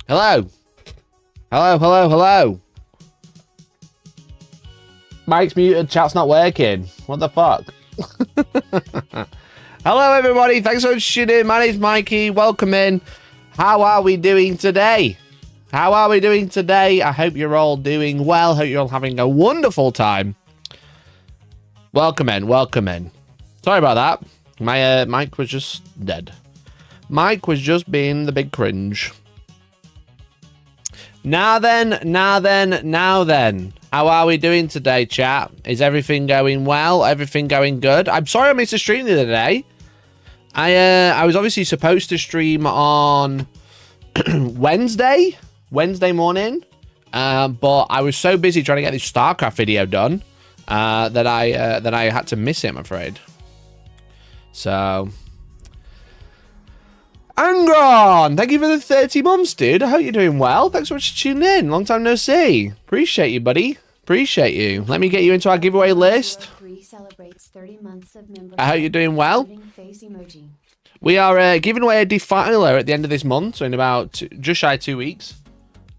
Hello. Hello, hello, hello. Mike's muted, chat's not working. What the fuck? Hello, everybody. Thanks so much for tuning in. My name's Mikey. Welcome in. How are we doing today? How are we doing today? I hope you're all doing well. Hope you're all having a wonderful time. Welcome in. Welcome in. Sorry about that. My mic was just dead. Mike was just being the big cringe. Now then. How are we doing today, chat? Is everything going well? Everything going good? I'm sorry I missed a stream the other day. I was obviously supposed to stream on Wednesday morning, but I was so busy trying to get this Starcraft video done that I had to miss it, I'm afraid. So, Angron, thank you for the 30 months, dude. I hope you're doing well. Thanks so much for tuning in. Long time no see. Appreciate you, buddy. Appreciate you. Let me get you into our giveaway list. I hope you're doing well. We are giving away a defiler at the end of this month, so in about just shy of 2 weeks.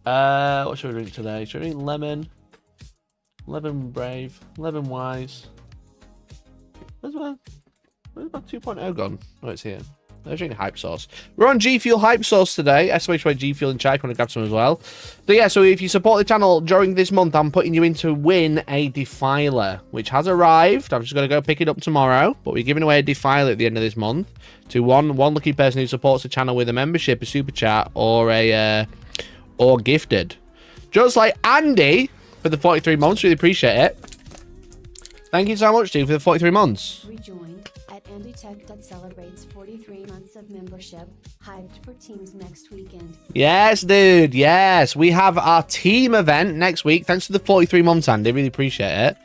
What should we drink today? Should we drink lemon? Lemon brave. Lemon wise. Where's my 2.0 gone? Oh, it's here. I'm drinking hype sauce. We're on G Fuel hype sauce today. SOH G Fuel in chat. If you want to grab some as well. So yeah, so if you support the channel during this month, I'm putting you in to win a defiler, which has arrived. I'm just going to go pick it up tomorrow. But we're giving away a defiler at the end of this month to one lucky person who supports the channel with a membership, a super chat, or or gifted. Just like Andy for the 43 months. Really appreciate it. Thank you so much, dude, for the 43 months. Rejoined at AndyTech that celebrates 43 months of membership. Hyped for teams next weekend. Yes, dude. Yes. We have our team event next week. Thanks for the 43 months, Andy. Really appreciate it.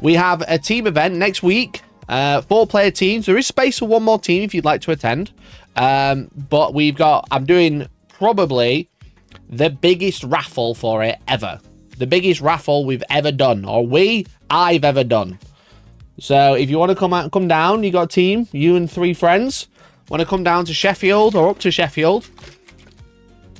We have a team event next week. 4-player teams. There is space for one more team if you'd like to attend. But I'm doing probably the biggest raffle for it ever. The biggest raffle we've ever done. I've ever done. So if you want to come down, you got a team, you and 3 friends, want to come down to Sheffield or up to Sheffield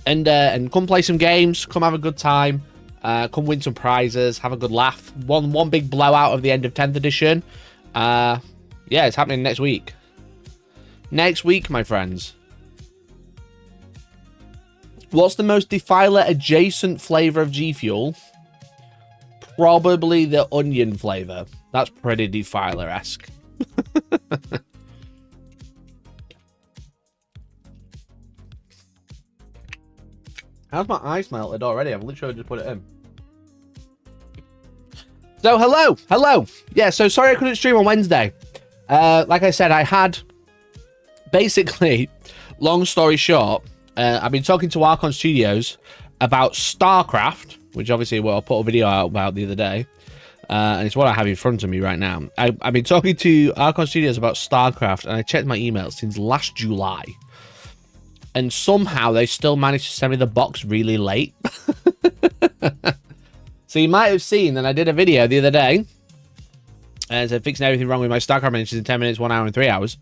and come play some games, come have a good time, come win some prizes, have a good laugh. One big blowout of the end of 10th edition. Yeah, it's happening next week. Next week, my friends. What's the most defiler adjacent flavor of G Fuel? Probably the onion flavor. That's pretty defiler-esque. How's my ice melted already? I've literally just put it in. So, hello. Yeah, so sorry I couldn't stream on Wednesday. Like I said, I had basically, long story short, I've been talking to Archon Studios about Starcraft, which obviously I'll put a video out about the other day. And it's what I have in front of me right now. I've been talking to Archon Studios about Starcraft, and I checked my emails since last July. And somehow they still managed to send me the box really late. So you might have seen that I did a video the other day. And said fixing everything wrong with my Starcraft miniatures in 10 minutes, 1 hour, and 3 hours.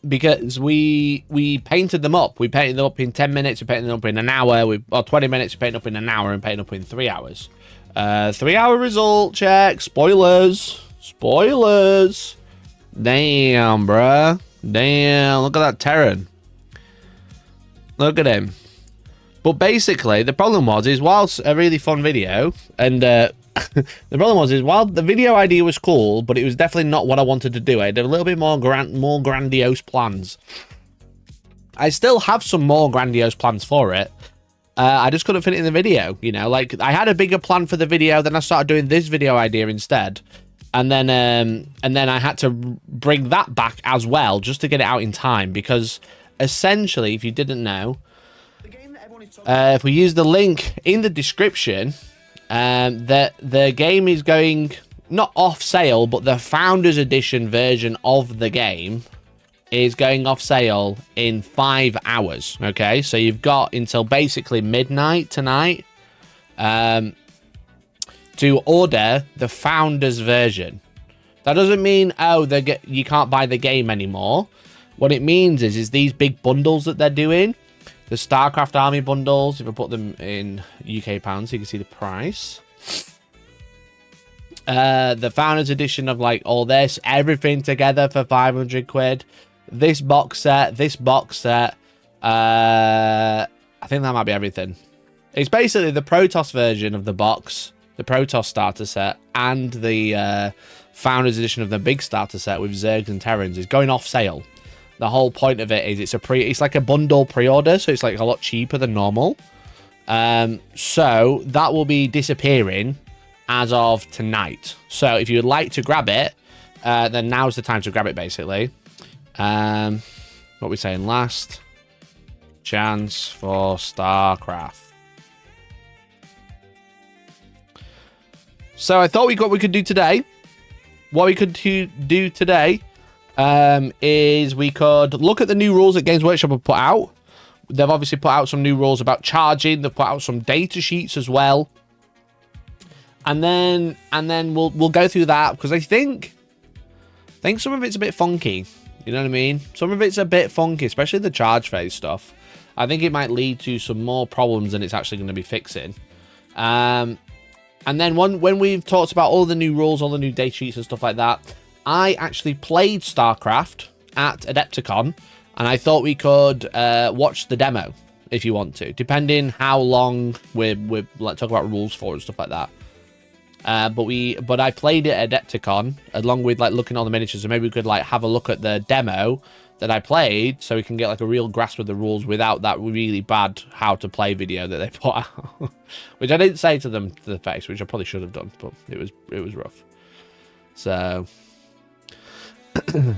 Because we painted them up. We painted them up in 10 minutes, we painted them up in an hour, or 20 minutes, we painted up in an hour, and painted up in 3 hours. 3-hour result check. Spoilers. Damn, bruh. Damn, look at that Terran. Look at him. But basically, the problem was, whilst a really fun video, and the problem was, while the video idea was cool, but it was definitely not what I wanted to do. I had a little bit more grandiose plans. I still have some more grandiose plans for it. I just couldn't fit it in the video, you know, like I had a bigger plan for the video, then I started doing this video idea instead. And then I had to bring that back as well, just to get it out in time, because essentially, if you didn't know, if we use the link in the description, the game is going, not off sale, but the Founders Edition version of the game is going off sale in 5 hours. Okay, so you've got until basically midnight tonight to order the Founders version. That doesn't mean, oh, you can't buy the game anymore. What it means is these big bundles that they're doing, The Starcraft army bundles, if I put them in UK pounds, you can see the price. The Founders Edition of like all this, everything together for 500 quid. This box set, I think that might be everything. It's basically the Protoss version of the box, the Protoss starter set, and the Founders Edition of the big starter set with Zergs and Terrans is going off sale. The whole point of it is it's like a bundle pre-order, so it's like a lot cheaper than normal. So that will be disappearing as of tonight. So if you would like to grab it, then now's the time to grab it, basically. What are we saying? Last chance for Starcraft. So I thought we could do today. What we could do today is we could look at the new rules that Games Workshop have put out. They've obviously put out some new rules about charging. They've put out some data sheets as well. And then we'll go through that, because I think some of it's a bit funky. You know what I mean? Some of it's a bit funky, especially the charge phase stuff. I think it might lead to some more problems than it's actually going to be fixing. And then when we've talked about all the new rules, all the new data sheets and stuff like that, I actually played StarCraft at Adepticon, and I thought we could watch the demo if you want to, depending how long we're like talk about rules for and stuff like that. But I played it at Adepticon along with like looking at all the miniatures, so maybe we could like have a look at the demo that I played, so we can get like a real grasp of the rules without that really bad how to play video that they put out, which I didn't say to them to the face, which I probably should have done, but it was rough. So, is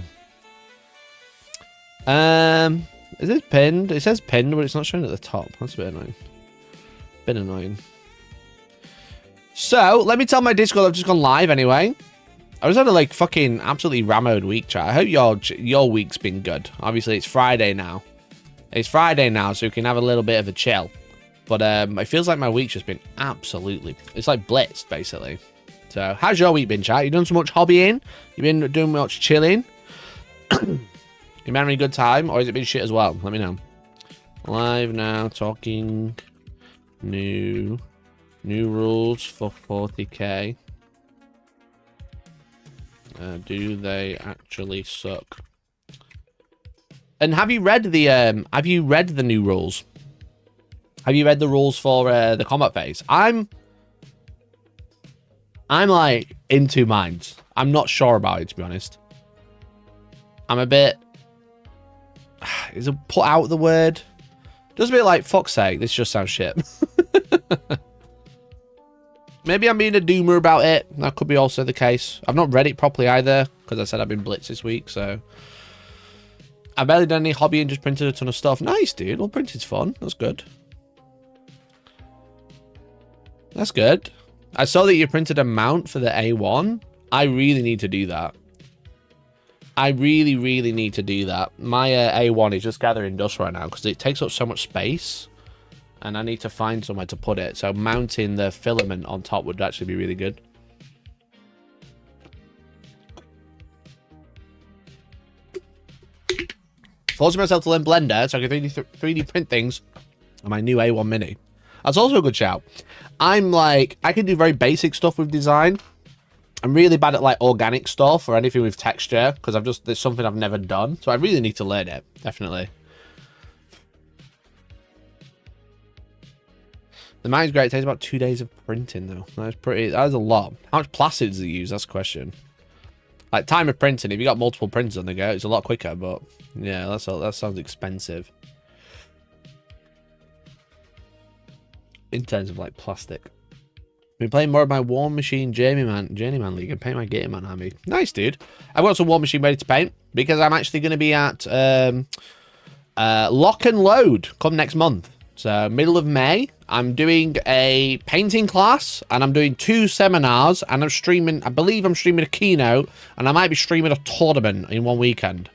this pinned? It says pinned, but it's not showing at the top. That's a bit annoying. Bit annoying. So let me tell my Discord I've just gone live anyway. I just had a like fucking absolutely rammed week, chat. I hope your week's been good. Obviously, it's Friday now. It's Friday now, so we can have a little bit of a chill. But it feels like my week's just been absolutely... It's like blitzed, basically. So, how's your week been, chat? You done so much hobbying? You been doing much chilling? You been having a good time? Or has it been shit as well? Let me know. Live now, talking new rules for 40k. Do they actually suck? And have you read the new rules? Have you read the rules for the combat phase? I'm like in two minds. I'm not sure about it, to be honest. I'm a bit... Is it put out the word? Just a bit like, fuck's sake, this just sounds shit. Maybe I'm being a doomer about it. That could be also the case. I've not read it properly either, because I said I've been blitzed this week, so... I've barely done any hobby and just printed a ton of stuff. Nice, dude. Well, printing's fun. That's good. That's good. I saw that you printed a mount for the A1. I really need to do that. I really, really need to do that. My A1 is just gathering dust right now because it takes up so much space. And I need to find somewhere to put it. So mounting the filament on top would actually be really good. Forcing myself to learn Blender so I can 3D print things on my new A1 Mini. That's also a good shout. I'm like, I can do very basic stuff with design. I'm really bad at like organic stuff or anything with texture because there's something I've never done. So I really need to learn it, definitely. The mine's great. It takes about 2 days of printing though. That is a lot. How much plastic does it use? That's the question. Like time of printing, if you got multiple printers on the go, it's a lot quicker, but yeah, that sounds expensive. In terms of like plastic. Been playing more of my War Machine Journeyman League and paint my Gatorman army. Nice, dude. I've got some War Machine ready to paint because I'm actually going to be at Lock and Load come next month. So middle of May, I'm doing a painting class and I'm doing 2 seminars and I'm streaming, I believe I'm streaming a keynote and I might be streaming a tournament in one weekend.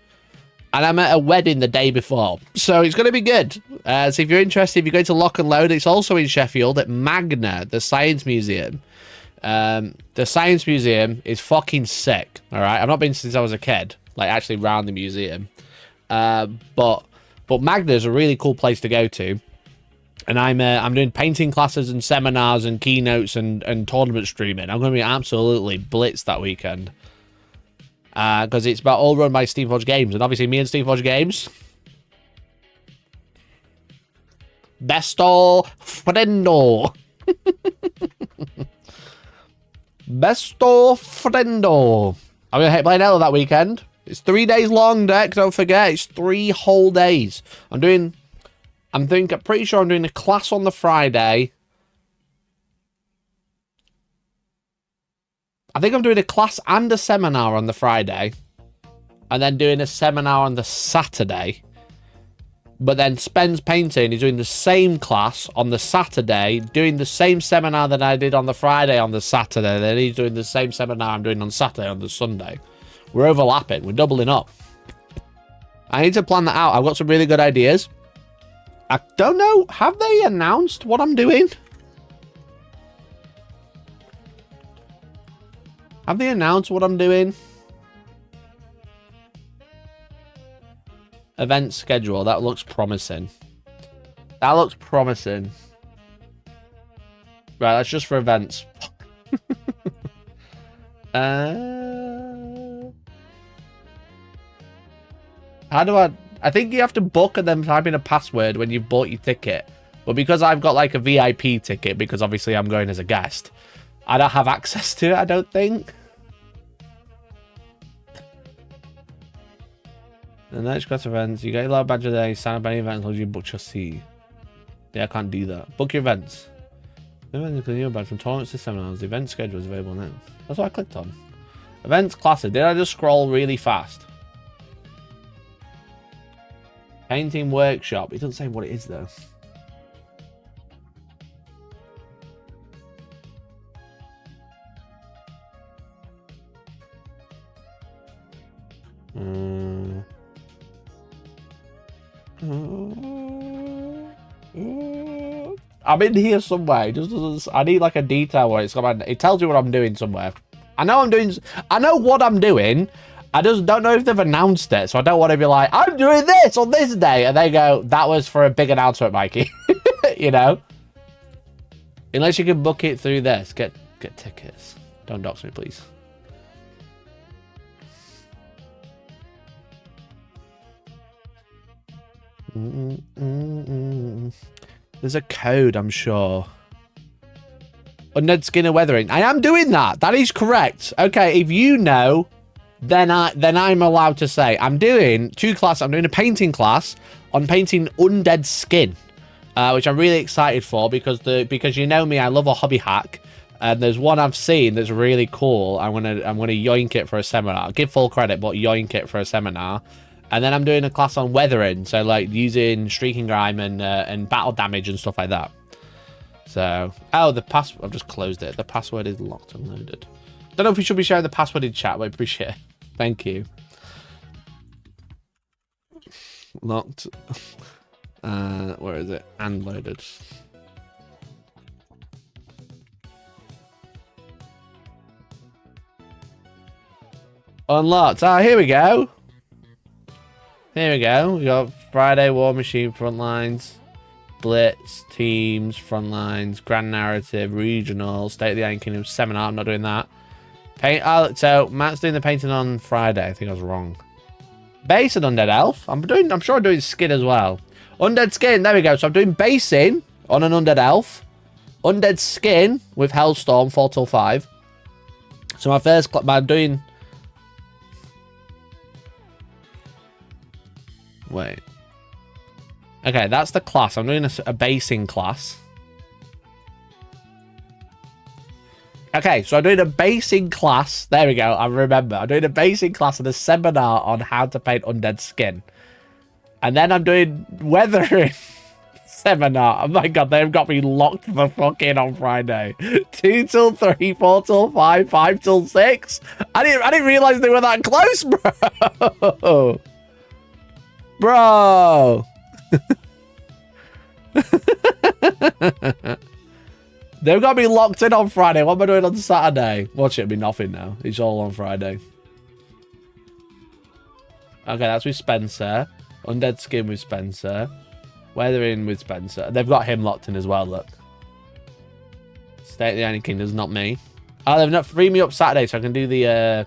And I'm at a wedding the day before. So it's going to be good. So if you're interested, if you go to Lock and Load, it's also in Sheffield at Magna, the Science Museum. The Science Museum is fucking sick. All right. I've not been since I was a kid, like actually around the museum. But But Magna's a really cool place to go to. And I'm doing painting classes and seminars and keynotes and tournament streaming. I'm going to be absolutely blitzed that weekend. Because it's all run by Steamforged Games. And obviously me and Steamforged Games... Besto friendo. Besto friendo. I'm going to play Nello that weekend. It's 3 days long, Deck. Don't forget, it's 3 whole days. I'm pretty sure I'm doing a class on the Friday. I think I'm doing a class and a seminar on the Friday. And then doing a seminar on the Saturday. But then Spen's Painting is doing the same class on the Saturday, doing the same seminar that I did on the Friday on the Saturday. Then he's doing the same seminar I'm doing on Saturday on the Sunday. We're overlapping. We're doubling up. I need to plan that out. I've got some really good ideas. I don't know. Have they announced what I'm doing? Have they announced what I'm doing? Event schedule. That looks promising. That looks promising. Right, that's just for events. How do I think you have to book and then type in a password when you've bought your ticket. But because I've got like a VIP ticket, because obviously I'm going as a guest, I don't have access to it, I don't think. The next class events, you get a lot of badge there, you sign up any events until you book your seat. Yeah, I can't do that. Book your events. Events include your badge from tournaments to seminars. The event schedule is available now. That's what I clicked on. Events classes. Did I just scroll really fast? Painting workshop. It doesn't say what it is though. I'm in here somewhere. It just doesn't. I need like a detail where it's got. It tells me what I'm doing somewhere. I know what I'm doing. I just don't know if they've announced it, so I don't want to be like, I'm doing this on this day, and they go, that was for a big announcement, Mikey. You know. Unless you can book it through this, get tickets. Don't dox me, please. There's a code, I'm sure. Undead Skin and Weathering. I am doing that. That is correct. Okay, if you know, then I'm allowed to say I'm doing 2 classes. I'm doing a painting class on painting undead skin, which I'm really excited for because you know me, I love a hobby hack. And there's one I've seen that's really cool. I'm gonna yoink it for a seminar. I'll give full credit, but yoink it for a seminar. And then I'm doing a class on weathering, so like using streaking grime and battle damage and stuff like that. So, oh, I've just closed it. The password is locked and loaded. Don't know if we should be sharing the password in chat, but I appreciate it. Thank you. Locked. Where is it? And loaded. Unlocked. Ah, here we go. Here we go. We got Friday War Machine Frontlines, Blitz, Teams, Frontlines, Grand Narrative, Regional, State of the Iron Kingdom, Seminar. I'm not doing that. So Matt's doing the painting on Friday. I think I was wrong. Base and Undead Elf. I'm sure I'm doing Skin as well. Undead Skin. There we go. So I'm doing basing on an Undead Elf. Undead Skin with Hellstorm 4 till 5. So my first I'm doing. Wait. Okay, that's the class. I'm doing a basing class. Okay, so I'm doing a basing class. There we go. I remember. I'm doing a basing class and a seminar on how to paint undead skin. And then I'm doing weathering seminar. Oh my god, they've got me locked the fuck in on Friday. 2 till 3, 4 till 5, 5 till 6. I didn't realize they were that close, bro. Bro. They've got me locked in on Friday. What am I doing on Saturday? Watch it, it'll be nothing now. It's all on Friday. Okay, that's with Spencer. Undead Skin with Spencer. Weathering with Spencer. They've got him locked in as well, look. State of the United Kingdom's not me. Oh, they've not freed me up Saturday, so I can do the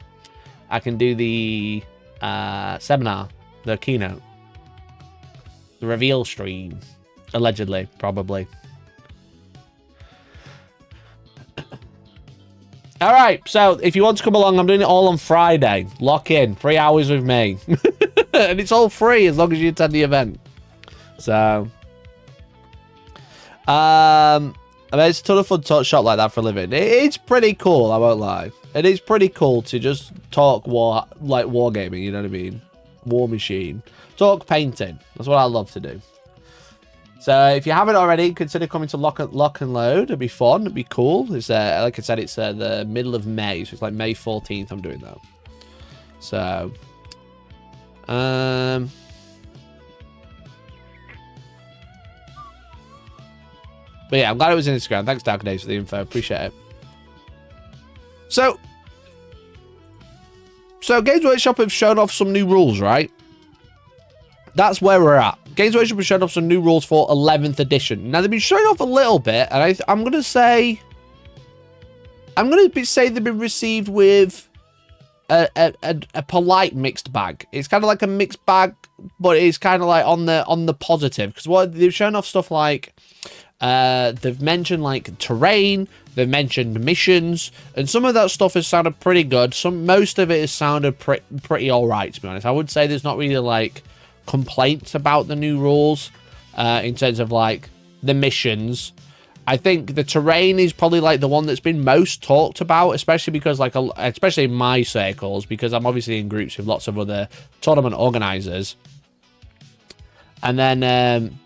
seminar, the keynote. The reveal stream. Allegedly, probably. Alright, so if you want to come along, I'm doing it all on Friday. Lock in. 3 hours with me. And it's all free as long as you attend the event. So, I mean, it's a ton of fun to talk shop like that for a living. It's pretty cool, I won't lie. It is pretty cool to just talk wargaming, you know what I mean? War machine. Talk painting. That's what I love to do. So if you haven't already, consider coming to Lock and Load. It'd be fun. It'd be cool. It's like I said, it's the middle of May, so it's like May 14th. I'm doing that. So, but yeah, I'm glad it was in Instagram. Thanks, Dark Days, for the info. Appreciate it. So Games Workshop have shown off some new rules, right? That's where we're at. Games Workshop have shown off some new rules for 11th edition. Now, they've been showing off a little bit, and I'm going to say they've been received with a polite mixed bag. It's kind of like a mixed bag, but it's kind of like on the positive. Because what they've shown off stuff like, they've mentioned like terrain, they've mentioned missions, and some of that stuff has sounded pretty good. Most of it has sounded pretty all right, to be honest. I would say there's not really like complaints about the new rules in terms of like the missions. I think the terrain is probably like the one that's been most talked about, especially because like especially in my circles, because I'm obviously in groups with lots of other tournament organizers. And then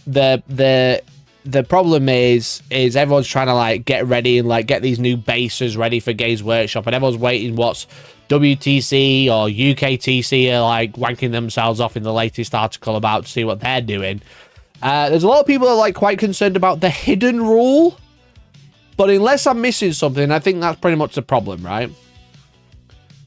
the problem is everyone's trying to like get ready and like get these new bases ready for Games Workshop, and everyone's waiting what's WTC or UKTC are like wanking themselves off in the latest article about to see what they're doing. There's a lot of people that are like quite concerned about the hidden rule, but unless I'm missing something, I think that's pretty much the problem, right?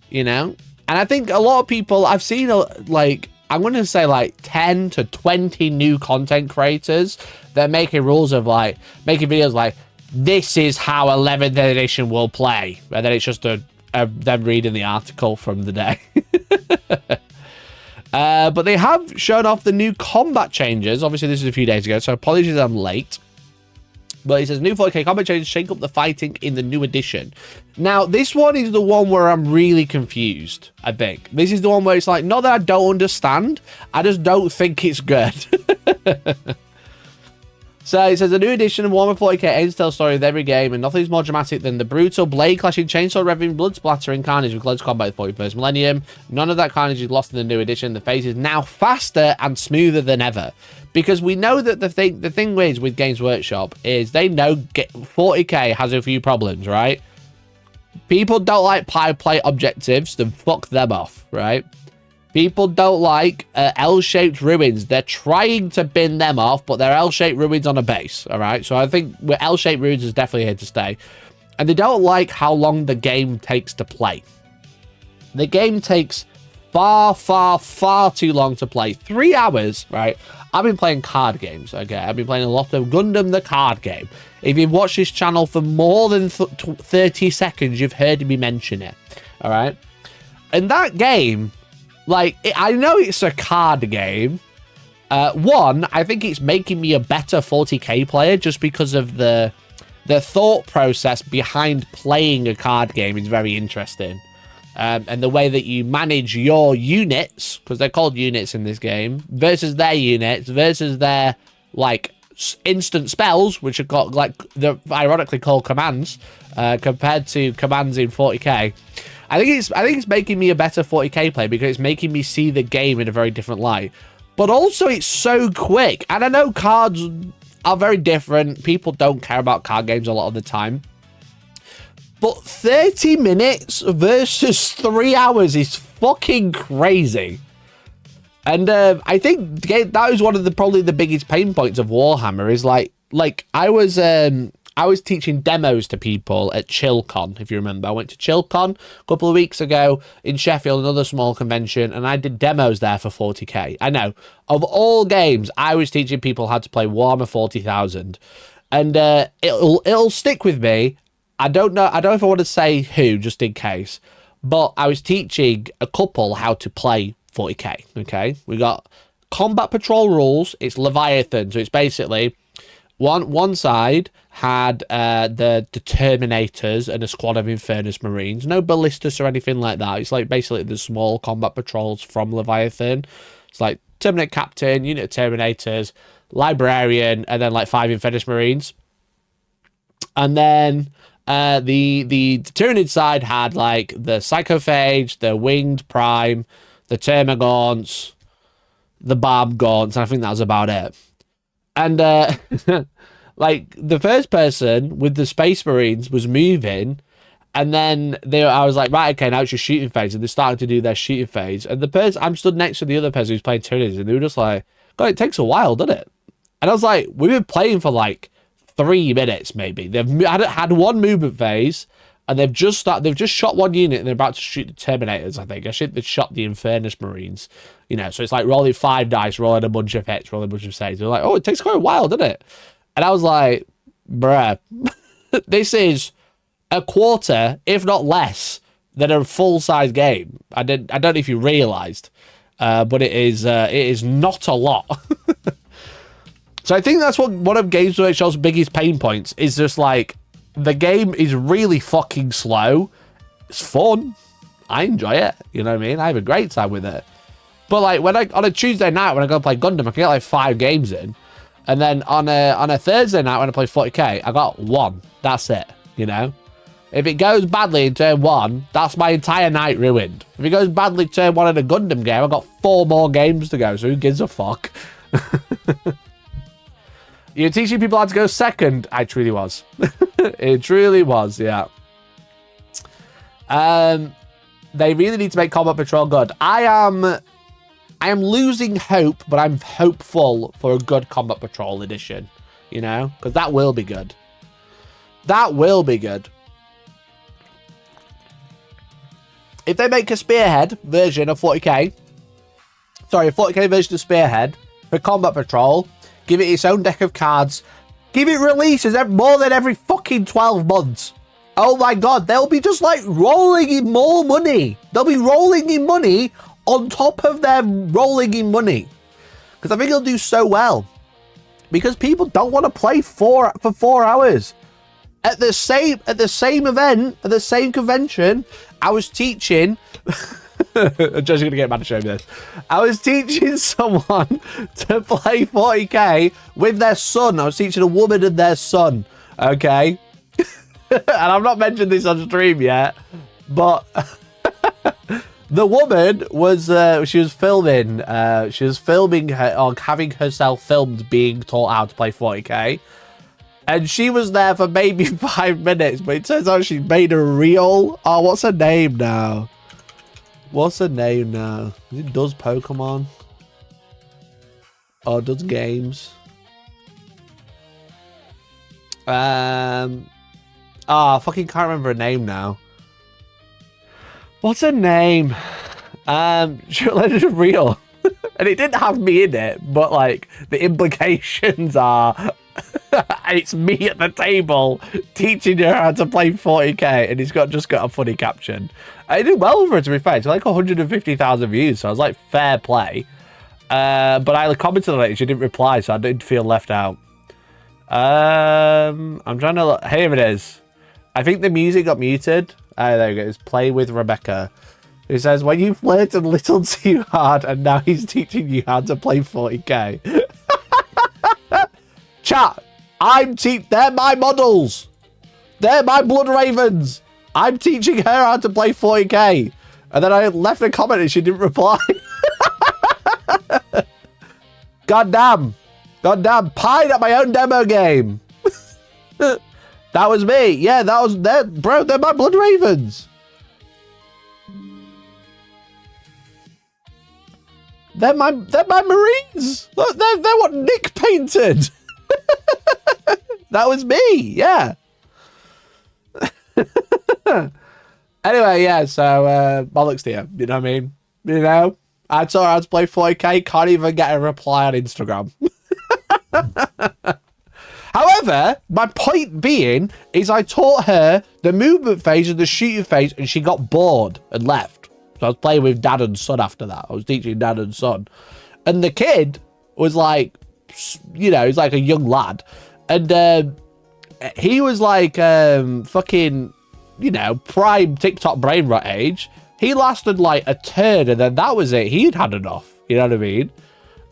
You know, and I think a lot of people I've seen like, I'm going to say like 10 to 20 new content creators that are making rules of like making videos like this is how 11th edition will play, and then it's just them reading the article from the day. But they have shown off the new combat changes. Obviously, this is a few days ago, so apologies I'm late. But it says new 4K combat changes shake up the fighting in the new edition. Now, this one is the one where I'm really confused, I think. This is the one where it's like, not that I don't understand, I just don't think it's good. So it says a new edition of Warhammer 40k aims to tell the story of every game, and nothing's more dramatic than the brutal blade clashing, chainsaw revving, blood splattering carnage with close combat of the 41st millennium. None of that carnage is lost in the new edition. The phase is now faster and smoother than ever. Because we know that the thing is with Games Workshop is they know 40k has a few problems, right? People don't like pie plate objectives, then fuck them off, right? People don't like L-shaped ruins. They're trying to bin them off, but they're L-shaped ruins on a base, all right? So I think L-shaped ruins is definitely here to stay. And they don't like how long the game takes to play. The game takes far, far, far too long to play. 3 hours, right? I've been playing card games, okay? I've been playing a lot of Gundam the card game. If you've watched this channel for more than 30 seconds, you've heard me mention it, all right? And that game... like, I know it's a card game. One, I think it's making me a better 40k player just because of the thought process behind playing a card game is very interesting. And the way that you manage your units, because they're called units in this game, versus their units, versus their, like, instant spells, which are called, like, they're ironically called commands, compared to commands in 40k. I think it's making me a better 40k player because it's making me see the game in a very different light. But also it's so quick. And I know cards are very different. People don't care about card games a lot of the time. But 30 minutes versus 3 hours is fucking crazy. And I think that was one of probably the biggest pain points of Warhammer is like I was I was teaching demos to people at ChillCon, if you remember. I went to ChillCon a couple of weeks ago in Sheffield, another small convention, and I did demos there for 40k. I know, of all games, I was teaching people how to play Warhammer 40,000, and it'll stick with me. I don't know if I want to say who, just in case, but I was teaching a couple how to play 40k. Okay, we got combat patrol rules. It's Leviathan, so it's basically one side had the Terminators and a squad of Infernus Marines. No ballistas or anything like that. It's like basically the small combat patrols from Leviathan. It's like Terminator Captain, unit of Terminators, Librarian, and then like 5 Infernus Marines. And then the Tyranid side had like the Psychophage, the Winged Prime, the Termagaunts, the Barb Gaunts, and I think that was about it. And like the first person with the Space Marines was moving, and then I was like, right, okay, now it's your shooting phase, and they started to do their shooting phase. And the person, I'm stood next to the other person who's playing Tyranids, and they were just like, God, it takes a while, doesn't it? And I was like, we've been playing for like 3 minutes maybe. They've had one movement phase, and they've just shot one unit, and they're about to shoot the Terminators. I think they shot the Infernus Marines. You know, so it's like rolling 5 dice, rolling a bunch of hits, rolling a bunch of saves. They're like, oh, it takes quite a while, doesn't it? And I was like, bruh, this is a quarter, if not less, than a full-size game. I don't know if you realised, but it is not a lot. So I think that's one of Games Workshop's biggest pain points is just like, the game is really fucking slow. It's fun. I enjoy it. You know what I mean? I have a great time with it. But like on a Tuesday night when I go play Gundam, I can get like 5 games in. And then on a Thursday night when I play 40k, I got 1. That's it, you know? If it goes badly in turn 1, that's my entire night ruined. If it goes badly turn 1 in a Gundam game, I've got 4 more games to go, so who gives a fuck? You're teaching people how to go second? I truly was. It truly was, yeah. They really need to make Combat Patrol good. I am losing hope, but I'm hopeful for a good Combat Patrol edition, you know? Because that will be good. That will be good. If they make a Spearhead version of 40k, sorry, a 40k version of Spearhead for Combat Patrol, give it its own deck of cards, give it releases more than every fucking 12 months. Oh my god, they'll be just like rolling in more money. They'll be rolling in money on top of their rolling in money. Because I think it'll do so well. Because people don't want to play for 4 hours. At the same event, at the same convention, I was teaching... I'm just going to get mad to show me this. I was teaching someone to play 40k with their son. I was teaching a woman and their son. Okay? And I've not mentioned this on stream yet, but the woman was she was filming her, or having herself filmed being taught how to play 40k, and she was there for maybe 5 minutes, but it turns out she made a reel. Oh, what's her name now? What's her name now? It does Pokemon, or does games? I fucking can't remember her name now. What's her name? She let it real. And it didn't have me in it, but like the implications are it's me at the table teaching her how to play 40k, and it's just got a funny caption. I did well for it, to be fair. It's like 150,000 views, so I was like, fair play. But I commented on it, she didn't reply, so I didn't feel left out. I'm trying to look. Here it is. I think the music got muted. There we go. It's Play with Rebecca. Who says, when you flirted a little too hard and now he's teaching you how to play 40k. Chat, they're my models. They're my blood ravens. I'm teaching her how to play 40k. And then I left a comment and she didn't reply. Goddamn. Goddamn. Pine at my own demo game. That was me. Yeah, bro, they're my blood ravens. They're my Marines. Look, they're what Nick painted. That was me, yeah. Anyway, yeah, so bollocks to you. You know what I mean? You know? I taught her how to play 4K, can't even get a reply on Instagram. However, my point being is I taught her the movement phase and the shooting phase, and she got bored and left. So I was playing with dad and son after that. I was teaching dad and son. And the kid was like, you know, he's like a young lad. And he was like fucking, you know, prime TikTok brain rot age. He lasted like a turn and then that was it. He'd had enough. You know what I mean?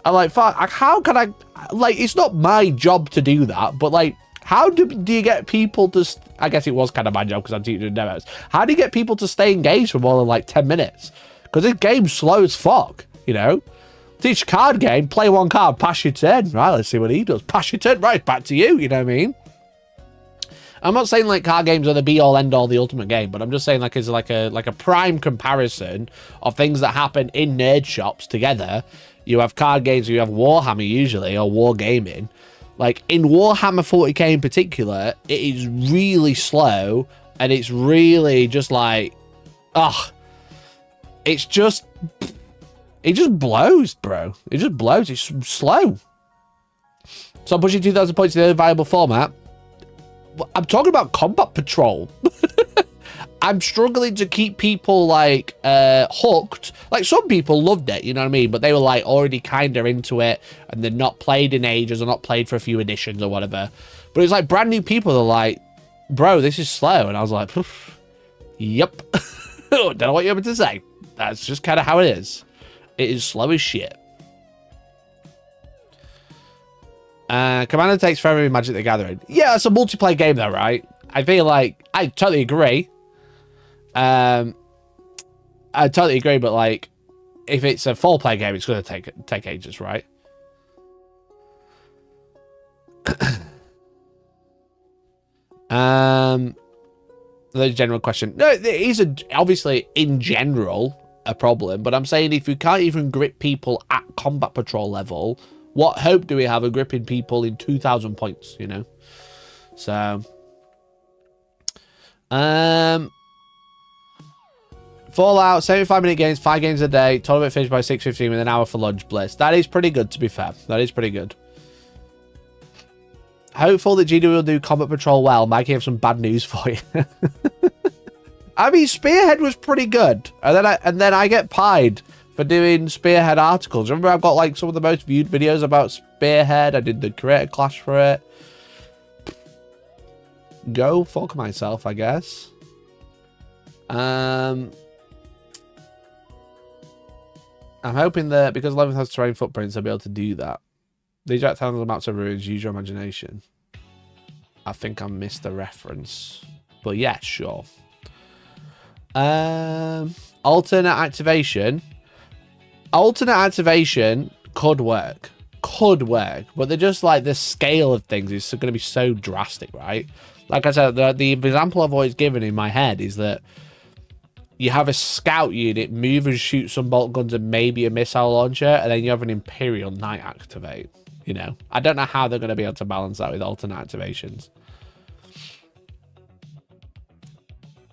I'm like, fuck, how can I, like, it's not my job to do that, but like, how do you get people to, I guess it was kind of my job because I'm teaching demos. How do you get people to stay engaged for more than like 10 minutes? Because this game's slow as fuck, you know? Teach a card game, play one card, pass your turn. Right, let's see what he does. Pass your turn, right, back to you, you know what I mean? I'm not saying like card games are the be-all, end-all, the ultimate game, but I'm just saying like it's like a prime comparison of things that happen in nerd shops together. You have card games, you have Warhammer usually, or Wargaming. Like, in Warhammer 40k in particular, it is really slow, and it's really just like, ugh. It just blows, bro. It just blows. It's slow. So I'm pushing 2,000 points to the other viable format. I'm talking about combat patrol. I'm struggling to keep people like hooked. Like some people loved it, you know what I mean? But they were like already kind of into it and they're not played in ages or not played for a few editions or whatever. But it's like brand new people are like, bro, this is slow. And I was like, yep. Don't know what you're able to say. That's just kind of how it is. It is slow as shit. Commander takes forever in Magic the Gathering. Yeah, it's a multiplayer game though, right? I feel like I totally agree. I totally agree, but like, if it's a 4-player game, it's going to take ages, right? The general question. No, it is obviously in general a problem, but I'm saying if you can't even grip people at combat patrol level, what hope do we have of gripping people in 2,000 points, you know? So, Fallout, 75-minute games, 5 games a day, tournament finished by 6:15 with an hour for lunch, bliss. That is pretty good, to be fair. That is pretty good. Hopeful that GW will do combat patrol well. Mikey, have some bad news for you. I mean, Spearhead was pretty good, and then I get pied for doing Spearhead articles. Remember, I've got like some of the most viewed videos about Spearhead. I did the creator clash for it. Go fuck myself, I guess. I'm hoping that because 11th has terrain footprints, I'll be able to do that. These rectangles maps of ruins, use your imagination. I think I missed the reference. But yeah, sure. Alternate activation. Alternate activation could work. Could work. But they're just like the scale of things is going to be so drastic, right? Like I said, the example I've always given in my head is that you have a scout unit move and shoot some bolt guns and maybe a missile launcher, and then you have an Imperial Knight activate. You know, I don't know how they're going to be able to balance that with alternate activations.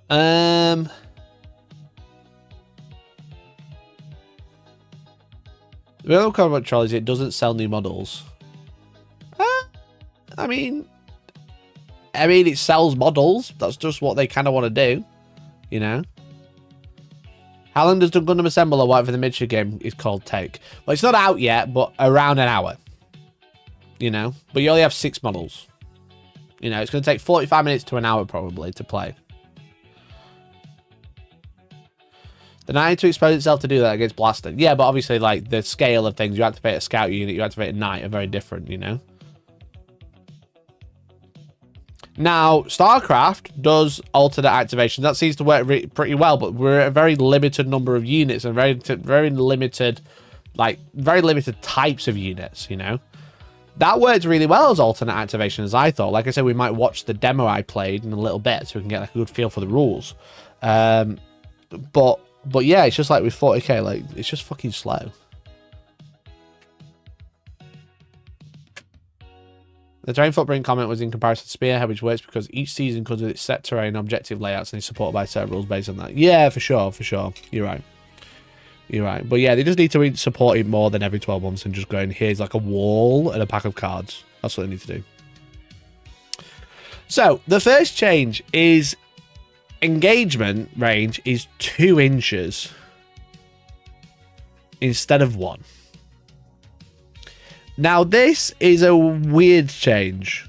The other combat troll is it doesn't sell new models. I mean, it sells models. That's just what they kind of want to do, you know. How long does the Gundam Assemble or whatever the miniature game is called take? Well, it's not out yet, but around an hour. You know, but you only have 6 models. You know, it's going to take 45 minutes to an hour probably to play. The knight to expose itself to do that against Blaster. Yeah, but obviously, like, the scale of things, you activate a scout unit, you activate a knight, are very different, you know? Now, Starcraft does alternate activation. That seems to work pretty well, but we're at a very limited number of units and very limited types of units, you know? That worked really well as alternate activation, as I thought. Like I said, we might watch the demo I played in a little bit so we can get like a good feel for the rules. But yeah, it's just like with 40k, like, it's just fucking slow. The terrain footprint comment was in comparison to Spearhead, which works because each season comes with its set terrain objective layouts and is supported by set rules based on that. Yeah, for sure, for sure. You're right. You're right. But yeah, they just need to support it more than every 12 months and just going, here's like a wall and a pack of cards. That's what they need to do. So, the first change is engagement range is 2 inches instead of 1. Now, this is a weird change.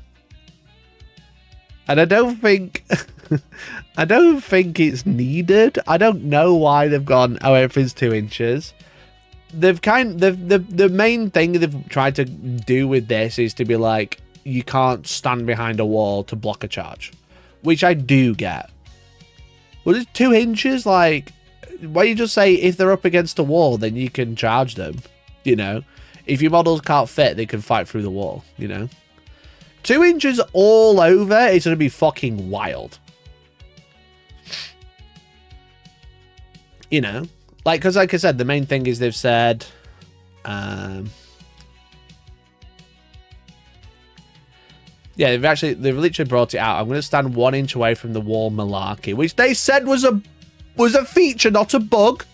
And I don't think... I don't think it's needed. I don't know why they've gone, oh, everything's 2 inches. They've the main thing they've tried to do with this is to be like, you can't stand behind a wall to block a charge, which I do get. But it's 2 inches, like, why don't you just say if they're up against a wall, then you can charge them, you know? If your models can't fit, they can fight through the wall, you know? 2 inches all over is going to be fucking wild. You know, like, because like I said, the main thing is they've said, yeah, they've literally brought it out. I'm going to stand 1 inch away from the wall malarkey, which they said was a feature, not a bug.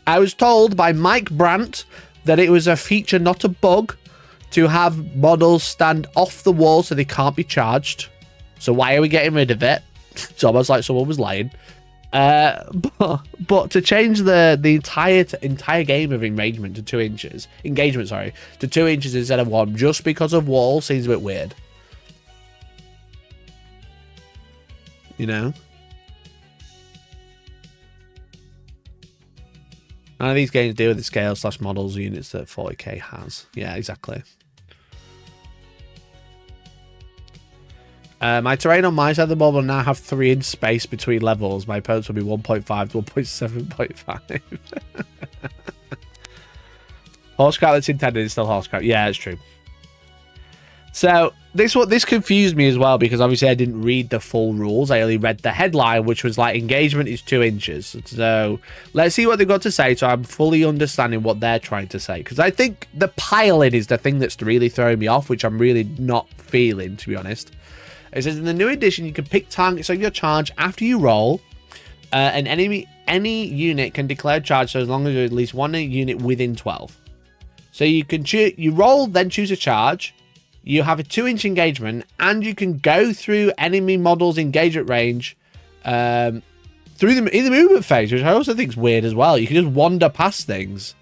I was told by Mike Brandt that it was a feature, not a bug, to have models stand off the wall so they can't be charged. So why are we getting rid of it? It's almost like someone was lying. But to change the entire game of engagement to 2 inches, to 2 inches instead of 1, just because of wall seems a bit weird. You know? None of these games deal with the scale / models units that 40k has. Yeah, exactly. My terrain on my side of the board will now have 3 inch space between levels. My opponents will be 1.5 to 1.7.5. Horsecraft that's intended is still horsecraft. Yeah, it's true. So this confused me as well, because obviously I didn't read the full rules. I only read the headline, which was like engagement is 2 inches. So let's see what they've got to say, so I'm fully understanding what they're trying to say. Because I think the piling is the thing that's really throwing me off, which I'm really not feeling, to be honest. It says in the new edition, you can pick targets of your charge after you roll. And any unit can declare charge, so as long as there's at least 1 unit within 12. So you can you roll, then choose a charge. You have a 2 inch engagement, and you can go through enemy models' engagement range through them in the movement phase, which I also think is weird as well. You can just wander past things.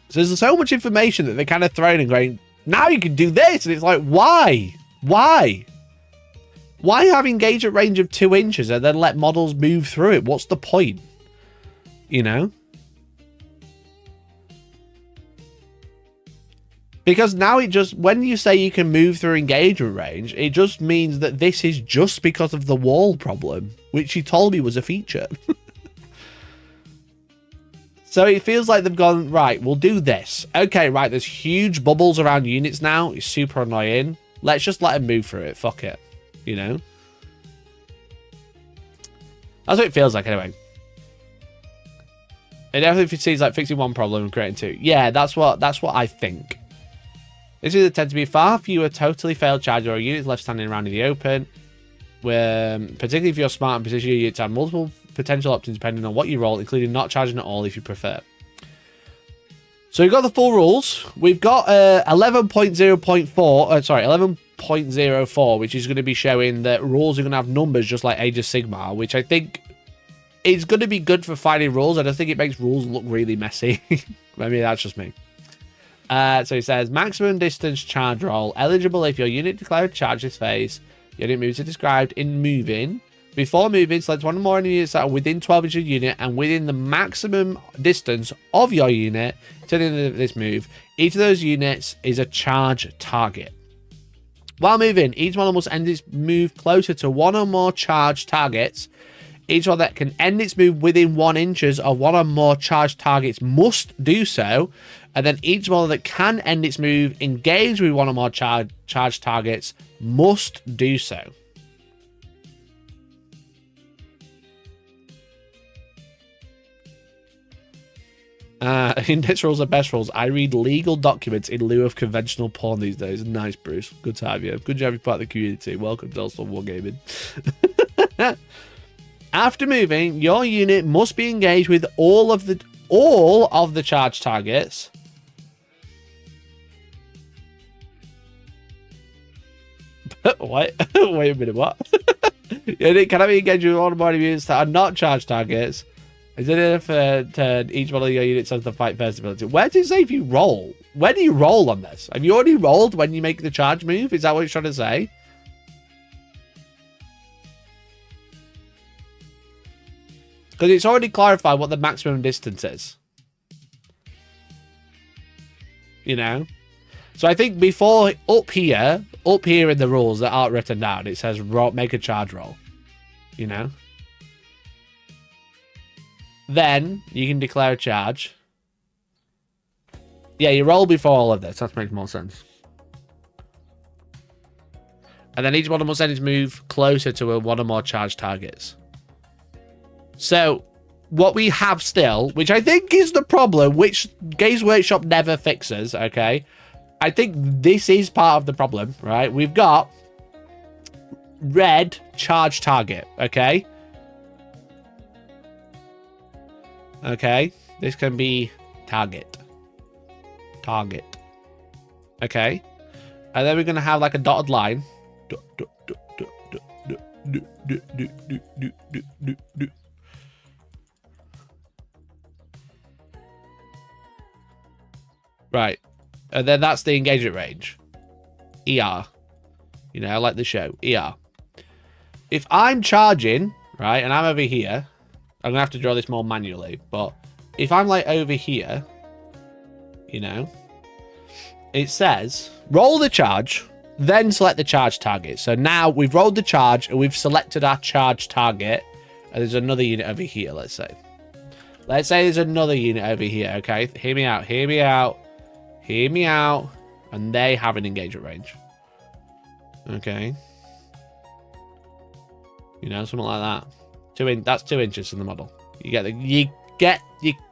So there's so much information that they're kind of throwing and going, now you can do this, and it's like, why? Why have engagement range of 2 inches and then let models move through it? What's the point? You know? Because now it just, when you say you can move through engagement range, it just means that this is just because of the wall problem, which you told me was a feature. So it feels like they've gone, right, we'll do this. Okay, right, there's huge bubbles around units now. It's super annoying. Let's just let them move through it. Fuck it. You know? That's what it feels like, anyway. It definitely seems like fixing one problem and creating 2. Yeah, that's what I think. This is tend to be far fewer totally failed charges or units left standing around in the open. Where, particularly if you're smart and position your unit to have multiple potential options depending on what you roll, including not charging at all if you prefer. So we've got the full rules. We've got 11.04, which is going to be showing that rules are going to have numbers just like Age of Sigmar, which I think is going to be good for finding rules. I don't think it makes rules look really messy. Maybe that's just me. So it says maximum distance charge roll eligible if your unit declared charge this phase. Your unit moves are described in moving. Before moving, select one or more units that are within 12 inches of your unit and within the maximum distance of your unit to the end of this move. Each of those units is a charge target. While moving, each model must end its move closer to one or more charge targets. Each one that can end its move within 1 inches of one or more charge targets must do so. And then each model that can end its move engaged with one or more charge targets must do so. Index rules are best rules. I read legal documents in lieu of conventional porn these days. Nice, Bruce. Good to have you. Good to have you part of the community. Welcome to Hellstormwargaming. After moving, your unit must be engaged with all of the charge targets. What? Wait a minute, what? Can I be engaged with all of my units that are not charge targets? Is it enough to each one of your units has the fight first ability? Where does it say if you roll? Where do you roll on this? Have you already rolled when you make the charge move? Is that what you're trying to say? Because it's already clarified what the maximum distance is. You know? So I think before, up here in the rules that aren't written down, it says make a charge roll. You know? Then you can declare a charge. Yeah, you roll before all of this. That makes more sense. And then each one must send its move closer to one or more charge targets. So, what we have still, which I think is the problem, which Games Workshop never fixes, okay? I think this is part of the problem, right? We've got red charge target, okay? Okay, this can be target. Okay, and then we're gonna have like a dotted line. Right, and then that's the engagement range. ER, you know, like the show. ER. If I'm charging, right, and I'm over here. I'm gonna have to draw this more manually, but if I'm like over here, you know, it says roll the charge, then select the charge target. So now we've rolled the charge and we've selected our charge target, and there's another unit over here. Let's say there's another unit over here. Okay, hear me out, and they have an engagement range. Okay, you know, something like that. That's 2 inches in the model. You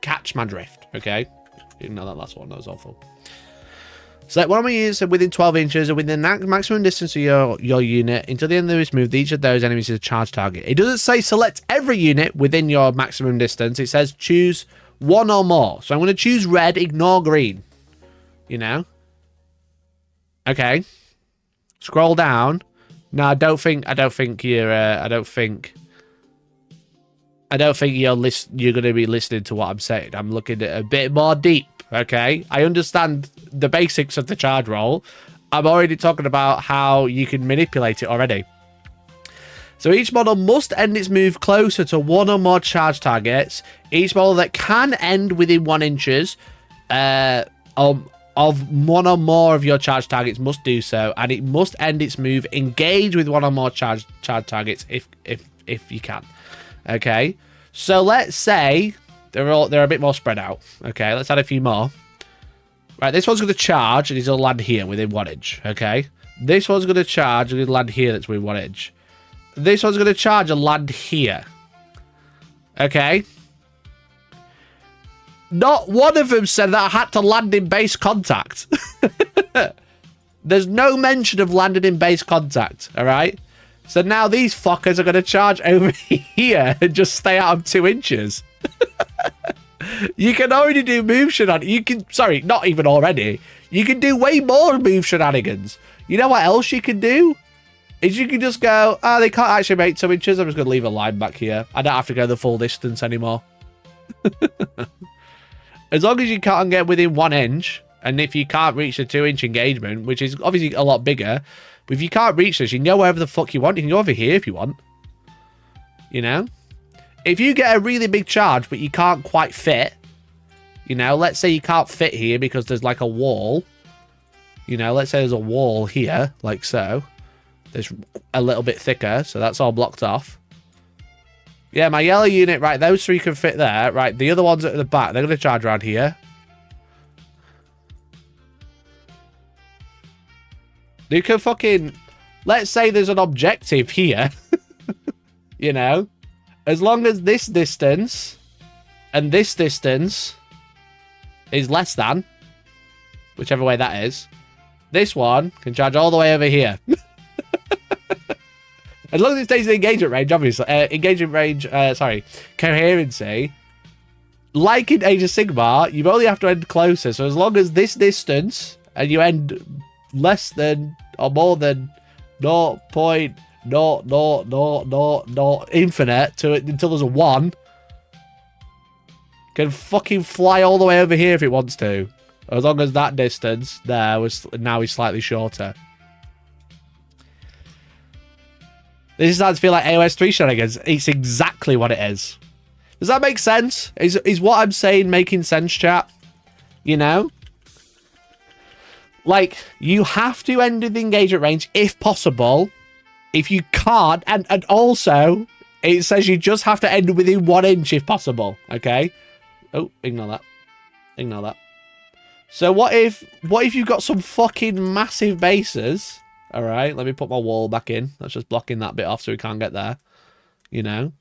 catch my drift, okay? Even though that last one, that was awful. Select one of my units within 12 inches and within the maximum distance of your unit. Until the end of this move, each of those enemies is a charge target. It doesn't say select every unit within your maximum distance. It says choose one or more. So I'm going to choose red, ignore green. You know? Okay. Scroll down. No, I don't think you're going to be listening to what I'm saying. I'm looking at a bit more deep, okay? I understand the basics of the charge roll. I'm already talking about how you can manipulate it already. So each model must end its move closer to one or more charge targets. Each model that can end within 1 inches of one or more of your charge targets must do so, and it must end its move engage with one or more charge targets if you can. Okay, so let's say they're a bit more spread out. Okay, let's add a few more. Right, this one's going to charge and he's going to land here within 1 inch. Okay, this one's going to charge and land here. That's within 1 inch. This one's going to charge and land here. Okay. Not one of them said that I had to land in base contact. There's no mention of landing in base contact. All right. So now these fuckers are going to charge over here and just stay out of 2 inches. You can already do move shenanigans. Sorry, not even already. You can do way more move shenanigans. You know what else you can do? Is you can just go, oh, they can't actually make 2 inches. I'm just going to leave a line back here. I don't have to go the full distance anymore. As long as you can't get within 1 inch, and if you can't reach the 2 inch engagement, which is obviously a lot bigger, but if you can't reach this, you can go wherever the fuck you want. You can go over here if you want. You know? If you get a really big charge, but you can't quite fit, you know, let's say you can't fit here because there's like a wall. You know, let's say there's a wall here, like so. There's a little bit thicker, so that's all blocked off. Yeah, my yellow unit, right, those three can fit there. Right, the other ones at the back, they're going to charge around here. You can fucking... Let's say there's an objective here. You know? As long as this distance and this distance is less than, whichever way that is. This one can charge all the way over here. As long as it stays in engagement range, obviously. Coherency. Like in Age of Sigmar, you only have to end closer. So as long as this distance, and you end less than or more than 0.00000 infinite to it until there's a 1, can fucking fly all the way over here if it wants to. As long as that distance there was now is slightly shorter. This is starting to feel like AOS 3 shenanigans. It's exactly what it is. Does that make sense? Is what I'm saying making sense, chat? You know? Like, you have to end with the engagement range if possible. If you can't, and also, it says you just have to end within 1 inch if possible. Okay? Oh, ignore that. Ignore that. So what if you've got some fucking massive bases? All right, let me put my wall back in. That's just blocking that bit off so we can't get there. You know?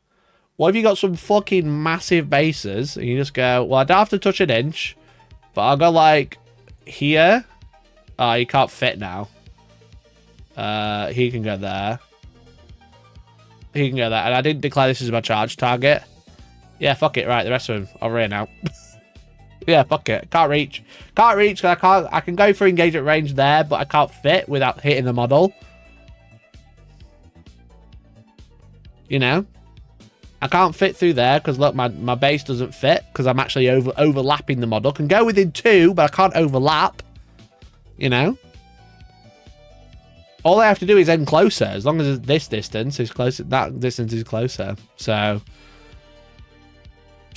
What if you got some fucking massive bases and you just go, well, I don't have to touch 1 inch, but I'll go like here. Oh, you can't fit now. He can go there. He can go there. And I didn't declare this as my charge target. Yeah, fuck it. Right, the rest of them over here now. Yeah, fuck it. Can't reach. Can't reach because I can go for engagement range there, but I can't fit without hitting the model. You know? I can't fit through there because, look, my base doesn't fit because I'm actually overlapping the model. Can go within 2, but I can't overlap. You know? All I have to do is end closer. As long as this distance is closer, that distance is closer. So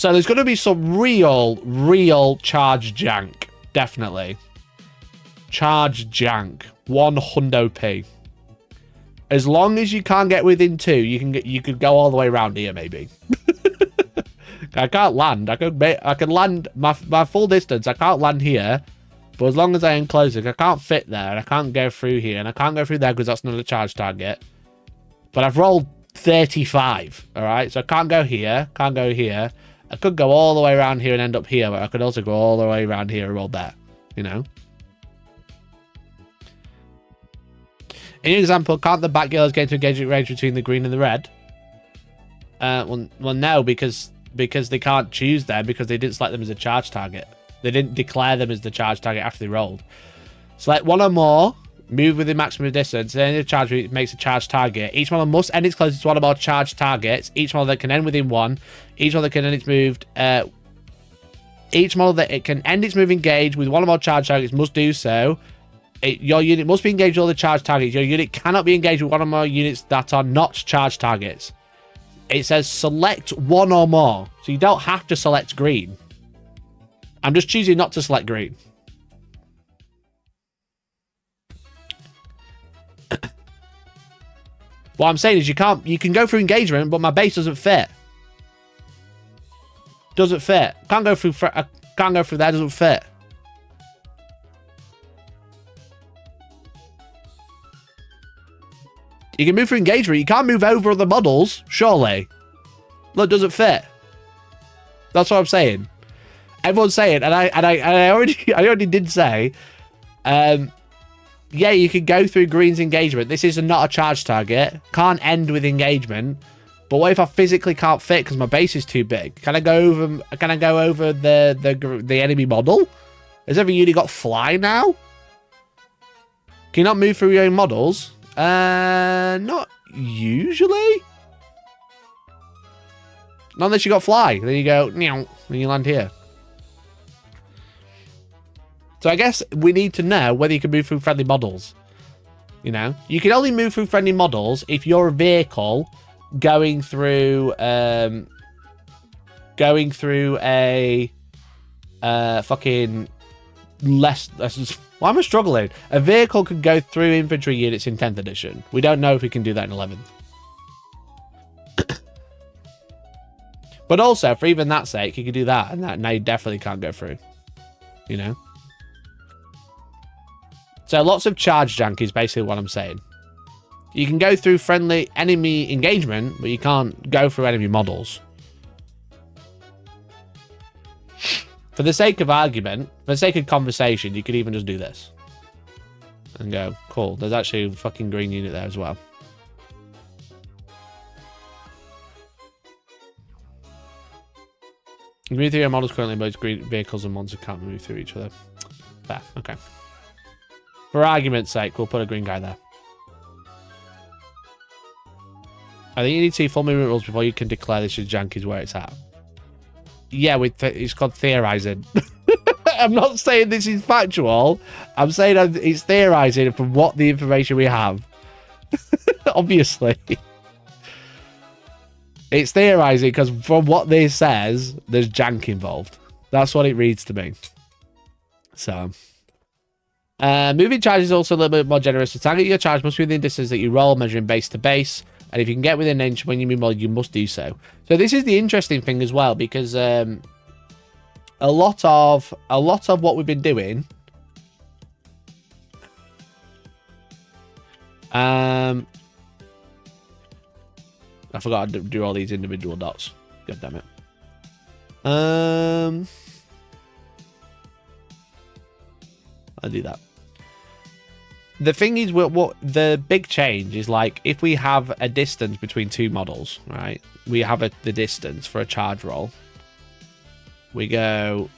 there's going to be some real charge jank. Definitely. Charge jank. 100p. As long as you can't get within 2, you could go all the way around here, maybe. I can't land. I can land my full distance. I can't land here. But as long as I end closer, I can't fit there. And I can't go through here. And I can't go through there because that's not a charge target. But I've rolled 35. Alright? So I can't go here. Can't go here. I could go all the way around here and end up here. But I could also go all the way around here and roll there. You know? In your example, can't the Batgirls get into engagement range between the green and the red? Well, no, because they can't choose them because they didn't select them as a charge target. They didn't declare them as the charge target after they rolled. Select 1 or more, move within maximum distance, then the charge makes a charge target. Each model must end its closest to 1 or more charge targets. Each model that can end within 1. Each model that can end its moved. Each model that it can end its move engaged with 1 or more charge targets must do so. Your unit must be engaged with all the charge targets. Your unit cannot be engaged with 1 or more units that are not charge targets. It says select 1 or more. So you don't have to select green. I'm just choosing not to select green. What I'm saying is you can go through engagement, but my base doesn't fit. Doesn't fit. Can't go through there, doesn't fit. You can move through engagement. You can't move over other models, surely. Look, doesn't fit. That's what I'm saying. Everyone's saying, and I already did say, yeah, you can go through green's engagement. This is not a charge target. Can't end with engagement. But what if I physically can't fit because my base is too big? Can I go over? Can I go over the enemy model? Has every unit got fly now? Can you not move through your own models? Not usually. Not unless you got fly. Then you go, and you land here. So I guess we need to know whether you can move through friendly models. You know? You can only move through friendly models if you're a vehicle going through a fucking less... Why am I struggling? A vehicle can go through infantry units in 10th edition. We don't know if we can do that in 11th. But also, for even that sake, you can do that, and now you definitely can't go through. You know? So lots of charge jank is basically what I'm saying. You can go through friendly enemy engagement, but you can't go through enemy models. For the sake of argument, for the sake of conversation, you could even just do this. And go, cool, there's actually a fucking green unit there as well. You move through your models currently, both green vehicles and monsters can't move through each other. Fair, okay. For argument's sake, we'll put a green guy there. I think you need to see full movement rules before you can declare this as jank is where it's at. Yeah, it's called theorizing. I'm not saying this is factual. I'm saying it's theorizing from what the information we have. Obviously. It's theorizing because from what this says, there's jank involved. That's what it reads to me. So... moving charge is also a little bit more generous. To target your charge must be within distance that you roll, measuring base to base. And if you can get within an inch when you move more, you must do so. So this is the interesting thing as well, because a lot of what we've been doing, I forgot to do all these individual dots. God damn it. I'll do that. The thing is, what the big change is, like, if we have a distance between two models, right? We have the distance for a charge roll. We go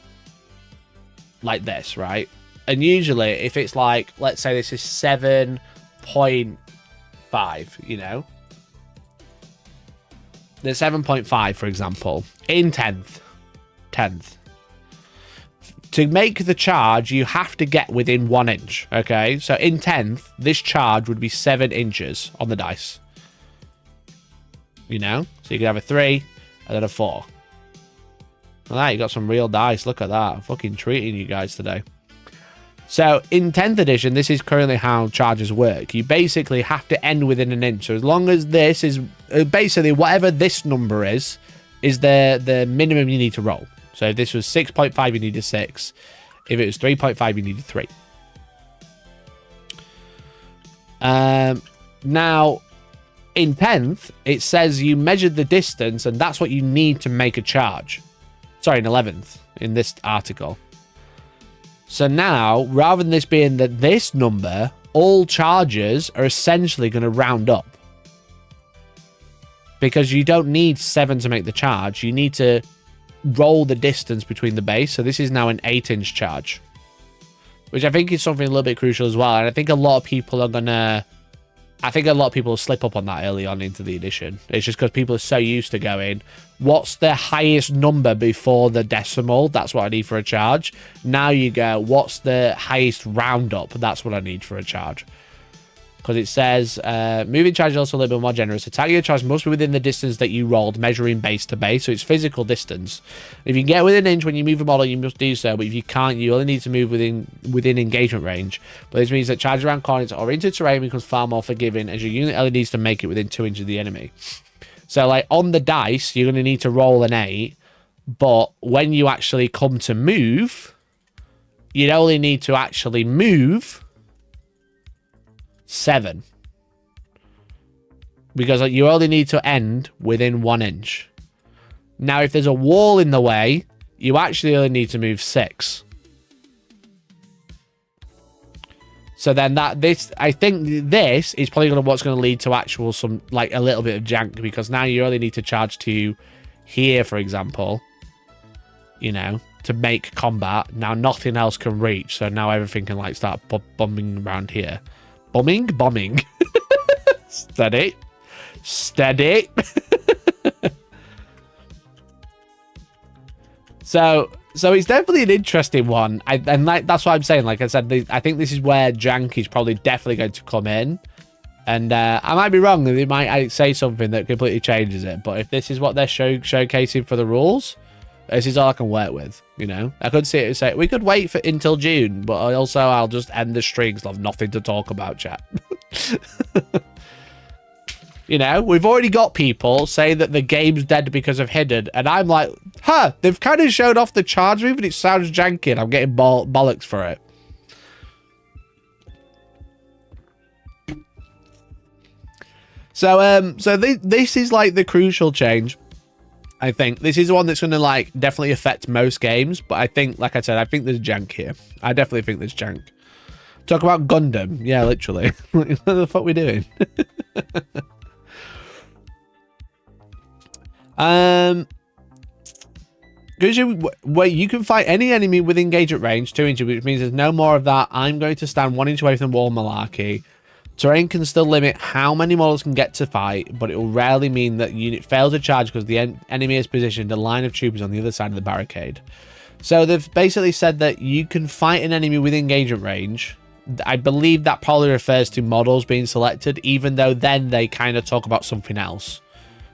like this, right? And usually, if it's like, let's say this is 7.5, you know? The 7.5, for example, in 10th. To make the charge, you have to get within 1 inch, okay? So in 10th, this charge would be 7 inches on the dice. You know? So you can have a 3 and then a 4. Look at that, you got some real dice. Look at that. I'm fucking treating you guys today. So in 10th edition, this is currently how charges work. You basically have to end within an inch. So as long as this is... basically, whatever this number is the minimum you need to roll. So if this was 6.5, you need a 6. If it was 3.5, you need a 3. Now, in 10th, it says you measured the distance, and that's what you need to make a charge. Sorry, in 11th, in this article. So now, rather than this being this number, all charges are essentially going to round up. Because you don't need 7 to make the charge. You need to roll the distance between the base. So this is now an 8-inch charge, which I think is something a little bit crucial as well. And I think a lot of people are gonna... I think a lot of people will slip up on that early on into the edition. It's just because people are so used to going, what's the highest number before the decimal? That's what I need for a charge. Now you go, what's the highest roundup? That's what I need for a charge. Because it says, moving charge is also a little bit more generous. Attack your charge must be within the distance that you rolled, measuring base to base. So it's physical distance. If you can get within an inch when you move a model, you must do so. But if you can't, you only need to move within engagement range. But this means that charge around corners or into terrain becomes far more forgiving, as your unit only needs to make it within 2 inches of the enemy. So, like, on the dice, you're going to need to roll an 8. But when you actually come to move, you'd only need to actually move 7, because you only need to end within 1 inch. Now, if there's a wall in the way, you actually only need to move 6. So then I think this is probably what's going to lead to actual a little bit of jank, because now you only need to charge to here, for example, you know, to make combat. Now nothing else can reach, so now everything can like start bombing around here. Bombing. Steady. So it's definitely an interesting one. That's what I'm saying. Like I said, I think this is where jank is probably definitely going to come in. And I might be wrong. They might say something that completely changes it. But if this is what they're showcasing for the rules, this is all I can work with, you know. I could see it and say, we could wait until June, but also I'll just end the stream because I've nothing to talk about, chat. You know, we've already got people say that the game's dead because of hidden, and I'm like, they've kind of showed off the charge move, and it sounds janky, and I'm getting bollocks for it. So, this is like the crucial change. I think this is one that's going to like definitely affect most games, but I think, like I said, I think there's jank here. I definitely think there's jank. Talk about Gundam. Yeah, literally. What the fuck are we doing? Because you can fight any enemy with engagement range 2 inches, which means there's no more of that. I'm going to stand 1 inch away from the wall malarkey. Terrain can still limit how many models can get to fight, but it will rarely mean that unit fails to charge because the enemy is positioned a line of troopers on the other side of the barricade. So they've basically said that you can fight an enemy with engagement range. I believe that probably refers to models being selected, even though then they kind of talk about something else.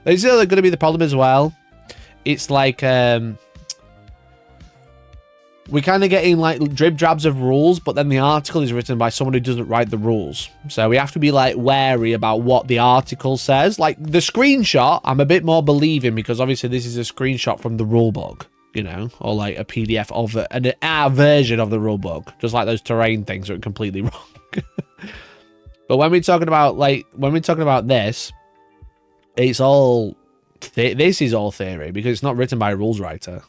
This is going to be the problem as well. It's like we're kind of getting like drib drabs of rules, but then the article is written by someone who doesn't write the rules. So we have to be like wary about what the article says. Like the screenshot, I'm a bit more believing because obviously this is a screenshot from the rule book, you know, or like a PDF of our version of the rule book, just like those terrain things are completely wrong. But when we're talking about this, it's all this is all theory because it's not written by a rules writer.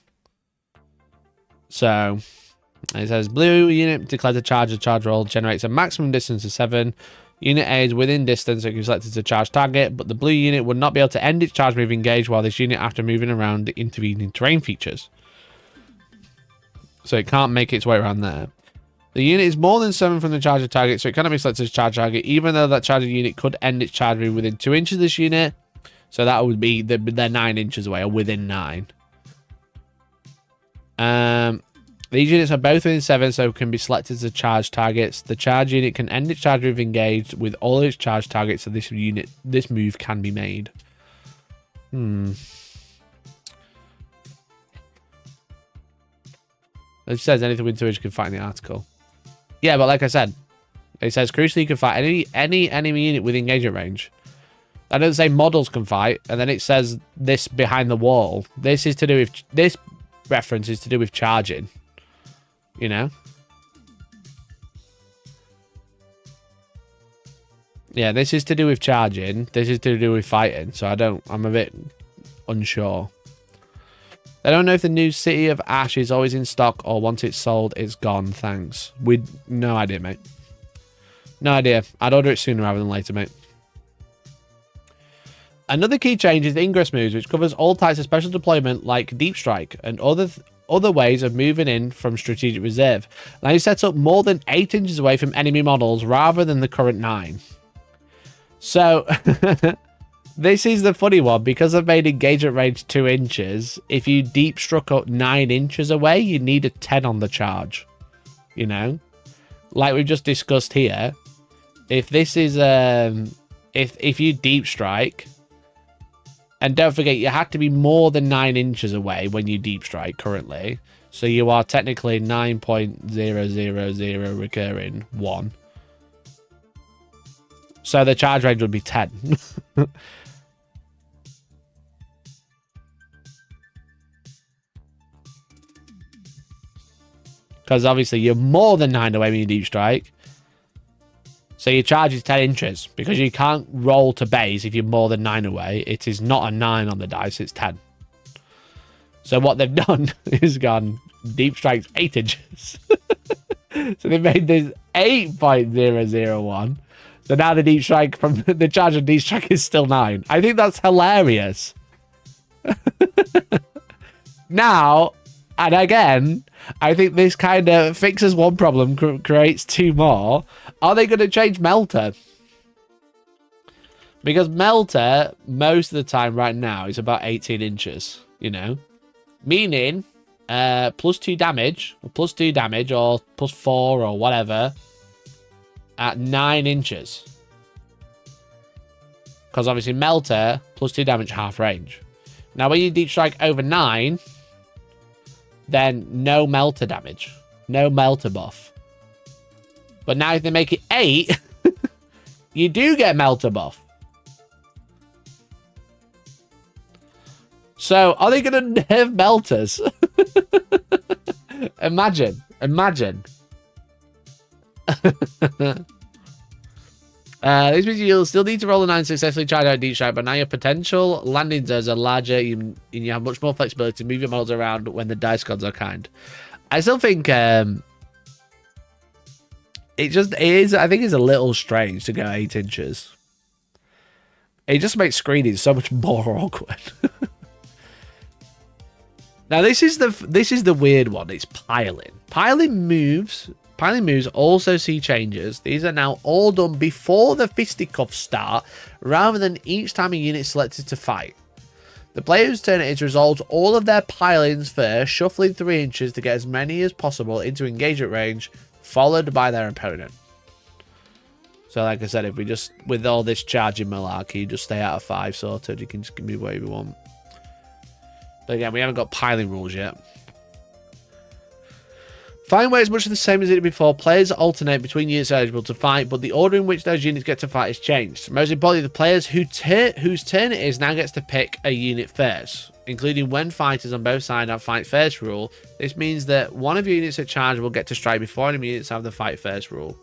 So it says blue unit declares a charge roll, generates a maximum distance of 7. Unit A is within distance, so it can select as a charge target, but the blue unit would not be able to end its charge move engaged while this unit after moving around the intervening terrain features. So it can't make its way around there. The unit is more than 7 from the charger target, so it cannot be selected as charge target, even though that charger unit could end its charge move within 2 inches of this unit. So that would be they're 9 inches away, or within 9. These units are both within 7, so can be selected as charge targets. The charge unit can end its charge move engaged with all its charge targets, so this move can be made. It says anything with 2 inches can fight in the article. Yeah, but like I said, it says crucially you can fight any enemy unit with engagement range. I don't say models can fight, and then it says this behind the wall. This is to do with this reference is to do with charging. You know? Yeah, this is to do with charging. This is to do with fighting. So I'm a bit unsure. I don't know if the new City of Ash is always in stock or once it's sold, it's gone. Thanks. No idea, mate. No idea. I'd order it sooner rather than later, mate. Another key change is the ingress moves, which covers all types of special deployment like deep strike and other ways of moving in from strategic reserve. Now you set up more than 8 inches away from enemy models rather than the current 9. So this is the funny one because I've made engagement range 2 inches. If you deep struck up 9 inches away, you need a 10 on the charge. You know, like we've just discussed here. If this is if you deep strike. And don't forget, you have to be more than 9 inches away when you deep strike currently. So you are technically 9.000 recurring 1. So the charge range would be 10. Because obviously you're more than 9 away when you deep strike. So your charge is 10 inches because you can't roll to base if you're more than 9 away. It is not a 9 on the dice, it's 10. So what they've done is gone deep strikes 8 inches. So they made this 8.001. So now the deep strike from the charge of deep strike is still 9. I think that's hilarious. Now, and again, I think this kind of fixes one problem, creates 2 more. Are they going to change Melter? Because Melter, most of the time right now, is about 18 inches, you know? Meaning, +2 damage, or +2 damage, or +4, or whatever, at 9 inches. Because obviously Melter, +2 damage, half range. Now when you deep strike over 9, then no Melter damage. No Melter buff. But now if they make it 8, you do get Melter buff. So are they going to nerf Melters? Imagine. This means you'll still need to roll a 9 to successfully charge out a deep strike, but now your potential landing zones are larger and you have much more flexibility to move your models around when the dice gods are kind. I still think I think it's a little strange to go 8 inches. It just makes screening so much more awkward. Now this is the weird one. It's piling. Piling moves also see changes. These are now all done before the fisticuffs start, rather than each time a unit is selected to fight. The player whose turn it is resolves all of their pilings first, shuffling 3 inches to get as many as possible into engagement range, followed by their opponent. So like I said, if we just, with all this charging malarkey, just stay out of 5 sorted, you can just move wherever you want. But again, we haven't got piling rules yet. Fighting weight is much the same as it did before. Players alternate between units eligible to fight, but the order in which those units get to fight has changed. Most importantly, the players whose turn it is now gets to pick a unit first, including when fighters on both sides have fight first rule. This means that one of your units at charge will get to strike before enemy units have the fight first rule.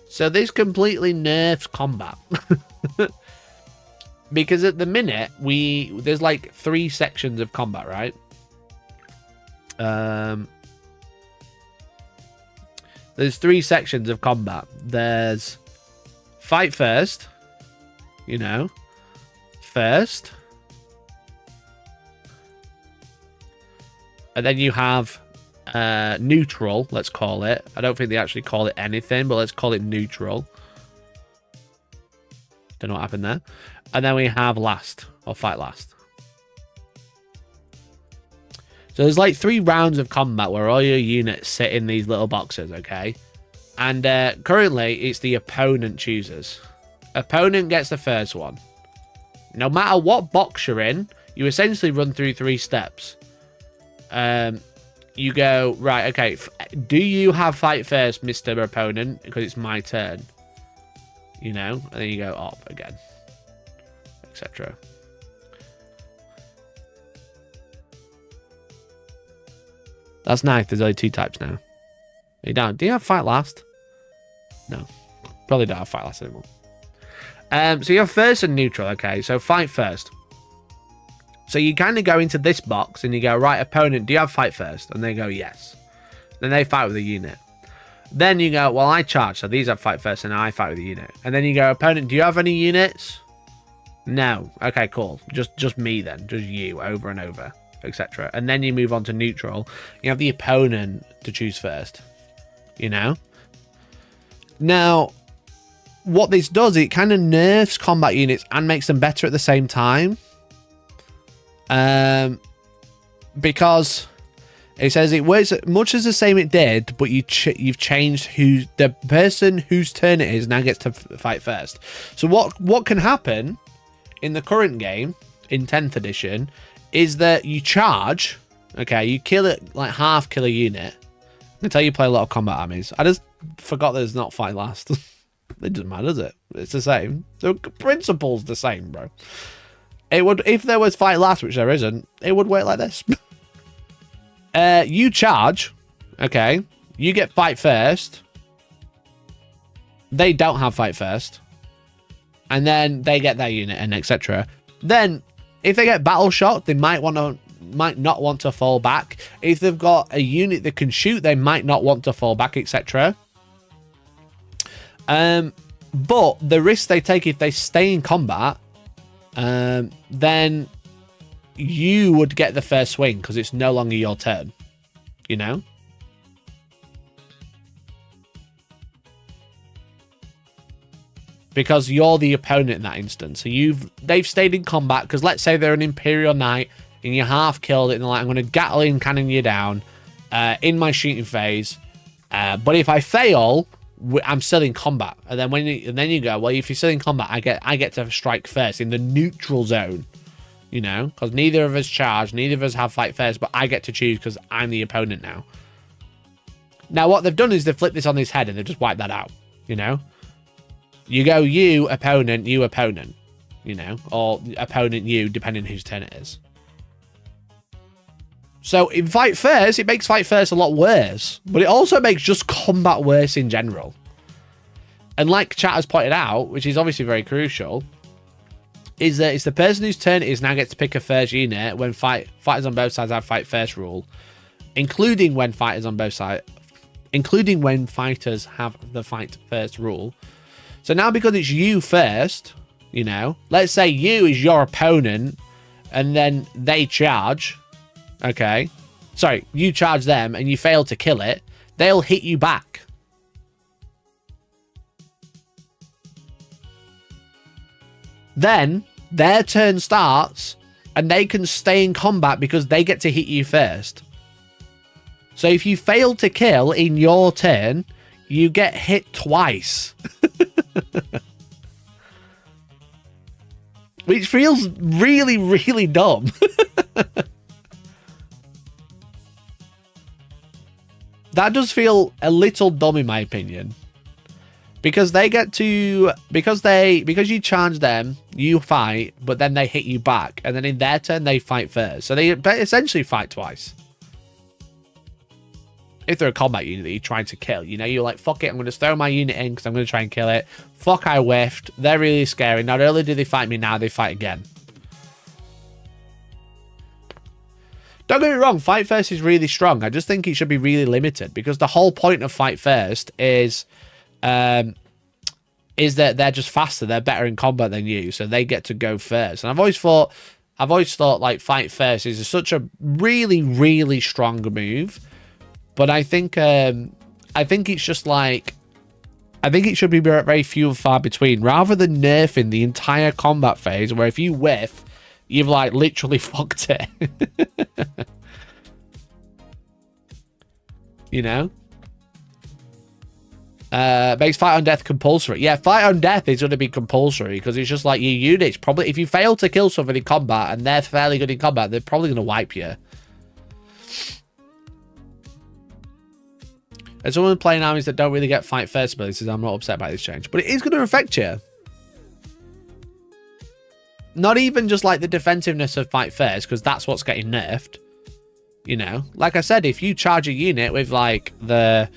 So this completely nerfs combat. Because at the minute, there's like 3 sections of combat, right? There's 3 sections of combat. There's fight first, first. And then you have neutral, let's call it. I don't think they actually call it anything, but let's call it neutral. Don't know what happened there. And then we have last, or fight last. So there's like 3 rounds of combat where all your units sit in these little boxes, okay? And currently, it's the opponent chooses. Opponent gets the first one. No matter what box you're in, you essentially run through 3 steps. You go, right, okay, do you have fight first, Mr. Opponent? Because it's my turn. And then you go up again, etc. That's nice. There's only 2 types now. You don't. Do you have fight last? No. Probably don't have fight last anymore. So you have first and neutral. Okay, so fight first. So you kind of go into this box and you go, right, opponent, do you have fight first? And they go, yes. Then they fight with a unit. Then you go, well, I charge. So these have fight first and I fight with a unit. And then you go, opponent, do you have any units? No. Okay, cool. Just me then. Just you over and over, etc. And then you move on to neutral. You have the opponent to choose first. Now, what this does, it kind of nerfs combat units and makes them better at the same time. Because it says it works much as the same it did, but you've changed who the person whose turn it is now gets to fight first. So what can happen in the current game in 10th edition is that you charge, okay, you kill it, like half kill a unit. Until you play a lot of combat armies. I just forgot there's not fight last. It doesn't matter, does it? It's the same. The principle's the same, bro. It would, if there was fight last, which there isn't, it would work like this. You charge, okay. You get fight first. They don't have fight first. And then they get their unit and etc. Then, if they get battle shot, they might not want to fall back. If they've got a unit that can shoot, they might not want to fall back, etc. But the risk they take if they stay in combat, then you would get the first swing because it's no longer your turn. Because you're the opponent in that instance. So they've stayed in combat because let's say they're an Imperial Knight and you half killed it and they're like, I'm going to Gatling cannon you down in my shooting phase. But if I fail, I'm still in combat. And then you go, well, if you're still in combat, I get to strike first in the neutral zone. Because neither of us charge, neither of us have fight first, but I get to choose because I'm the opponent now. Now, what they've done is they've flipped this on his head and they've just wiped that out. You go, you opponent, or opponent you, depending whose turn it is. So in fight first, it makes fight first a lot worse, but it also makes just combat worse in general. And like chat has pointed out, which is obviously very crucial, is that it's the person whose turn it is now gets to pick a first unit when fighters on both sides have fight first rule, including when fighters on both sides, including when fighters have the fight first rule. So now because it's you first, you know, let's say you is your opponent and then they charge, okay? Sorry, you charge them and you fail to kill it, they'll hit you back. Then their turn starts and they can stay in combat because they get to hit you first. So if you fail to kill in your turn, you get hit twice. Which feels really, really dumb. That does feel a little dumb in my opinion. Because they get to, because you charge them, you fight, but then they hit you back. And then in their turn, they fight first. So they essentially fight twice. If they're a combat unit that you're trying to kill, you know, you're like, fuck it, I'm going to throw my unit in because I'm going to try and kill it. Fuck, I whiffed. They're really scary. Not only do they fight me now, they fight again. Don't get me wrong, fight first is really strong. I just think it should be really limited because the whole point of fight first is that they're just faster. They're better in combat than you, so they get to go first. And I've always thought like fight first is such a really, really strong move. But I think it's just like, I think it should be very few and far between, rather than nerfing the entire combat phase where if you whiff, you've like literally fucked it. You know? Makes fight on death compulsory. Yeah, fight on death is going to be compulsory because it's just like your units. Probably if you fail to kill somebody in combat and they're fairly good in combat, they're probably going to wipe you. As someone playing armies that don't really get fight first abilities, I'm not upset by this change. But it is going to affect you. Not even just like the defensiveness of fight first, because that's what's getting nerfed. You know? Like I said, if you charge a unit with like the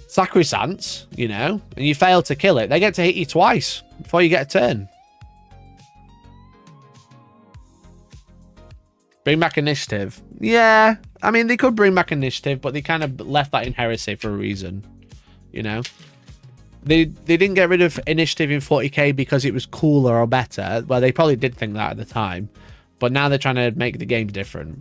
Sacrosancts, you know, and you fail to kill it, they get to hit you twice before you get a turn. Bring back initiative. Yeah, I mean, they could bring back initiative, but they kind of left that in heresy for a reason. You know? They didn't get rid of initiative in 40k because it was cooler or better. Well, they probably did think that at the time. But now they're trying to make the game different.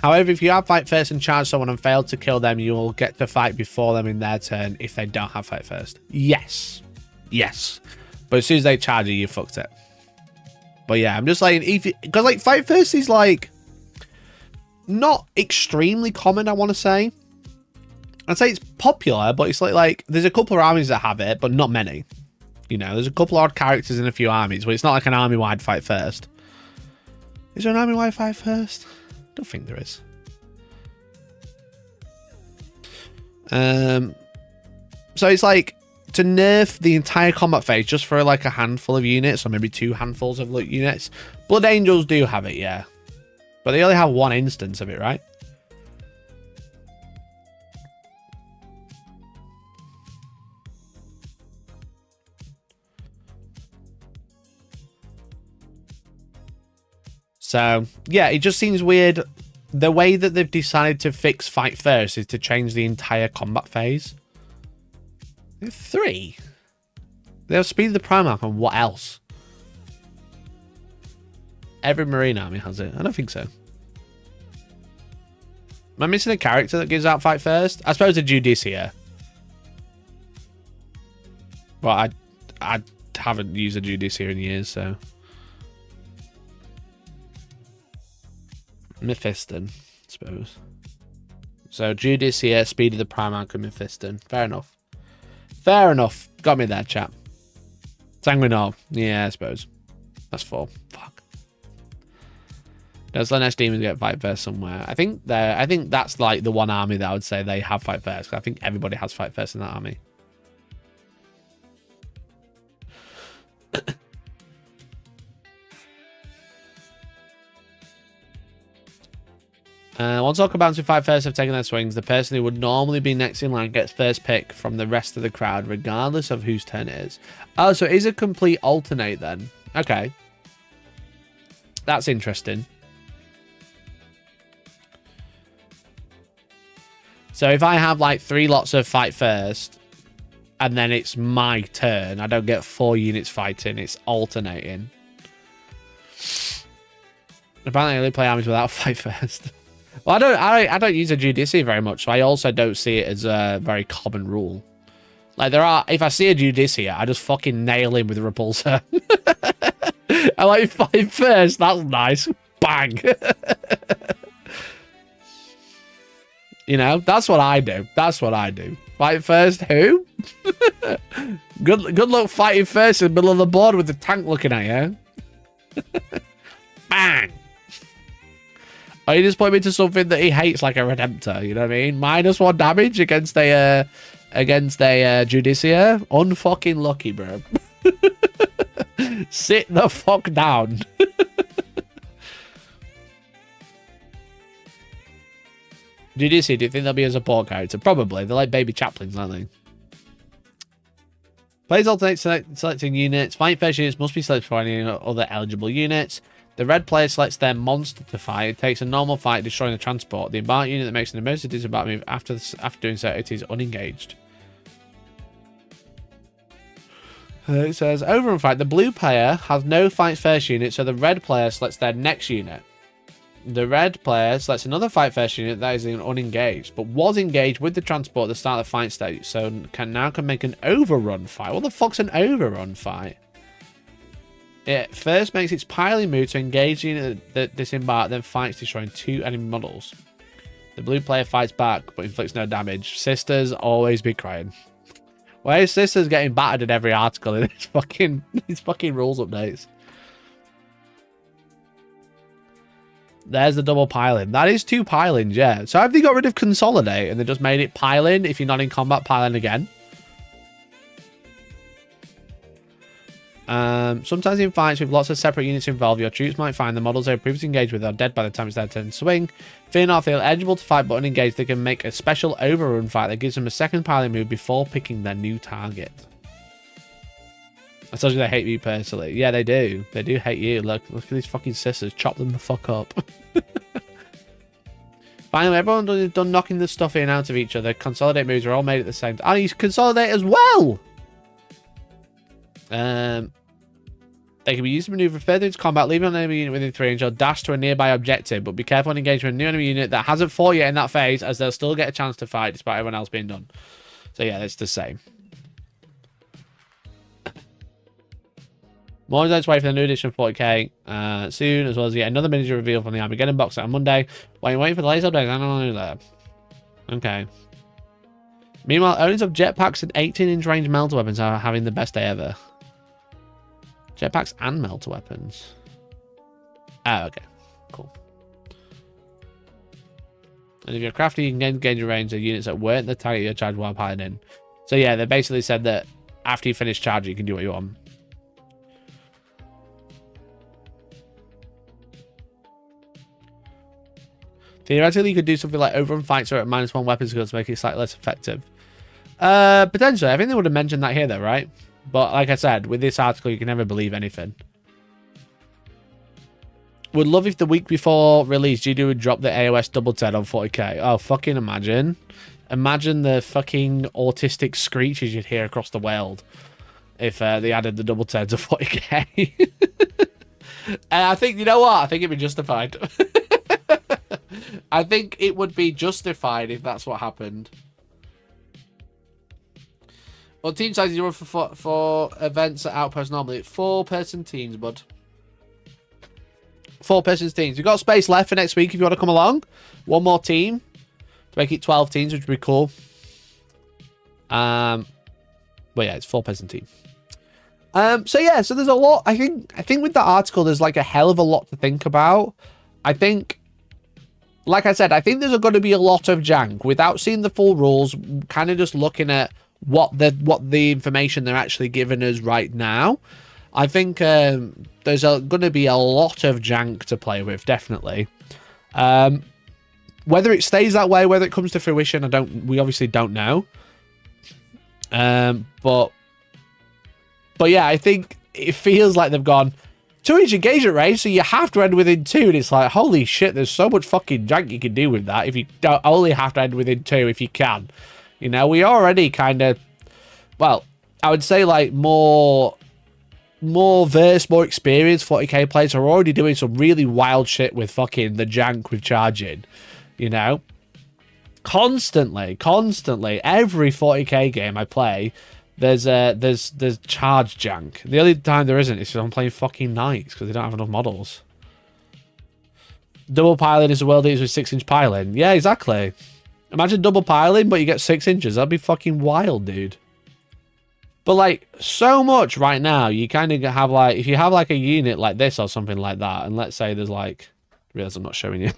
However, if you have fight first and charge someone and fail to kill them, you will get to fight before them in their turn if they don't have fight first. Yes. Yes. But as soon as they charge you, you fucked it. But yeah, I'm just like, because like fight first is like not extremely common, I want to say. I'd say it's popular, but it's like there's a couple of armies that have it, but not many. You know, there's a couple odd characters in a few armies, but it's not like an army-wide fight first. Is there an army-wide fight first? I don't think there is. So it's like to nerf the entire combat phase just for like a handful of units, or maybe 2 handfuls of units. Blood Angels do have it, yeah. But they only have 1 instance of it, right? So, yeah, it just seems weird. The way that they've decided to fix fight first is to change the entire combat phase. 3. They have speed of the Primarch, and what else? Every Marine army has it. I don't think so. Am I missing a character that gives out fight first? I suppose a Judicia. Well, I haven't used a Judicia in years, so. Mephiston, I suppose. So Judicia, speed of the Primarch, and Mephiston. Fair enough. Fair enough. Got me there, chap. Sanguinor. Yeah, I suppose. That's 4. Fuck. Does Slanesh Demons get fight first somewhere? I think that's like the one army that I would say they have fight first. I think everybody has fight first in that army. Once all combatants who fight first have taken their swings, the person who would normally be next in line gets first pick from the rest of the crowd, regardless of whose turn it is. Oh, so it is a complete alternate then. Okay. That's interesting. So if I have like 3 lots of fight first, and then it's my turn, I don't get 4 units fighting, it's alternating. Apparently I only play armies without fight first. Well, I don't use a Judici very much, so I also don't see it as a very common rule. Like, if I see a Judici, I just fucking nail him with a repulsor. I like fight first, that's nice. Bang! You know, that's what I do. That's what I do. Fight first, who? Good luck fighting first in the middle of the board with the tank looking at you. Bang! Or you just put him into something that he hates, like a Redemptor, you know what I mean? -1 damage against a Judicia. Unfucking lucky, bro. Sit the fuck down. Judici, do you think they'll be a support character? Probably. They're like baby chaplains, aren't they? Players alternate selecting units. Fight first units must be selected for any other eligible units. The red player selects their monster to fight. It takes a normal fight, destroying the transport. The embark unit that makes an emergency disembark move after doing so, it is unengaged. It says, overrun fight. The blue player has no fight first unit, so the red player selects their next unit. The red player selects another fight first unit that is unengaged, but was engaged with the transport at the start of the fight stage, so can make an overrun fight. What the fuck's an overrun fight? It first makes its piling move to engage the unit that disembark, then fights, destroying 2 enemy models. The blue player fights back, but inflicts no damage. Sisters always be crying. Why is Sisters getting battered in every article in these fucking rules updates? There's the double piling. That is 2 pilings, yeah. So have they got rid of consolidate and they just made it piling? If you're not in combat, piling again. Sometimes in fights with lots of separate units involved, your troops might find the models they were previously engaged with are dead by the time it's their turn to swing. Fear not, if they're eligible to fight but unengaged, they can make a special overrun fight that gives them a second piling move before picking their new target. I told you they hate me personally. Yeah, they do. They do hate you. Look at these fucking sisters. Chop them the fuck up. Finally, everyone done knocking the stuff in and out of each other. Consolidate moves are all made at the same time. And you consolidate as well! They can be used to maneuver further into combat, leaving an enemy unit within 3 range or dash to a nearby objective, but be careful when engaging with a new enemy unit that hasn't fought yet in that phase, as they'll still get a chance to fight despite everyone else being done. So yeah, it's the same. More on its way for the new edition of 40k soon, as well as yet another miniature reveal from the Armageddon box set on Monday. While you're waiting for the latest updates, I don't know that. Okay. Meanwhile, owners of jetpacks and 18-inch range melter weapons are having the best day ever. Jetpacks and melter weapons. Oh, okay. Cool. And if you're crafty, you can engage your range of units that weren't the target you're charged while piling in. So yeah, they basically said that after you finish charging, you can do what you want. Theoretically, you could do something like overrun fights or at -1 weapon skills to make it slightly less effective. Potentially. I think they would have mentioned that here, though, right? But like I said, with this article, you can never believe anything. Would love if the week before release, GD would drop the AOS double TED on 40k. Oh, fucking imagine. Imagine the fucking autistic screeches you'd hear across the world if they added the double TED to 40k. I think, you know what? I think it'd be justified. I think it would be justified if that's what happened. Well, team size you run for events at Outpost normally. 4-person teams, bud. 4-person teams. We've got space left for next week if you want to come along. 1 more team to make it 12 teams, which would be cool. But yeah, it's 4-person team. So yeah, so there's a lot. I think with that article, there's like a hell of a lot to think about. I think, like I said, I think there's going to be a lot of jank without seeing the full rules. Kind of just looking at what the information they're actually giving us right now. I think there's going to be a lot of jank to play with, definitely. Whether it stays that way, whether it comes to fruition, we obviously don't know. But yeah, I think it feels like they've gone 2-inch engagement range, so you have to end within 2, and it's like, holy shit, there's so much fucking jank you can do with that if you don't only have to end within 2 if you can. You know, we already kind of, well, I would say like more versed, more experienced 40k players are already doing some really wild shit with fucking the jank with charging, you know? Constantly, every 40k game I play, there's charge jank. The only time there isn't is if I'm playing fucking knights because they don't have enough models. Double piling is the world leaders with 6-inch piling. Yeah, exactly. Imagine double piling, but you get 6 inches. That'd be fucking wild, dude. But like, so much right now, you kind of have like, if you have like a unit like this or something like that, and let's say there's like, I realize I'm not showing you.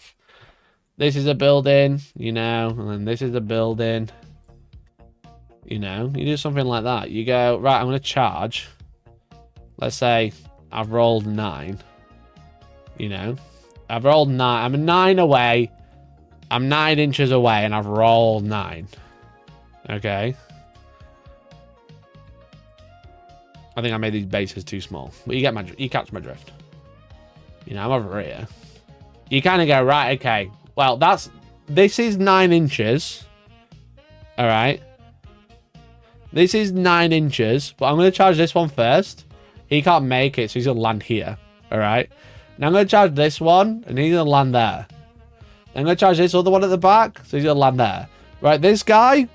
This is a building, you know, and then this is a building. You know, you do something like that. You go, right, I'm going to charge. Let's say I've rolled 9. You know, I've rolled 9. I'm 9 away. I'm 9 inches away and I've rolled 9. Okay. I think I made these bases too small. But you catch my drift. You know, I'm over here. You kind of go, right, okay. Well, this is 9 inches. All right. This is 9 inches, but I'm going to charge this one first. He can't make it, so he's going to land here. All right. Now I'm going to charge this one, and he's going to land there. I'm going to charge this other one at the back, so he's going to land there. Right, this guy,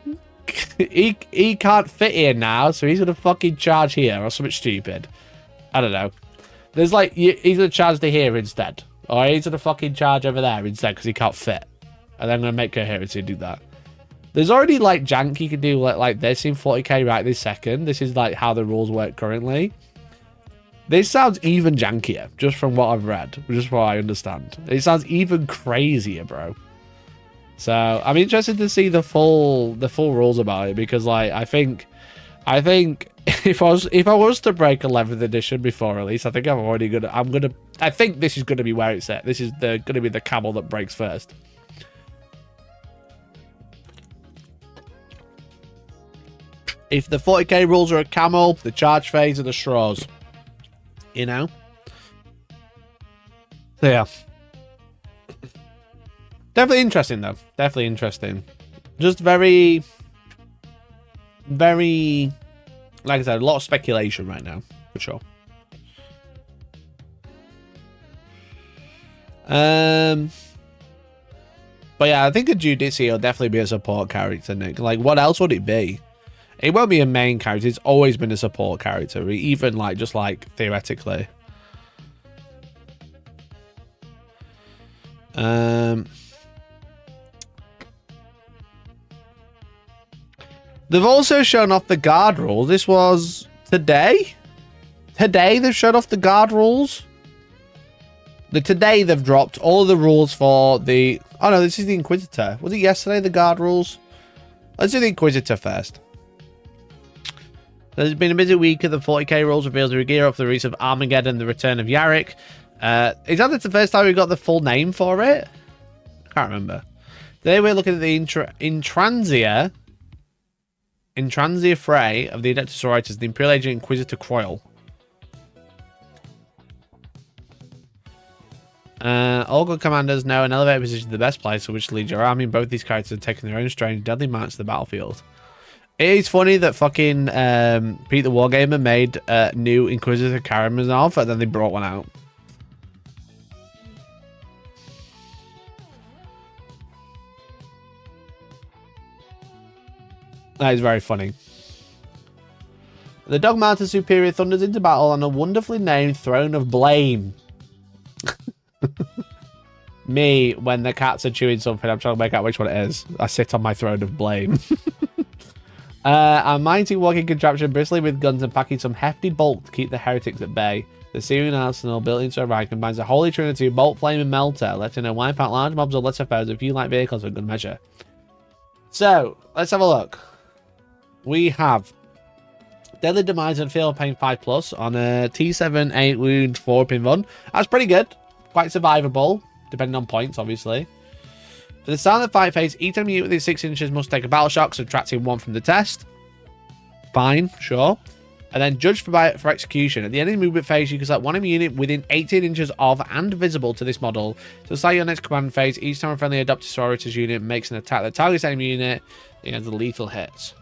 he can't fit here now, so he's going to fucking charge here or something stupid. I don't know. There's like, he's going to charge to here instead. Or he's going to fucking charge over there instead because he can't fit. And then I'm going to make coherency do that. There's already like jank you can do like this in 40k right this second. This is like how the rules work currently. This sounds even jankier, just from what I've read, just what I understand. It sounds even crazier, bro. So I'm interested to see the full rules about it, because like I think if I was to break 11th edition before release, I think I think this is gonna be where it's at. This is gonna be the cavil that breaks first. If the 40k rules are a camel, the charge phase are the straws. You know? So yeah. Definitely interesting though. Definitely interesting. Just very, very, like I said, a lot of speculation right now, for sure. But yeah, I think a Judici will definitely be a support character, Nick. Like, what else would it be? It won't be a main character. It's always been a support character, even like just like theoretically. They've also shown off the guard rules. This was today. Today they've shown off the guard rules. Today they've dropped all the rules for the. Oh no, this is the Inquisitor. Was it yesterday? The guard rules. Let's do the Inquisitor first. There's been a busy week of the 40k rules reveals to gear up for the release of Armageddon, the return of Yarick. Is that the first time we got the full name for it? I can't remember. Today we're looking at the Intransia Fray of the Adeptus Sororitas, the Imperial Agent Inquisitor Croyle. All good commanders know an elevated position is the best place for which to lead your army, and both these characters are taking their own strange, deadly march to the battlefield. It is funny that fucking Pete the Wargamer made new Inquisitor Karamazov, and then they brought one out. That is very funny. The Dog Mountain Superior thunders into battle on a wonderfully named Throne of Blame. Me, when the cats are chewing something, I'm trying to make out which one it is. I sit on my throne of blame. A mighty walking contraption bristling with guns and packing some hefty bolt to keep the heretics at bay. The Syrian arsenal built into a ride combines a holy trinity of bolt, flame, and melter, letting it wipe out large mobs of lesser foes and few light vehicles for good measure. So, let's have a look. We have Deadly Demise and Feel Pain 5+ on a T7 8 wound 4 pin run. That's pretty good. Quite survivable, depending on points, obviously. For the start of the fight phase, each enemy unit within 6 inches must take a battle shock, subtracting 1 from the test. Fine, sure. And then judge for execution. At the end of the movement phase, you can select one enemy unit within 18 inches of and visible to this model. So start your next command phase. Each time a friendly adopted servitors unit makes an attack that targets enemy unit, it has the lethal hits.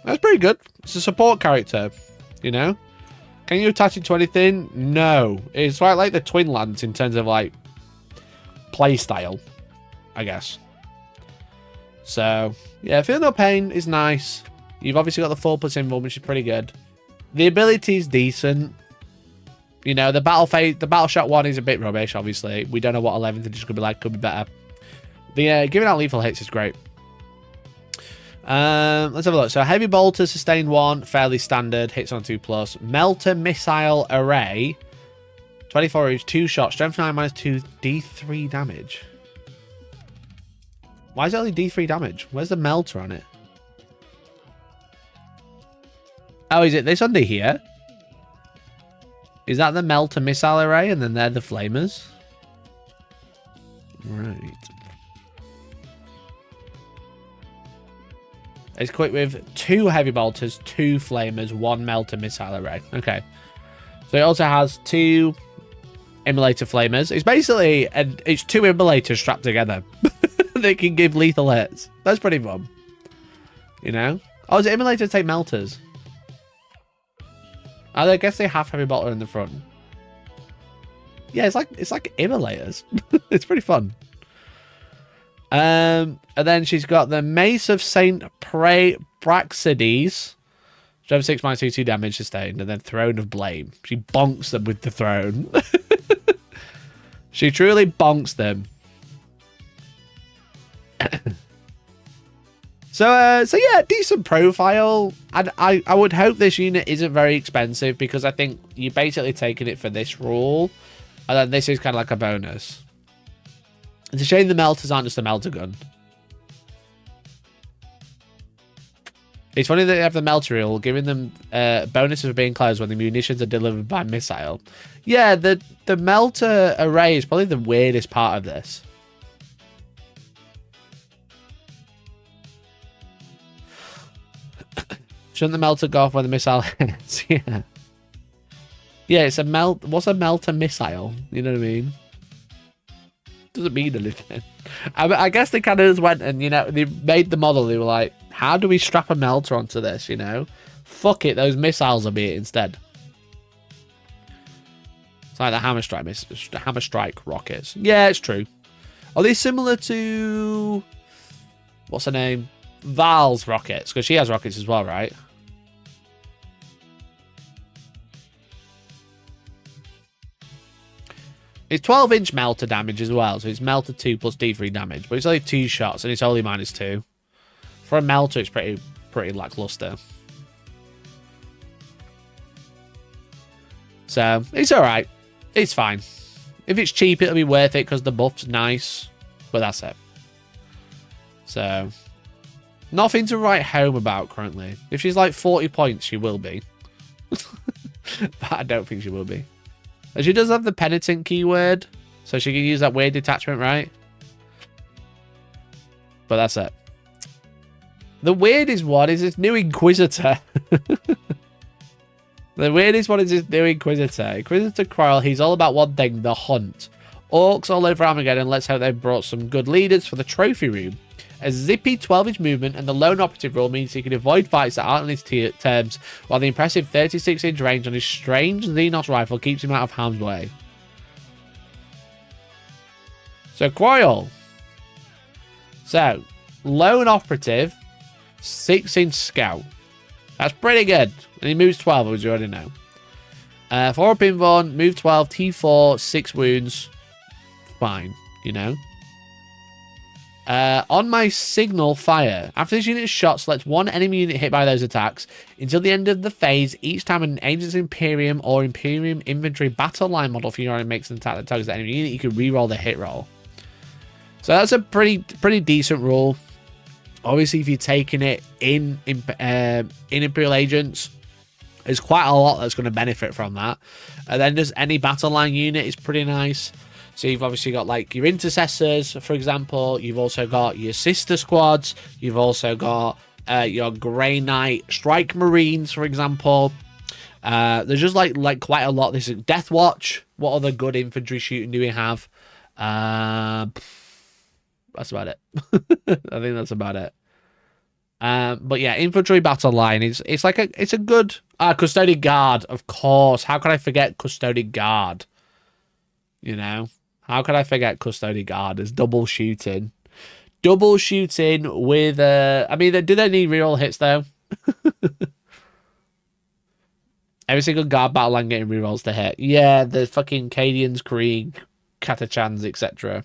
That's pretty good. It's a support character, you know? Can you attach it to anything? No. It's like the Twin Lance in terms of like play style, I guess. So yeah, Feel No Pain is nice. You've obviously got the 4+ invuln, which is pretty good. The ability is decent. You know, the battle phase, the battle shot one is a bit rubbish, obviously. We don't know what 11th edition could be like, could be better. The giving out lethal hits is great. Let's have a look. So heavy bolter, sustain 1, fairly standard, hits on 2+. Melter missile array, 24 inch, 2 shots, strength 9 -2, D3 damage. Why is it only D3 damage? Where's the melter on it? Oh, is it this under here? Is that the melter missile array and then they're the flamers? Right. It's equipped with 2 heavy bolters, 2 flamers, 1 melter missile array. Okay. So it also has 2 immolator flamers. It's basically, it's 2 immolators strapped together. They can give lethal hits. That's pretty fun. You know? Oh, is it immolators take melters? I guess they have heavy bolter in the front. Yeah, it's like immolators. It's pretty fun. And then she's got the Mace of Saint Praxides. Strength 6 -2, 2 damage sustained, and then Throne of Blame. She bonks them with the throne. She truly bonks them. So yeah, decent profile. And I would hope this unit isn't very expensive because I think you're basically taking it for this rule. And then this is kind of like a bonus. It's a shame the melters aren't just a melter gun. It's funny that they have the melter rule, giving them bonuses for being closed when the munitions are delivered by missile. Yeah, the melter array is probably the weirdest part of this. Shouldn't the melter go off when the missile hits? Yeah. Yeah, it's a what's a melter missile? You know what I mean? Doesn't mean anything. I guess they kind of just went and, you know, they made the model. They were like, how do we strap a melter onto this, you know? Fuck it, those missiles will be it instead. It's like the hammer strike rockets. Yeah, it's true. Are they similar to... what's her name? Val's rockets? Because she has rockets as well, right? It's 12-inch melter damage as well, so it's melter 2 plus D3 damage, but it's only 2 shots and it's only -2. For a melter, it's pretty lackluster. So it's all right. It's fine. If it's cheap, it'll be worth it because the buff's nice, but that's it. So nothing to write home about currently. If she's like 40 points, she will be. But I don't think she will be. And she does have the penitent keyword, so she can use that weird detachment, right? But that's it. The weirdest one is this new Inquisitor. The weirdest one is this new Inquisitor. Inquisitor Quarrel, he's all about one thing, the hunt. Orks all over Armageddon, let's hope they've brought some good leaders for the trophy room. A zippy 12-inch movement and the lone operative rule means he can avoid fights that aren't on his terms, while the impressive 36-inch range on his strange xenos rifle keeps him out of harm's way. So, Coil. So, lone operative, 6-inch scout. That's pretty good. And he moves 12, as you already know. 4 invuln, move 12, T4, 6 wounds. Fine, you know. On my signal fire, after this unit is shot, select one enemy unit hit by those attacks. Until the end of the phase, each time an Agent's Imperium or Imperium inventory battle line model for your army makes an attack that targets the enemy unit, you can reroll the hit roll. So that's a pretty decent rule. Obviously, if you're taking it in Imperial Agents, there's quite a lot that's going to benefit from that. And then just any battle line unit is pretty nice. So you've obviously got like your intercessors, for example. You've also got your sister squads. You've also got your Grey Knight Strike Marines, for example. There's just like quite a lot. This is Deathwatch. What other good infantry shooting do we have? That's about it. I think that's about it. But yeah, infantry battle line is it's a good custodian guard, of course. How could I forget custodian guard? You know, how could I forget custodian guard? It's double shooting with I mean, do they need reroll hits though? Every single guard battle line getting rerolls to hit. Yeah, the fucking Cadians, Krieg, Catachans, etc.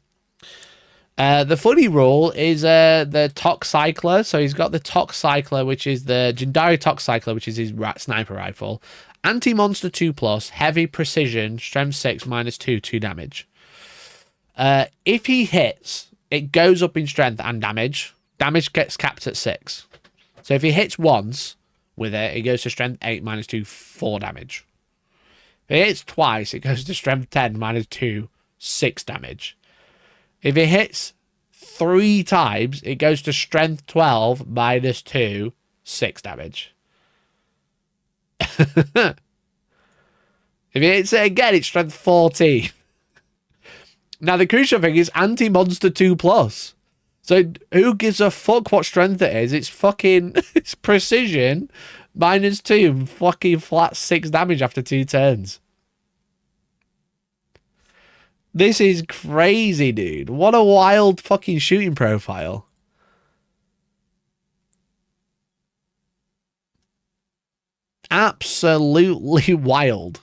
The funny rule is the Tox Cycler. So he's got the Tox Cycler, which is the Jindari Tox Cycler, which is his sniper rifle. Anti-monster 2+, heavy precision, strength 6, -2, 2 damage. If he hits, it goes up in strength and damage. Damage gets capped at 6. So if he hits once with it, it goes to strength 8, -2, 4 damage. If it hits twice, it goes to strength 10, -2, 6 damage. If it hits 3 times, it goes to strength 12, -2, 6 damage. If it hits it again, it's strength 14. Now, the crucial thing is anti-monster 2+. So, who gives a fuck what strength it is? It's fucking... It's precision, -2, fucking flat 6 damage after 2 turns. This is crazy, dude. What a wild fucking shooting profile. Absolutely wild.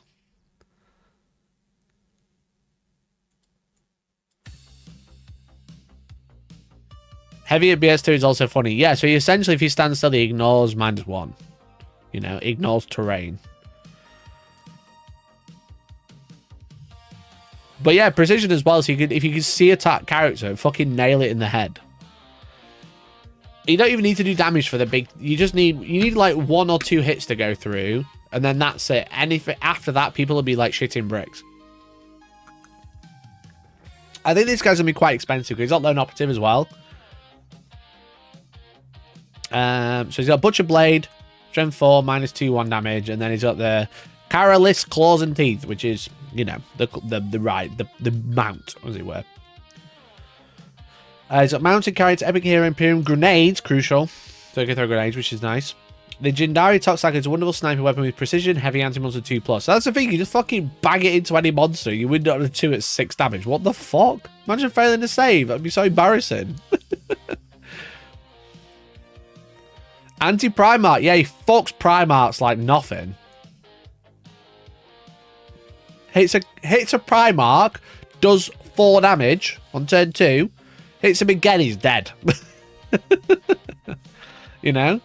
Heavy at BS2 is also funny. Yeah, so essentially if he stands still, he ignores -1. You know, ignores terrain. But yeah, precision as well. So if you can see a character, fucking nail it in the head. You don't even need to do damage for the big. You need like 1 or 2 hits to go through, and then that's it. Anything after that, people will be like shitting bricks. I think this guy's gonna be quite expensive because he's got lone operative as well. So he's got Butcher Blade, strength 4, -2, 1 damage, and then he's got the Caralis Claws and Teeth, which is, you know, the mount, as it were. He's got mounted carried epic hero Imperium grenades, crucial. So you can throw grenades, which is nice. The Jindari Toxac is a wonderful sniper weapon with precision, heavy anti-monster 2+. So that's the thing, you just fucking bang it into any monster. You win on a 2 at 6 damage. What the fuck? Imagine failing to save. That'd be so embarrassing. Anti-Primarch. Yeah, he fucks Primarchs like nothing. Hits a Primarch, does 4 damage on turn 2. Hits him again, he's dead. You know?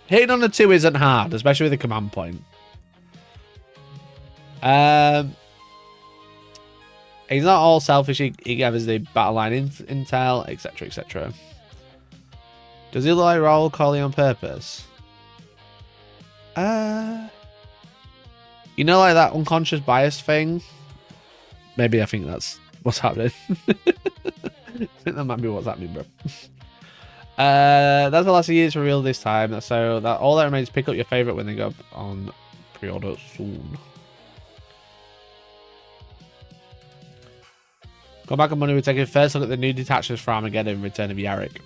Hitting on a 2 isn't hard, especially with a command point. He's not all selfish. He gathers the battle line intel, etc., etc. Does he look like Raoul Collie on purpose? You know, like that unconscious bias thing? Maybe I think that's what's happening. I think that might be what's happening, bro. That's the last of years for real this time. So that all that remains is pick up your favorite when they go up on pre-order soon. Go back on Monday, we're taking first look at the new detachers for Armageddon, Return of Yarick.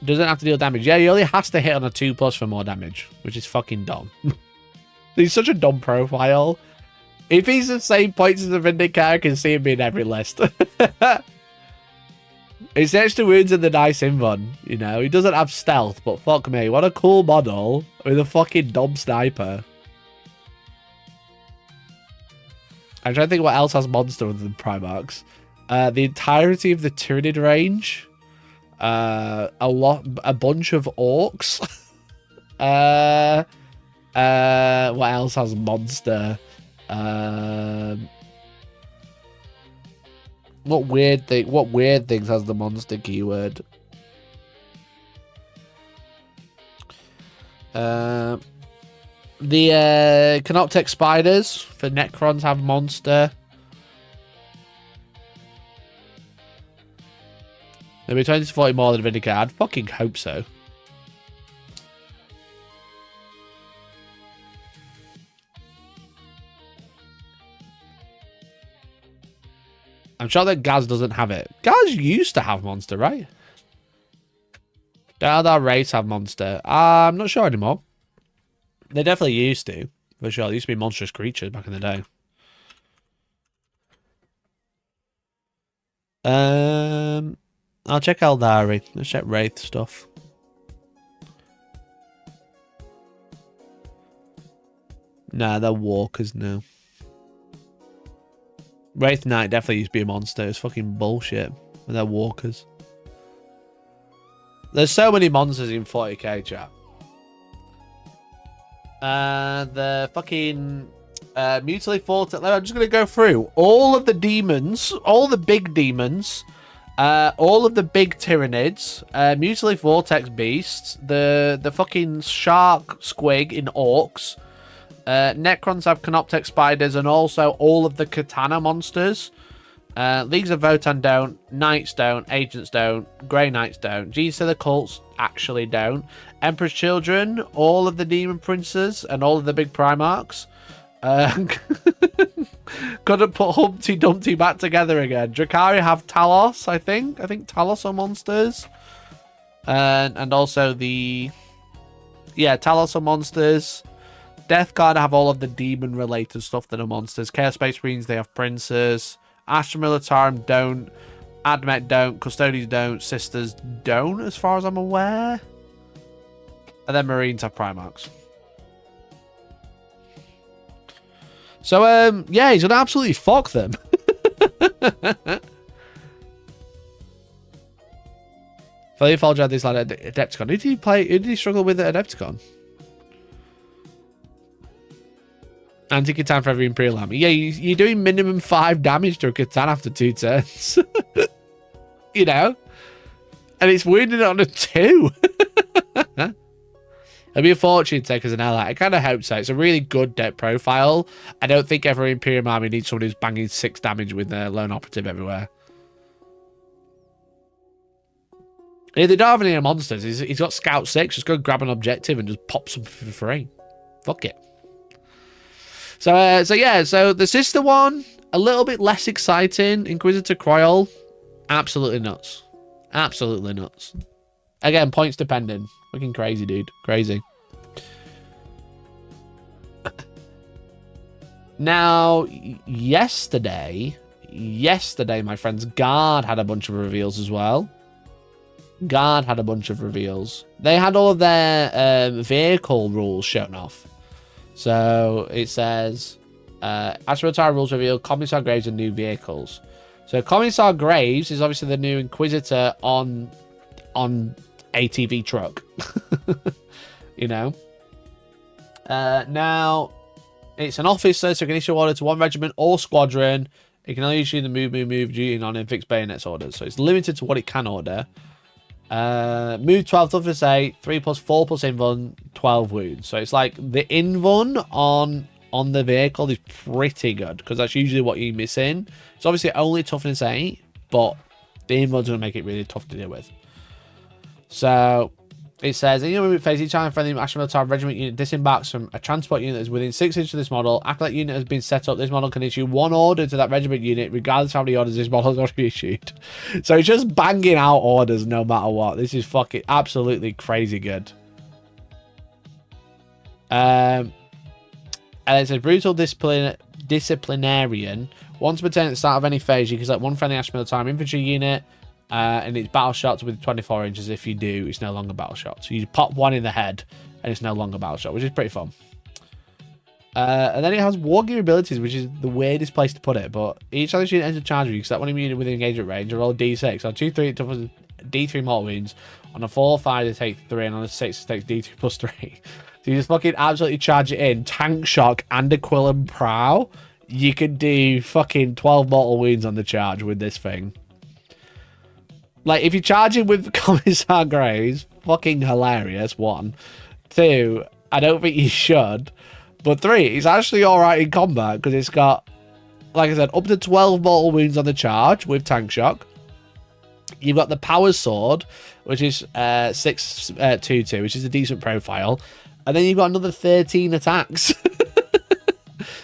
Doesn't have to deal damage. Yeah, he only has to hit on a 2+ for more damage, which is fucking dumb. He's such a dumb profile. If he's the same points as the Vindicator, I can see him in every list. It's extra wounds and the nice invuln, you know. He doesn't have stealth, but fuck me. What a cool model with a fucking dumb sniper. I'm trying to think what else has monster other than Primarchs. The entirety of the Tyranid range. A bunch of orks. What else has monster? What weird things has the monster keyword? The Canoptech spiders for Necrons have monster. There'll be 20 to 40 more than Vindicator. I'd fucking hope so. I'm sure that Gaz doesn't have it. Gaz used to have monster, right? Don't our race have monster? I'm not sure anymore. They definitely used to, for sure. They used to be monstrous creatures back in the day. I'll check Eldari. Let's check Wraith stuff. Nah, they're walkers now. Wraith Knight definitely used to be a monster. It's fucking bullshit. And they're walkers. There's so many monsters in 40k, chat. The fucking Mutilate Vortex. I'm just going to go through all of the demons, all the big demons, all of the big tyranids, Mutilate Vortex beasts, the fucking shark squig in orks. Necrons have Canoptech spiders, and also all of the Katana monsters. Leagues of Votan don't, Knights don't, Agents don't, Grey Knights don't, G's to the Cults actually don't, Emperor's Children, all of the Demon Princes, and all of the big Primarchs. Couldn't put Humpty Dumpty back together again. Drukhari have Talos, I think. I think Talos are monsters. And also the... Yeah, Talos are monsters. Death Guard have all of the demon-related stuff that are monsters. Chaos Space Marines, they have Princes. Astra Militarum don't. Admet don't. Custodians don't. Sisters don't, as far as I'm aware. And then Marines have Primarchs. So, yeah, he's gonna absolutely fuck them. Fully Fulge had this like Adepticon. Who did he play? Who did he struggle with at Adepticon? Anti-Catan for every Imperial army. Yeah, you're doing minimum 5 damage to a Catan after 2 turns. You know? And it's wounded on a 2. It'd be a fortune to take as an ally. I kind of hope so. It's a really good deck profile. I don't think every Imperial army needs someone who's banging 6 damage with their lone operative everywhere. If they don't have any monsters, he's got Scout 6. Just go grab an objective and just pop something for free. Fuck it. So yeah, so the sister one, a little bit less exciting. Inquisitor Croyle, absolutely nuts. Absolutely nuts. Again, points depending. Fucking crazy, dude. Crazy. Now, yesterday, my friends, Guard had a bunch of reveals as well. Guard had a bunch of reveals. They had all of their vehicle rules shown off. So it says, Astra Militarum rules reveal Commissar Graves and new vehicles. So Commissar Graves is obviously the new Inquisitor on ATV truck. You know. Now, it's an officer, so it can issue order to 1 regiment or squadron. It can only issue the move duty on infixed bayonets orders. So it's limited to what it can order. Move 12, toughness 8, 3 plus 4 plus invuln, 12 wounds. So it's like the invuln on the vehicle is pretty good, because that's usually what you're missing. It's obviously only toughness 8, but the invuln's going to make it really tough to deal with. So it says, in your movement phase, each time friendly Astra Militarum regiment unit disembarks from a transport unit that is within 6 inches of this model. After that unit has been set up, this model can issue 1 order to that regiment unit, regardless of how many orders this model has already issued. So it's just banging out orders no matter what. This is fucking absolutely crazy good. And it says, brutal disciplinarian. Once per turn at the start of any phase, you can select 1 friendly Astra Militarum infantry unit. And it's battle shots with 24 inches. If you do, it's no longer battle shot. So you pop 1 in the head, and it's no longer battle shot, which is pretty fun. And then it has wargaming abilities, which is the weirdest place to put it. But each time this unit enters charge, you can select 1 unit within engagement range and roll a d6. On 2, 3, d3 mortal wounds. On a 4, 5, they take 3, and on a 6, it takes d3 plus 3. So you just fucking absolutely charge it in. Tank shock and a quill and prow. You can do fucking 12 mortal wounds on the charge with this thing. Like, if you charge him with Commissar Graves, fucking hilarious, 1. 2, I don't think you should. But 3, it's actually alright in combat because it's got, like I said, up to 12 mortal wounds on the charge with tank shock. You've got the power sword, which is 6-2-2, which is a decent profile. And then you've got another 13 attacks.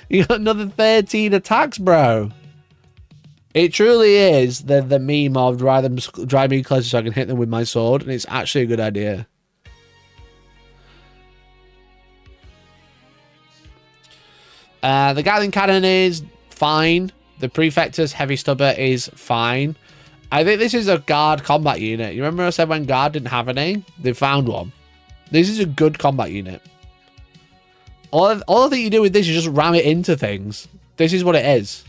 You got another 13 attacks, bro. It truly is the meme of drive me closer so I can hit them with my sword, and it's actually a good idea. The Gatling Cannon is fine. The Prefectus Heavy Stubber is fine. I think this is a guard combat unit. You remember I said when guard didn't have any? They found one. This is a good combat unit. All I think you do with this is just ram it into things. This is what it is.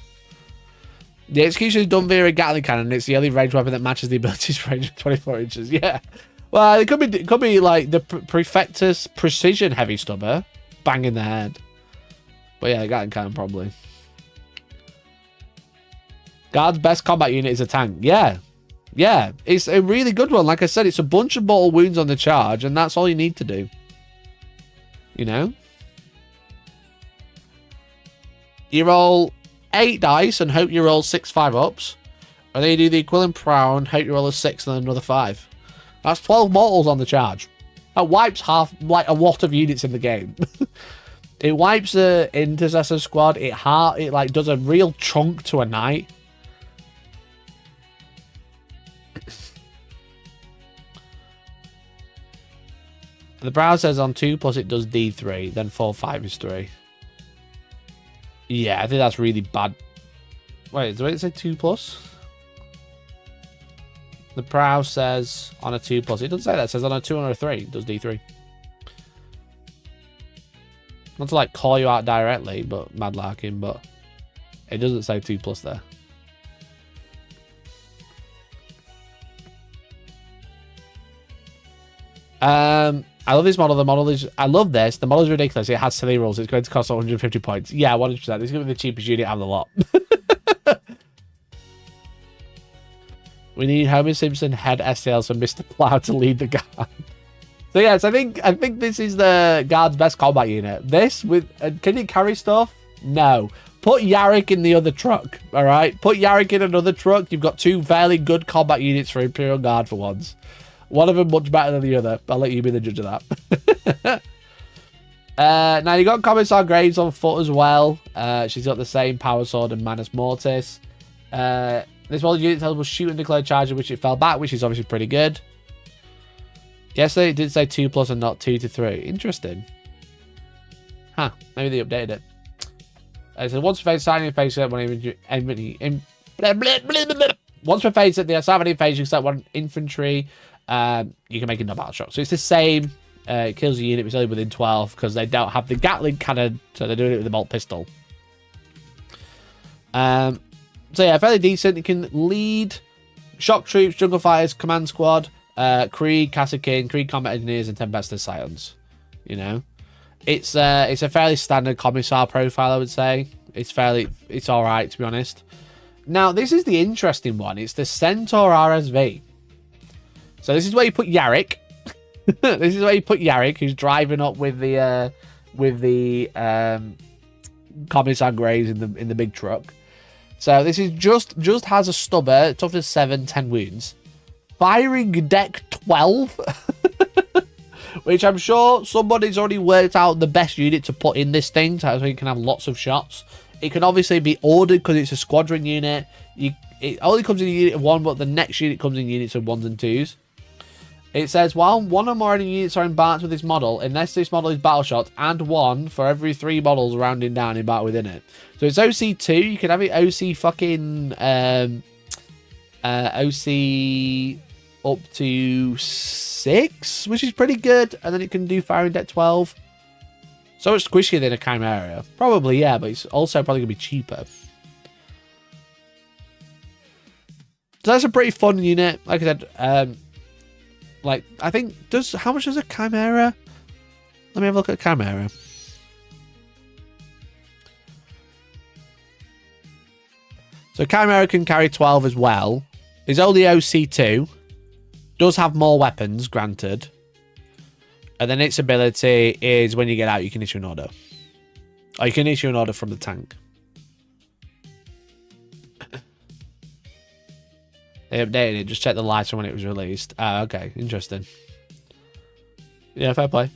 The execution is done via a Gatling Cannon. It's the only ranged weapon that matches the ability's range of 24 inches. Yeah. Well, it could be like the Prefectus Precision Heavy Stubber. Bang in the head. But yeah, the Gatling Cannon probably. Guard's best combat unit is a tank. Yeah. Yeah. It's a really good one. Like I said, it's a bunch of mortal wounds on the charge, and that's all you need to do. You know? You roll 8 dice and hope you roll 6 5-ups. And then you do the equivalent prow and hope you roll a 6 and then another 5. That's 12 mortals on the charge. That wipes like a lot of units in the game. It wipes the intercessor squad. It like does a real chunk to a knight. The brow says on 2+ it does D3, then 4-5 is 3. Yeah, I think that's really bad. Wait, did it say 2+? The prow says on a 2+. It doesn't say that. It says on a 2 or a 3, it does D3. Not to like call you out directly, but mad larking, but it doesn't say 2+ there. I love this model. I love this. The model is ridiculous. It has silly rules. It's going to cost 150 points. Yeah, 100%. This is going to be the cheapest unit out of the lot. We need Homer Simpson head STLs for Mr. Plow to lead the guard. So yes, I think this is the guard's best combat unit. This with can you carry stuff? No. Put Yarrick in the other truck. All right. Put Yarrick in another truck. You've got 2 fairly good combat units for Imperial Guard for once. One of them much better than the other. I'll let you be the judge of that. Now, you got Commissar Graves on foot as well. She's got the same power sword and Manus Mortis. This one unit tells us shoot and declare charge, which it fell back, which is obviously pretty good. Yesterday, it did say 2+ and not 2 to 3. Interesting. Huh. Maybe they updated it. It says once per phase, signing phase, once per phase at the starting phase, you select 1 infantry. You can make a no-battle shot. So it's the same. It kills the unit, but it's only within 12 because they don't have the Gatling cannon, so they're doing it with the bolt pistol. So yeah, fairly decent. You can lead shock troops, jungle fighters, command squad, Krieg, Kassakin, Krieg combat engineers, and 10 best scions. You know, it's a fairly standard commissar profile, I would say. It's all right, to be honest. Now, this is the interesting one. It's the Centaur RSV. So this is where you put Yarrick. This is where you put Yarrick, who's driving up with the Commissar Graves in the big truck. So this is just has a stubber, toughness 7, 10 wounds, firing deck 12, which I'm sure somebody's already worked out the best unit to put in this thing, so you can have lots of shots. It can obviously be ordered because it's a squadron unit. It only comes in a unit of 1, but the next unit comes in units of 1s and 2s. It says, while 1 or more enemy units are embarked with this model, unless this model is battle shot, and 1 for every 3 models rounding down embarked within it. So it's OC2. You can have it OC fucking OC up to 6, which is pretty good. And then it can do firing deck 12. So much squishier than a Chimera. Probably, yeah, but it's also probably going to be cheaper. So that's a pretty fun unit. Like I said, like, I think, how much does a Chimera? Let me have a look at Chimera. So Chimera can carry 12 as well. It's only OC2. Does have more weapons, granted. And then its ability is when you get out, you can issue an order. Or you can issue an order from the tank. They updated it. Just check the lights from when it was released. Ah, okay. Interesting. Yeah, fair play.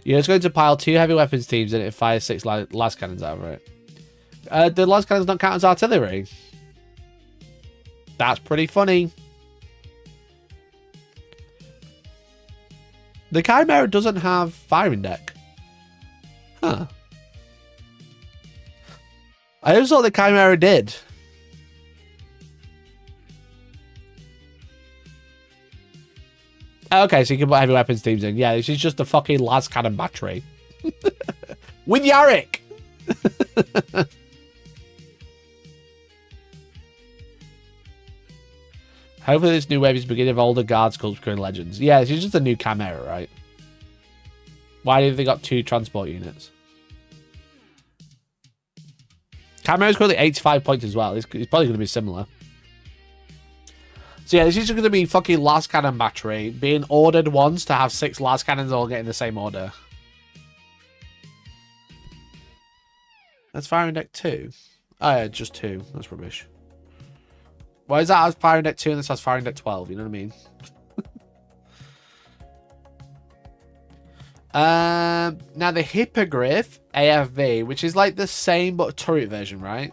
Yeah, it's going to pile 2 heavy weapons teams and it fires 6 las cannons out of it. The las cannons don't count as artillery. That's pretty funny. The Chimera doesn't have firing deck. Huh. I always thought the Chimera did. Okay, so you can put heavy weapons teams in. Yeah, this is just a fucking las cannon battery. With Yarick! Hopefully this new wave is the beginning of older guards called becoming legends. Yeah, this is just a new Chimera, right? Why have they got 2 transport units? Chimera's currently 85 points as well. It's probably going to be similar. So yeah, this is going to be fucking las cannon battery being ordered once to have 6 las cannons all get in the same order. That's firing deck 2. Oh yeah, just 2. That's rubbish. Why is that as firing deck 2 and this has firing deck 12? You know what I mean? Now the Hippogriff AFV, which is like the same but a turret version, right?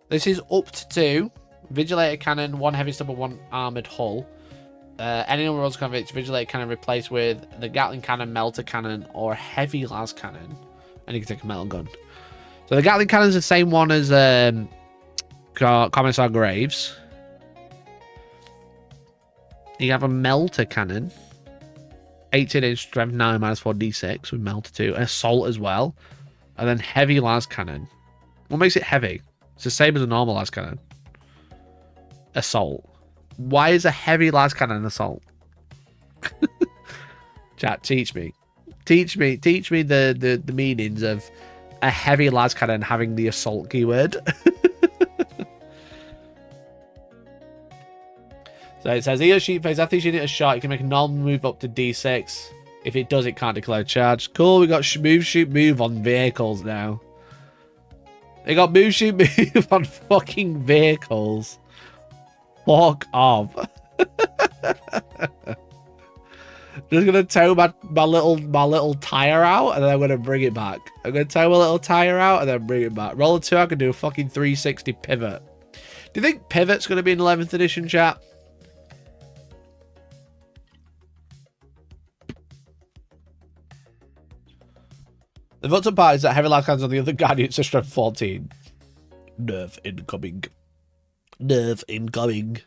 This is up to 2. Vigilator cannon, 1 heavy stubber, 1 armored hull. Any number of rolls convicts, Vigilator cannon replaced with the Gatling cannon, melter cannon, or heavy las cannon. And you can take a metal gun. So the Gatling cannon is the same one as Commissar Graves. You have a melter cannon. 18-inch strength 9 -4 d6 with melter 2. Assault as well. And then heavy las cannon. What makes it heavy? It's the same as a normal las cannon. Assault. Why is a heavy las cannon an assault? Chat, teach me. Teach me the meanings of a heavy las cannon having the assault keyword. So it says, EO sheet phase, after each unit is shot, you can make a normal move up to D6. If it does, it can't declare charge. Cool, we got move, shoot, move on vehicles now. They got move, shoot, move on fucking vehicles. Fuck off. Just gonna tow my little tire out and then I'm gonna bring it back. I'm gonna tow my little tire out and then bring it back. Roll a 2, I can do a fucking 360 pivot. Do you think pivot's gonna be in 11th edition, chat? The vote part is that heavy las cannons on the other guardians are strength 14. Nerf incoming. Nerf incoming.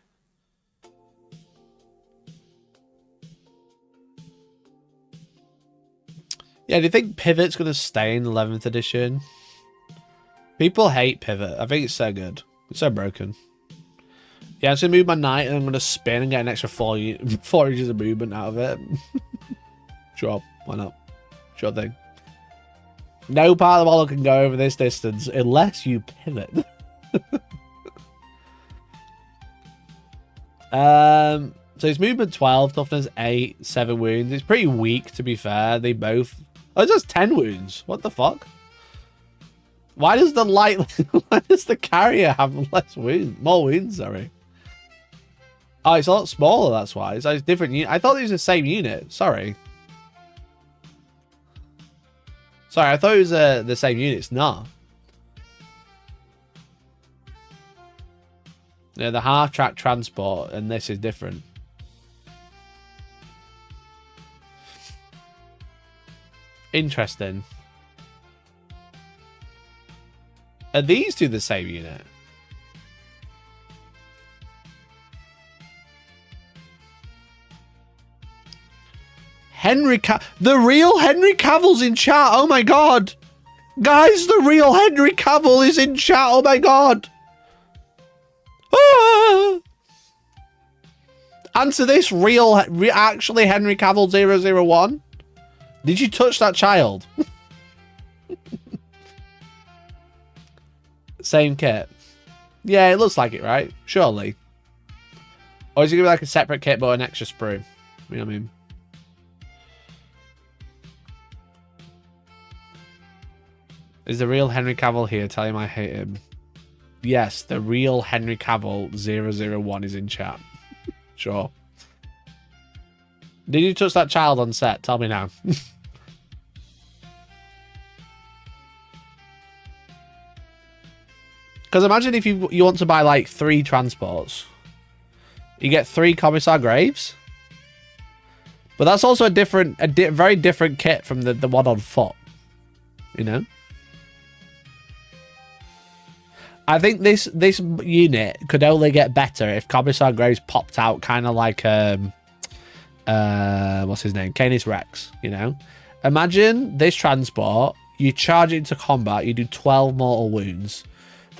Yeah, do you think Pivot's going to stay in 11th edition? People hate Pivot. I think it's so good. It's so broken. Yeah, I'm just going to move my knight and I'm going to spin and get an extra 4 inches of movement out of it. Sure, why not? Sure thing. No part of the model can go over this distance unless you pivot. So it's movement 12, toughness 8, 7 wounds. It's pretty weak, to be fair. They both... Oh, it's just 10 wounds. What the fuck? Why does the why does the carrier have less wounds? More wounds, sorry. Oh, it's a lot smaller, that's why. It's like different unit. I thought it was the same unit. Sorry. Sorry, I thought it was the same unit. It's not. Yeah, the half-track transport, and this is different. Interesting. Are these two the same unit? The real Henry Cavill's in chat. Oh my god. Guys, the real Henry Cavill is in chat. Oh my god. Ah! Answer this, actually Henry Cavill 001. Did you touch that child? Same kit. Yeah, it looks like it, right? Surely. Or is it going to be like a separate kit but an extra sprue? You know what I mean? Is the real Henry Cavill here? Tell him I hate him. Yes, the real Henry Cavill 001 is in chat. Sure. Did you touch that child on set? Tell me now. Because imagine if you want to buy like 3 transports. You get 3 Commissar Graves. But that's also a very different kit from the one on foot. You know? I think this unit could only get better if Commissar Graves popped out kind of like what's his name? Canis Rex, you know? Imagine this transport, you charge it into combat, you do 12 mortal wounds.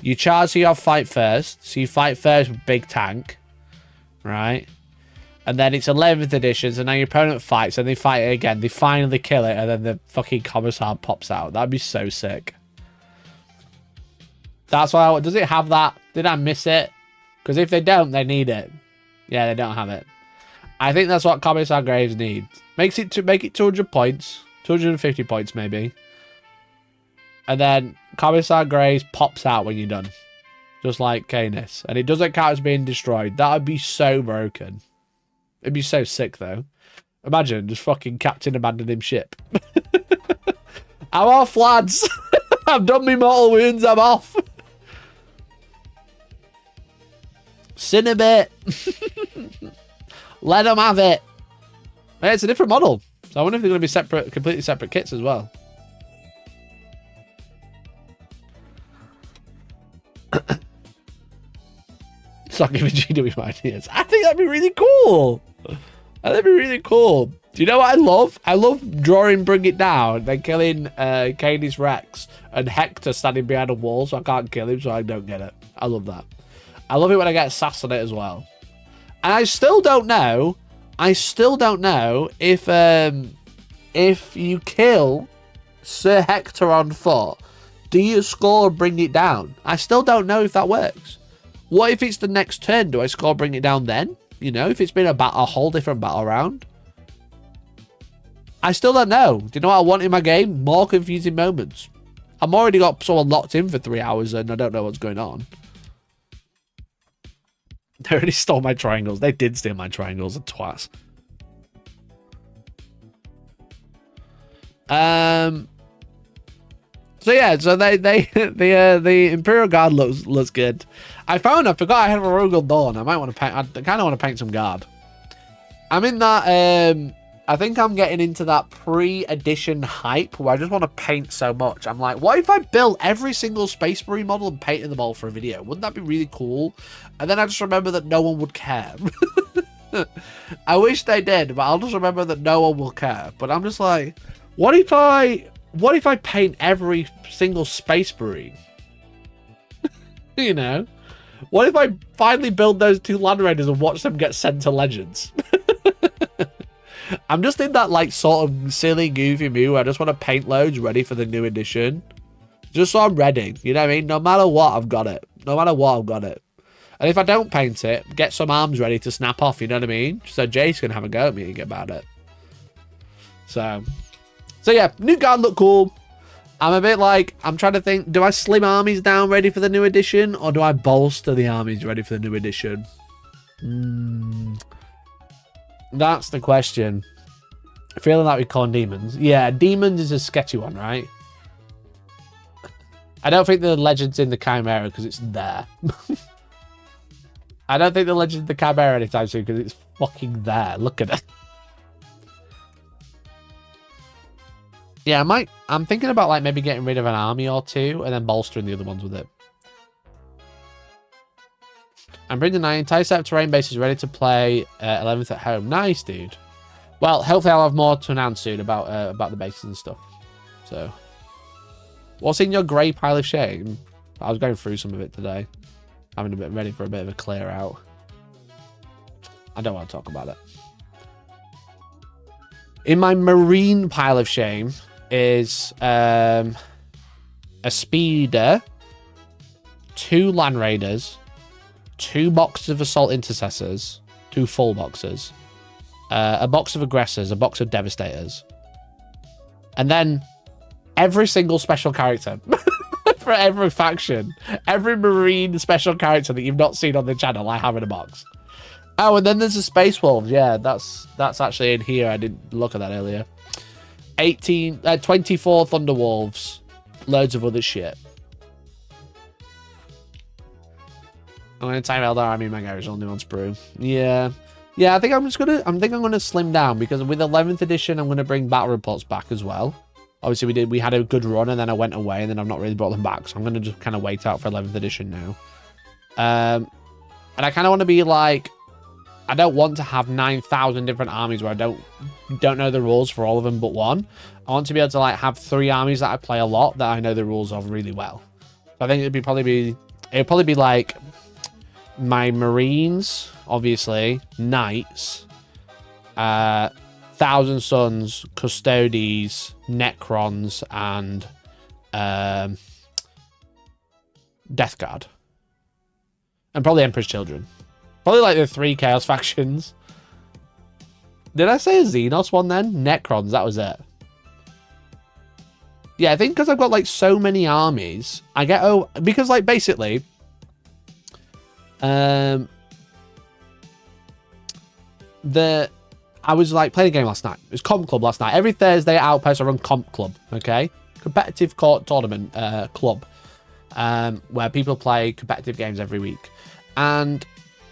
You charge, so you have fight first. So you fight first with big tank, right? And then it's 11th edition, so now your opponent fights, and they fight it again. They finally kill it, and then the fucking Commissar pops out. That'd be so sick. That's why. Does it have that? Did I miss it? Because if they don't, they need it. Yeah, they don't have it. I think that's what Commissar Graves needs. Make it 200 points, 250 points maybe. And then Commissar Graves pops out when you're done. Just like Canis. And it doesn't count as being destroyed. That would be so broken. It'd be so sick, though. Imagine just fucking Captain abandoning ship. I'm off, lads. I've done me mortal wounds. I'm off. Cinnabit. Let them have it. Hey, it's a different model. So I wonder if they're going to be separate, completely separate kits as well. Stop giving GW ideas. I think that'd be really cool. That'd be really cool. Do you know what I love? I love drawing Bring It Down, then killing Canis Rex and Hector standing behind a wall so I can't kill him, so I don't get it. I love that. I love it when I get sass on it as well. And I still don't know if you kill Sir Hector on foot, do you score Bring It Down? I still don't know if that works. What if it's the next turn? Do I score Bring It Down then? You know, if it's been a whole different battle round. I still don't know. Do you know what I want in my game? More confusing moments. I'm already got someone locked in for 3 hours and I don't know what's going on. They already stole my triangles. They did steal my triangles, the twats. So yeah, so the Imperial Guard looks good. I forgot I have a Rogal Dawn. I might want to paint. I kind of want to paint some Guard. I'm in that. I think I'm getting into that pre-edition hype where I just want to paint so much. I'm like, what if I built every single Space Marine model and painted them all for a video? Wouldn't that be really cool? And then I just remember that no one would care. I wish they did, but I'll just remember that no one will care. But I'm just like, what if I paint every single Space Marine? You know? What if I finally build those 2 Land Raiders and watch them get sent to Legends? I'm just in that like sort of silly, goofy mood where I just want to paint loads ready for the new edition. Just so I'm ready. You know what I mean? No matter what, I've got it. No matter what, I've got it. And if I don't paint it, get some arms ready to snap off, you know what I mean? So Jace can have a go at me about it. So yeah, new Guard look cool. I'm a bit like, I'm trying to think, do I slim armies down ready for the new edition? Or do I bolster the armies ready for the new edition? That's the question. Feeling like we're calling demons. Yeah, demons is a sketchy one, right? I don't think the legend's in the Chimera because it's there. I don't think the legend's in the Chimera anytime soon because it's fucking there. Look at it. Yeah, I'm thinking about like maybe getting rid of an army or 2 and then bolstering the other ones with it. I'm bringing my entire set of terrain bases ready to play 11th at home. Nice, dude. Well, hopefully I'll have more to announce soon about the bases and stuff. So, what's in your grey pile of shame? I was going through some of it today. Having a bit ready for a bit of a clear out. I don't want to talk about it. In my marine pile of shame is a speeder, 2 Land Raiders, 2 boxes of assault intercessors, 2 full boxes, a box of aggressors, a box of devastators, and then every single special character for every faction, every marine special character that you've not seen on the channel, I have in a box. Oh, and then there's the Space Wolves. Yeah, that's actually in here. I didn't look at that earlier. 24 Thunder Wolves, loads of other shit. I'm gonna time Eldar Army my garage only on sprue. Yeah. Yeah, I think I'm gonna slim down, because with 11th edition I'm gonna bring battle reports back as well. Obviously we had a good run and then I went away and then I've not really brought them back, so I'm gonna just kind of wait out for 11th edition now. And I kind of want to be like, I don't want to have 9,000 different armies where I don't know the rules for all of them but one. I want to be able to like have 3 armies that I play a lot that I know the rules of really well. So I think it'd probably be like my Marines, obviously, Knights, Thousand Sons, Custodes, Necrons, and Death Guard. And probably Emperor's Children. Probably like the 3 Chaos factions. Did I say a Xenos one then? Necrons, that was it. Yeah, I think because I've got like so many armies, I get, because like basically, I was like playing a game last night. It was Comp Club last night. Every Thursday at Outpost I run Comp Club, okay? Competitive court tournament club, where people play competitive games every week. And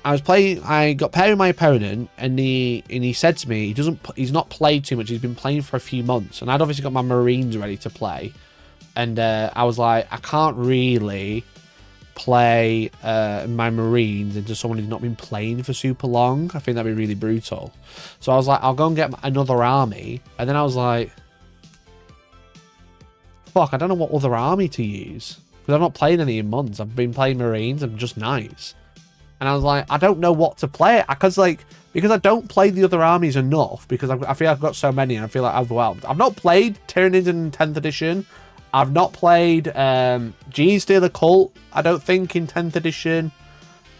I got paired with my opponent, and he said to me he's not played too much. He's been playing for a few months, and I'd obviously got my Marines ready to play, and I was like, I can't really play my Marines into someone who's not been playing for super long. I think that'd be really brutal. So I was like, I'll go and get another army, and then I was like, fuck, I don't know what other army to use, because I've not played any in months. I've been playing Marines and just Knights. And I was like, I don't know what to play. Because I don't play the other armies enough, because I feel I've got so many and I feel like overwhelmed. I've not played Tyranids in 10th edition. I've not played Genestealer Cult, I don't think, in 10th edition.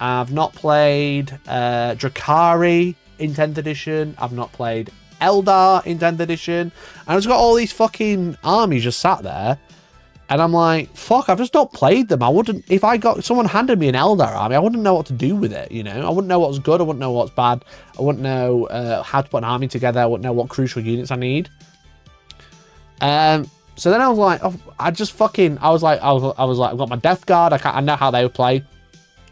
I've not played drukhari in 10th edition. I've not played Eldar in 10th edition. And I've just got all these fucking armies just sat there. And I'm like, fuck, I've just not played them. I wouldn't, if someone handed me an Eldar army, I wouldn't know what to do with it, you know? I wouldn't know what's good, I wouldn't know what's bad. I wouldn't know how to put an army together. I wouldn't know what crucial units I need. So then I was like, I was like, I've got my Death Guard. I know how they would play.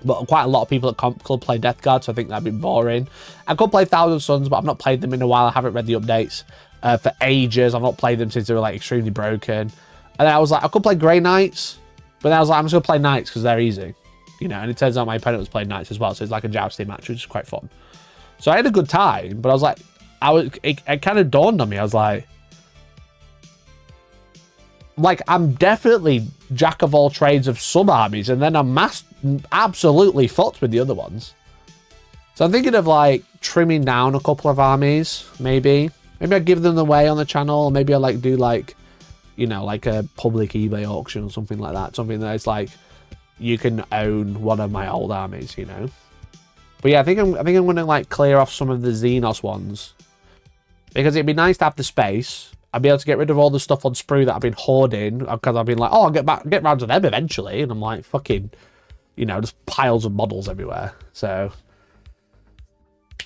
But quite a lot of people at Comp Club play Death Guard, so I think that'd be boring. I could play Thousand Sons, but I've not played them in a while. I haven't read the updates for ages. I've not played them since they were like extremely broken. And then I was like, I could play Grey Knights, but then I was like, I'm just going to play Knights because they're easy. You know, and it turns out my opponent was playing Knights as well, so it's like a jousting match, which is quite fun. So I had a good time, but I was like, it kind of dawned on me. I was like, I'm definitely jack of all trades of some armies, and then I'm absolutely fucked with the other ones. So I'm thinking of like trimming down a couple of armies, maybe. Maybe I give them away on the channel, or maybe I like do like, you know, like a public eBay auction or something like that. Something that is like, you can own one of my old armies, you know. But yeah, I think I'm gonna like clear off some of the Xenos ones, because it'd be nice to have the space. I'd be able to get rid of all the stuff on sprue that I've been hoarding, because I've been like, oh, I'll get round to them eventually, and I'm like, fucking, you know, just piles of models everywhere. So,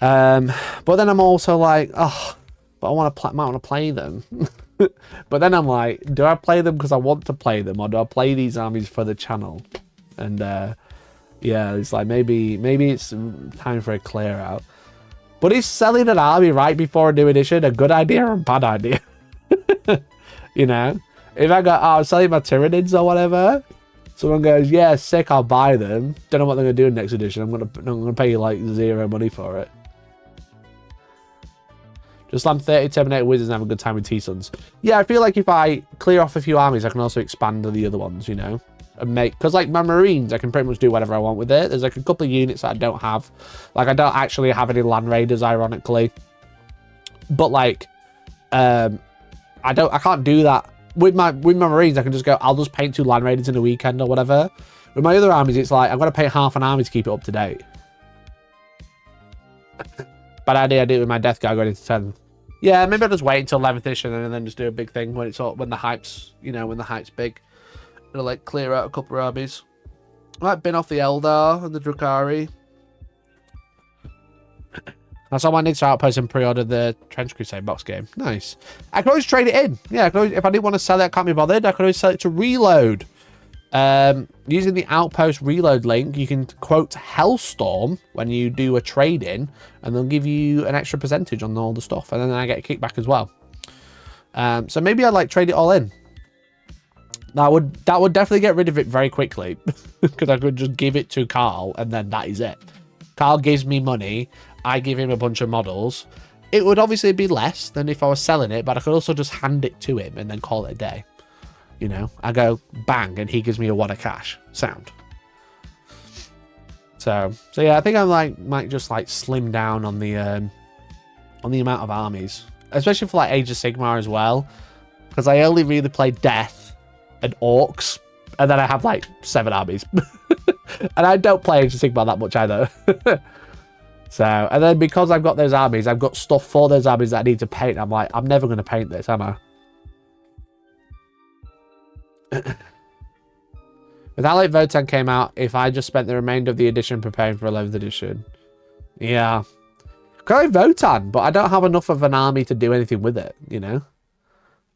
but then I'm also like, oh, but might want to play them. But then I'm like, do I play them because I want to play them, or do I play these armies for the channel? And yeah, it's like maybe it's time for a clear out. But is selling an army right before a new edition a good idea or a bad idea? You know, if I go, I'm selling my Tyranids or whatever, someone goes, yeah, sick, I'll buy them. Don't know what they're gonna do in next edition. I'm gonna pay you like 0 money for it. Just slam 30 Terminator Wizards and have a good time with T-Sons. Yeah, I feel like if I clear off a few armies, I can also expand the other ones, you know? And because like my Marines, I can pretty much do whatever I want with it. There's like a couple of units that I don't have. Like I don't actually have any Land Raiders, ironically. But like, I can't do that. With my Marines, I can just go, I'll just paint 2 Land Raiders in a weekend or whatever. With my other armies, it's like, I've got to paint half an army to keep it up to date. bad idea I do it with my death guy going into 10th. Yeah, maybe I'll just wait until 11th edition and then just do a big thing when it's all, when the hype's, you know, when the hype's big. It'll like clear out a couple of armies. I might bin off the Eldar and the Drukhari. That's all I need to Outpost and pre-order the Trench Crusade box game. Nice. I can always trade it in. Yeah, I can always, if I didn't want to sell it, I can't be bothered. I can always sell it to Reload. Using the Outpost Reload link, you can quote Hellstorm when you do a trade-in, and they'll give you an extra percentage on all the stuff, and then I get a kickback as well. So maybe I'd like trade it all in. That would definitely get rid of it very quickly, because I could just give it to Carl, and then that is it. Carl gives me money, I give him a bunch of models. It would obviously be less than if I was selling it, but I could also just hand it to him and then call it a day. You know, I go bang and he gives me a wad of cash. Sound. So yeah, I think I might just like slim down on the amount of armies, especially for like Age of Sigmar as well, because I only really play Death and Orcs, and then I have like 7 armies, and I don't play Age of Sigmar that much either. So, and then because I've got those armies, I've got stuff for those armies that I need to paint. I'm like, I'm never going to paint this, am I? With how late Votan came out, if I just spent the remainder of the edition preparing for 11th edition. Yeah. I like Votan, but I don't have enough of an army to do anything with it, you know?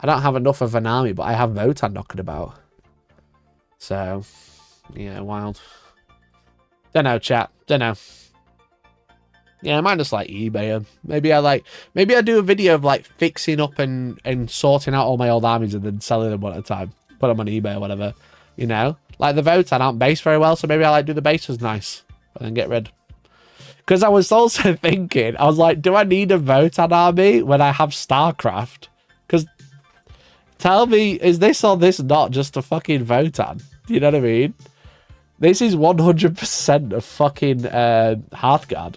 I don't have enough of an army, but I have Votan knocking about. So, yeah, wild. Don't know, chat. Don't know. Yeah, I might just like eBay them. Maybe I do a video of like fixing up and sorting out all my old armies and then selling them one at a time. Put them on eBay or whatever, you know? Like the Votan aren't based very well, so maybe I like do the bases nice and then get rid. Because I was also thinking, I was like, do I need a Votan army when I have Starcraft? Because tell me, is this or this not just a fucking Votan? You know what I mean? This is 100% a fucking Hearthguard.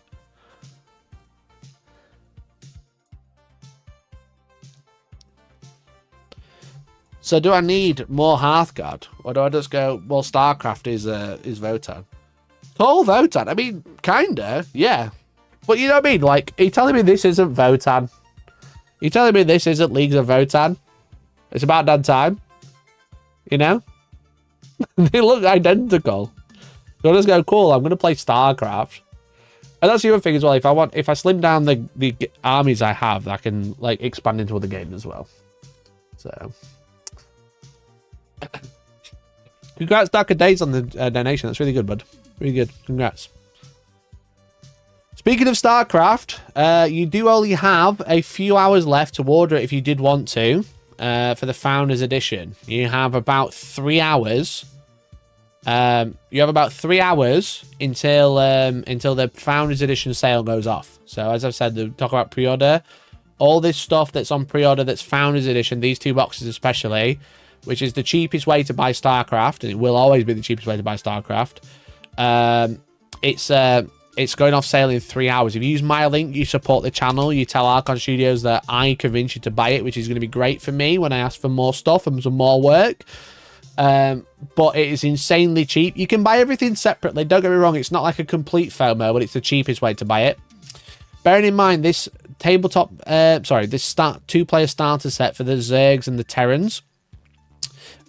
So do I need more Hearthguard, or do I just go, well, Starcraft is Votan? Tall Votan? I mean, kinda, yeah. But you know what I mean? Like, are you telling me this isn't Votan? Are you telling me this isn't Leagues of Votan? It's about damn time. You know? They look identical. So I just go, cool, I'm going to play Starcraft. And that's the other thing as well. If I slim down the armies I have, I can, like, expand into other games as well. So... Congrats, Darker Days, on the donation. That's really good, bud. Really good. Congrats. Speaking of StarCraft, you do only have a few hours left to order it if you did want to, for the Founders Edition. You have about 3 hours. You have about 3 hours until the Founders Edition sale goes off. So as I've said, talk about pre-order. All this stuff that's on pre-order that's Founders Edition, these 2 boxes especially, which is the cheapest way to buy StarCraft, and it will always be the cheapest way to buy StarCraft. It's going off sale in 3 hours. If you use my link, you support the channel, you tell Archon Studios that I convince you to buy it, which is going to be great for me when I ask for more stuff and some more work. But it is insanely cheap. You can buy everything separately. Don't get me wrong, it's not like a complete FOMO, but it's the cheapest way to buy it. Bearing in mind, this tabletop, this 2-player starter set for the Zergs and the Terrans,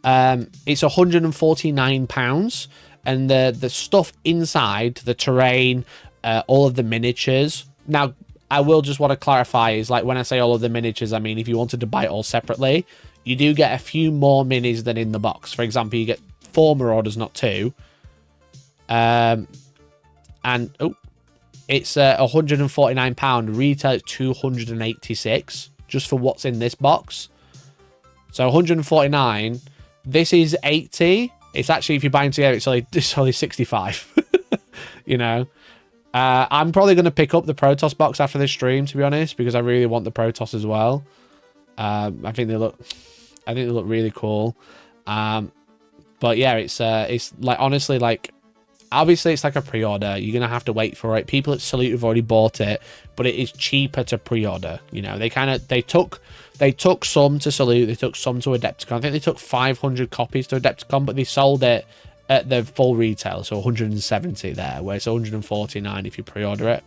it's £149, and the stuff inside, the terrain, all of the miniatures. Now, I will just want to clarify, is like when I say all of the miniatures, I mean if you wanted to buy it all separately, you do get a few more minis than in the box. For example, you get 4 Marauders, not 2. It's £149, retail at £286 just for what's in this box. So 149. This is 80. It's actually, if you buy them together, it's only 65. You know, I'm probably going to pick up the Protoss box after this stream, to be honest, because I really want the Protoss as well. I think they look really cool. But yeah, it's like, honestly, like, obviously it's like a pre-order. You're gonna have to wait for it. People at Salute have already bought it, but it is cheaper to pre-order. You know, they took some to Salute, they took some to Adepticon. I think they took 500 copies to Adepticon, but they sold it at the full retail, so 170 there, where it's 149 if you pre-order it.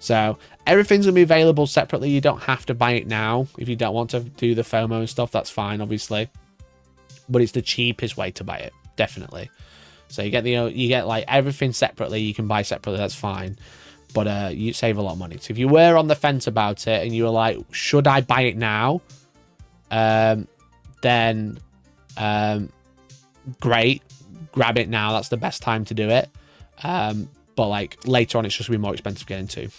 So everything's going to be available separately. You don't have to buy it now. If you don't want to do the FOMO and stuff, that's fine, obviously. But it's the cheapest way to buy it, definitely. So you get like everything separately. You can buy separately, that's fine. But you save a lot of money. So if you were on the fence about it and you were like, should I buy it now? Then great. Grab it now. That's the best time to do it. But like later on, it's just going to be more expensive getting to.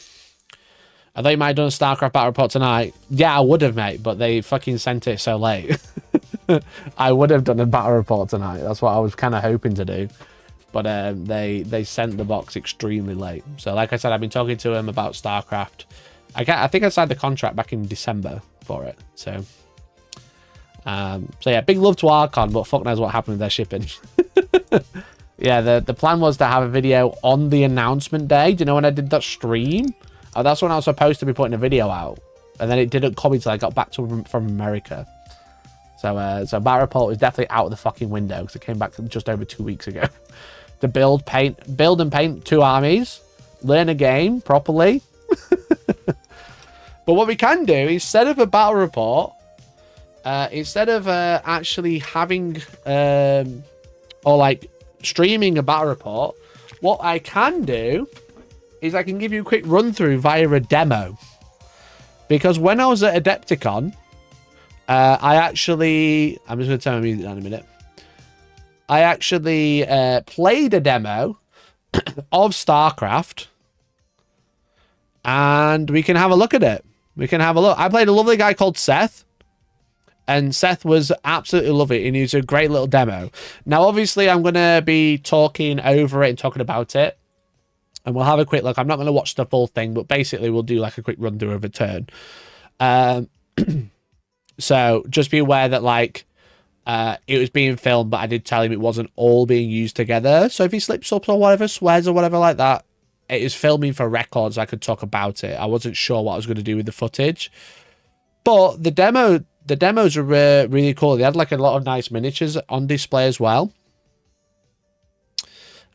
I thought you might have done a Starcraft battle report tonight. Yeah, I would have, mate, but they fucking sent it so late. I would have done a battle report tonight. That's what I was kind of hoping to do. But they sent the box extremely late. So like I said, I've been talking to him about Starcraft. I think I signed the contract back in December for it. So yeah, big love to Archon, but fuck knows what happened with their shipping. Yeah, the plan was to have a video on the announcement day. Do you know when I did that stream? Oh, that's when I was supposed to be putting a video out. And then it didn't come until I got back from America. So Battle Report was definitely out of the fucking window because it came back just over 2 weeks ago. To build and paint 2 armies. Learn a game properly. But what we can do, instead of a Battle Report, instead of actually having or like streaming a Battle Report, what I can do is I can give you a quick run through via a demo. Because when I was at Adepticon, I actually... I'm just going to turn my music down in a minute. I actually played a demo of StarCraft. And we can have a look at it. We can have a look. I played a lovely guy called Seth. And Seth was absolutely lovely. And he was a great little demo. Now, obviously, I'm going to be talking over it and talking about it. And we'll have a quick look. I'm not going to watch the full thing, but basically we'll do like a quick run through of a turn. So just be aware that like it was being filmed, but I did tell him it wasn't all being used together. So if he slips up or whatever, swears or whatever like that, it is filming for records. I could talk about it. I wasn't sure what I was going to do with the footage. But the demos were really cool. They had like a lot of nice miniatures on display as well.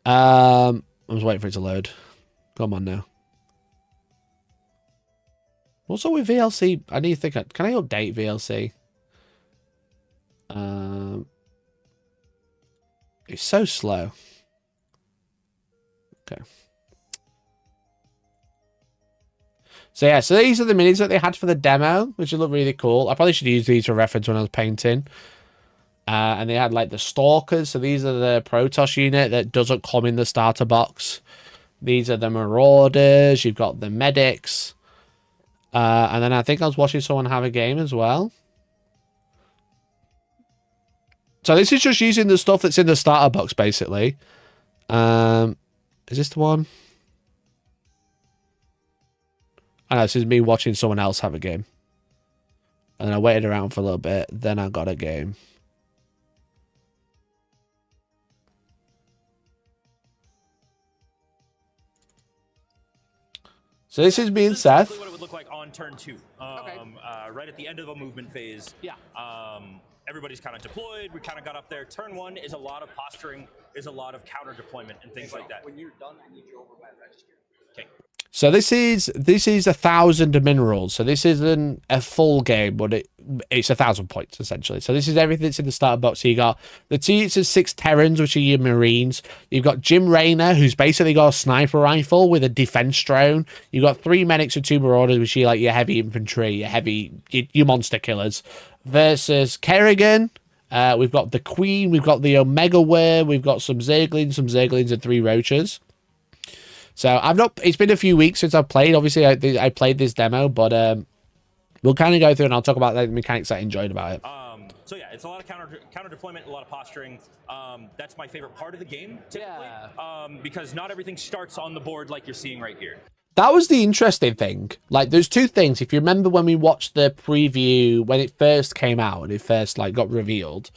I was waiting for it to load. Come on now. Also with VLC, I need to think. Can I update VLC? It's so slow. Okay. So yeah, so these are the minis that they had for the demo, which look really cool. I probably should use these for reference when I was painting. And they had like the Stalkers. So these are the Protoss unit that doesn't come in the starter box. These are the Marauders. You've got the Medics. And then I think I was watching someone have a game as well. So this is just using the stuff that's in the starter box, basically. Is this the one? I know, this is me watching someone else have a game. And then I waited around for a little bit. Then I got a game. So this is me and Seth. What it would look like on turn 2. Okay. Right at the end of a movement phase. Yeah. Everybody's kind of deployed. We kind of got up there. Turn 1 is a lot of posturing, is a lot of counter deployment and things like that. When you're done, I need you over by register. Okay. So this is 1,000 minerals. So this isn't a full game, but it's 1,000 points essentially. So this is everything that's in the starter box. So you got the 6 Terrans, which are your Marines. You've got Jim Raynor, who's basically got a sniper rifle with a defense drone. You've got 3 medics and 2 marauders, which are like your heavy infantry, your monster killers. Versus Kerrigan. We've got the Queen. We've got the Omega Ware. We've got some Zerglings, and 3 Roaches. So it's been a few weeks since I've played. Obviously, I played this demo, but we'll kind of go through and I'll talk about the mechanics I enjoyed about it. So yeah, it's a lot of counter deployment, a lot of posturing. That's my favorite part of the game, typically, because not everything starts on the board like you're seeing right here. That was the interesting thing. Like, there's 2 things. If you remember when we watched the preview, when it first came out, and it first, like, got revealed,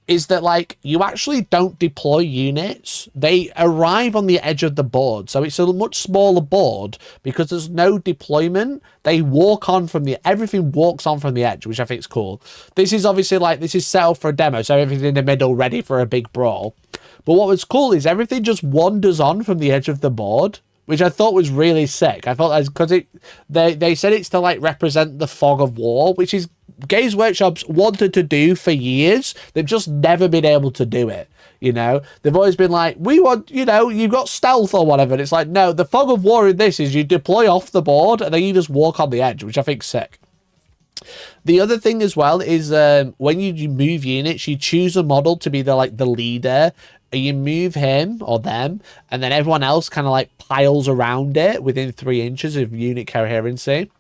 is that, like, you actually don't deploy units. They arrive on the edge of the board. So it's a much smaller board because there's no deployment. They walk on from everything walks on from the edge, which I think is cool. This is obviously, like, this is set up for a demo, so everything's in the middle, ready for a big brawl. But what was cool is everything just wanders on from the edge of the board. which I thought was really sick. I thought that's because they said it's to like represent the fog of war, which is Games Workshop's wanted to do for years. They've just never been able to do it. You know, they've always been like, we want, you know, you've got stealth or whatever. And it's like, no, the fog of war in this is you deploy off the board and then you just walk on the edge, which I think's sick. The other thing as well is when you move units, you choose a model to be the leader. You move him or them, and then everyone else kind of like piles around it within 3 inches of unit coherency.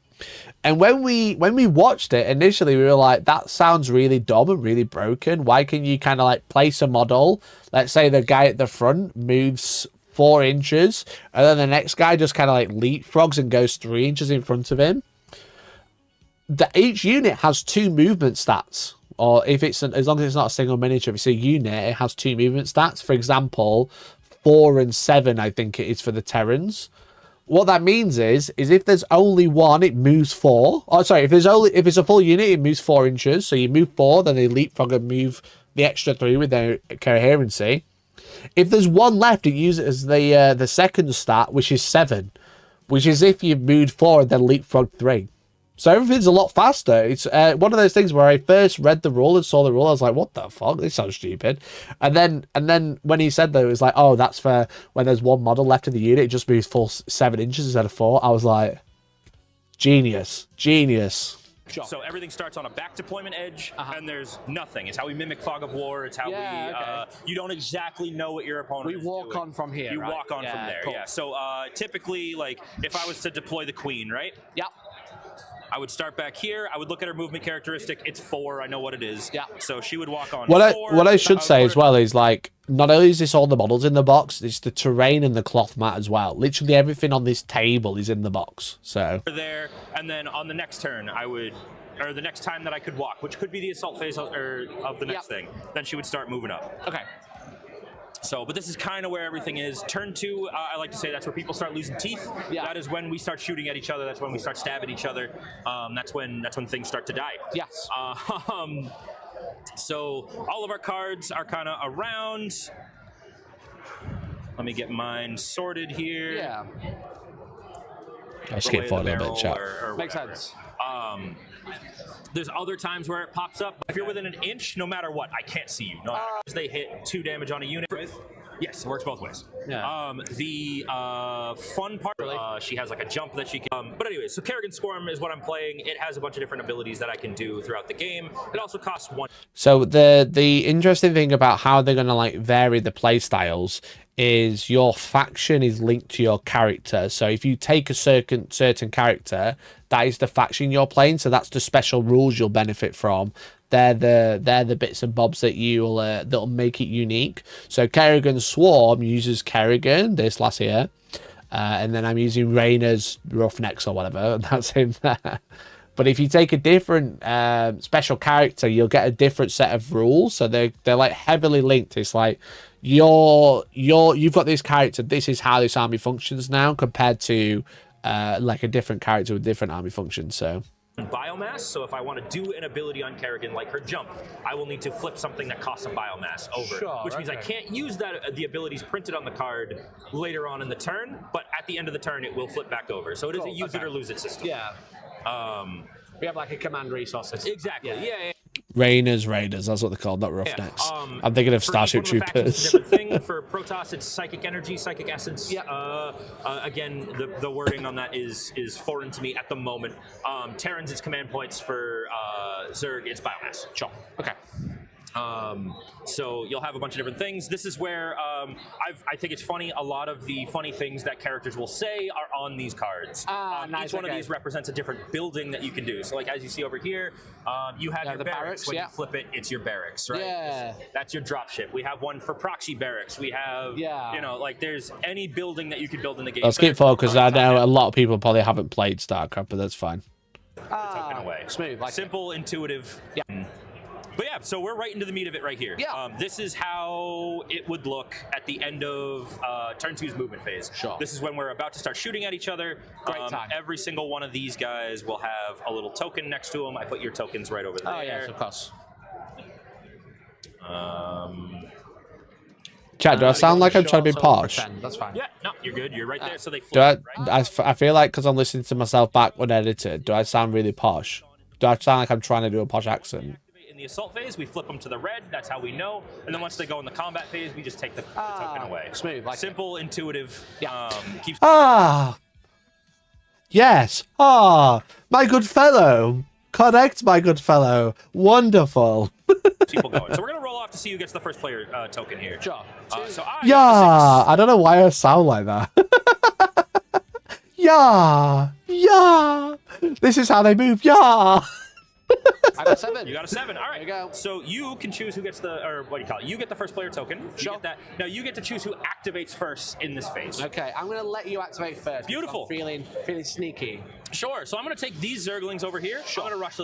And when we watched it initially, we were like, that sounds really dumb and really broken. Why can you kind of like place a model? Let's say the guy at the front moves 4 inches, and then the next guy just kind of like leapfrogs and goes 3 inches in front of him. Each unit has 2 movement stats, or if it's as long as it's not a single miniature, if it's a unit, it has 2 movement stats. For example, 4 and 7, I think it is for the Terrans. What that means is if there's only one, it moves 4. Oh, sorry, if it's a full unit, it moves 4 inches. So you move 4, then they leapfrog and move the extra 3 with their coherency. If there's one left, it uses it as the second stat, which is 7, which is if you moved 4 and then leapfrog 3. So everything's a lot faster. It's one of those things where I first read the rule and saw the rule. I was like, what the fuck? This sounds stupid. And then when he said that, it was like, oh, that's for when there's one model left in the unit. It just moves full 7 inches instead of 4. I was like, genius. Genius. Sure. So everything starts on a back deployment edge, and there's nothing. It's how we mimic Fog of War. It's how you don't exactly know what your opponent is doing. We walk on from here, You walk on from there, cool. yeah. So typically, like, if I was to deploy the queen, right? Yep. I would start back here. I would look at her movement characteristic. It's 4. I know what it is. Yeah. So she would walk on. What I should say as well is, like, not only is this all the models in the box, it's the terrain and the cloth mat as well. Literally everything on this table is in the box. So there, and then on the next turn, or the next time that I could walk, which could be the assault phase of the next thing, then she would start moving up. Okay. So, but this is kind of where everything is. Turn 2, I like to say that's where people start losing teeth. Yeah. That is when we start shooting at each other. That's when we start stabbing each other. That's when things start to die. Yes. So all of our cards are kind of around. Let me get mine sorted here. Yeah. I'll skip forward a little bit, chat. Makes sense. There's other times where it pops up. If you're within an inch, no matter what, I can't see you. No, they hit 2 damage on a unit. Yes, it works both ways. Yeah. The fun part, she has like a jump that she can. But anyway, so Kerrigan's Swarm is what I'm playing. It has a bunch of different abilities that I can do throughout the game. It also costs 1. So the interesting thing about how they're gonna like vary the play styles is your faction is linked to your character. So if you take a certain character, that is the faction you're playing. So that's the special rules you'll benefit from. They're the bits and bobs that you'll that'll make it unique. So Kerrigan's Swarm uses Kerrigan, this last here, and then I'm using Rayna's Roughnecks or whatever, and that's in there. But if you take a different special character, you'll get a different set of rules. So they're like heavily linked. It's like you've got this character. This is how this army functions now, compared to like a different character with different army functions. So. Biomass, so if I want to do an ability on Kerrigan, like her jump, I will need to flip something that costs some biomass over, which means I can't use the abilities printed on the card later on in the turn, but at the end of the turn, it will flip back over. So it is a use it or lose it system. Yeah. We have like a command resource system. Exactly, yeah. Raiders, that's what they're called, not Roughnecks. I'm thinking of Starship Troopers. Different thing. For Protoss, it's psychic energy, psychic essence. Yeah. Again, the wording on that is foreign to me at the moment. Terrans, it's command points. For Zerg, it's biomass. Sure. Okay. So you'll have a bunch of different things. This is where I think it's funny. A lot of the funny things that characters will say are on these cards. Nice, each one of these represents a different building that you can do. So like as you see over here, you have your barracks. When you flip it, it's your barracks, right? Yeah. That's your dropship. We have one for proxy barracks. We have, you know, like there's any building that you can build in the game. I'll skip forward because I know a lot of people probably haven't played StarCraft, but that's fine. Token away. Smooth. Like simple, intuitive. Yeah. But yeah, so we're right into the meat of it right here. Yeah. This is how it would look at the end of turn 2's movement phase. Sure. This is when we're about to start shooting at each other. Great time. Every single one of these guys will have a little token next to them. I put your tokens right over there. Oh, yes, of course. Chat, do I sound like I'm trying to be posh? That's fine. Yeah, no, you're good. You're right there. So they Do I, flip, right? I feel like because I'm listening to myself back unedited, do I sound really posh? Do I sound like I'm trying to do a posh accent? In the assault phase, we flip them to the red. That's how we know. And then once they go in the combat phase, we just take the token away. Smooth. Like simple, intuitive. Yeah. Keeps Yes. My good fellow. Correct, my good fellow. Wonderful. people going. So we're gonna roll off to see who gets the first player token here. Sure. So Yeah, I don't know why I sound like that. Yeah. This is how they move. Yeah. I got 7. You got a 7. All right. There you go. So you can choose who gets the, or what do you call it? You get the first player token. You Sure. get that. Now you get to choose who activates first in this phase. Okay, I'm gonna let you activate first. Beautiful. I'm feeling sneaky. Sure. So I'm gonna take these zerglings over here. Sure. I'm gonna rush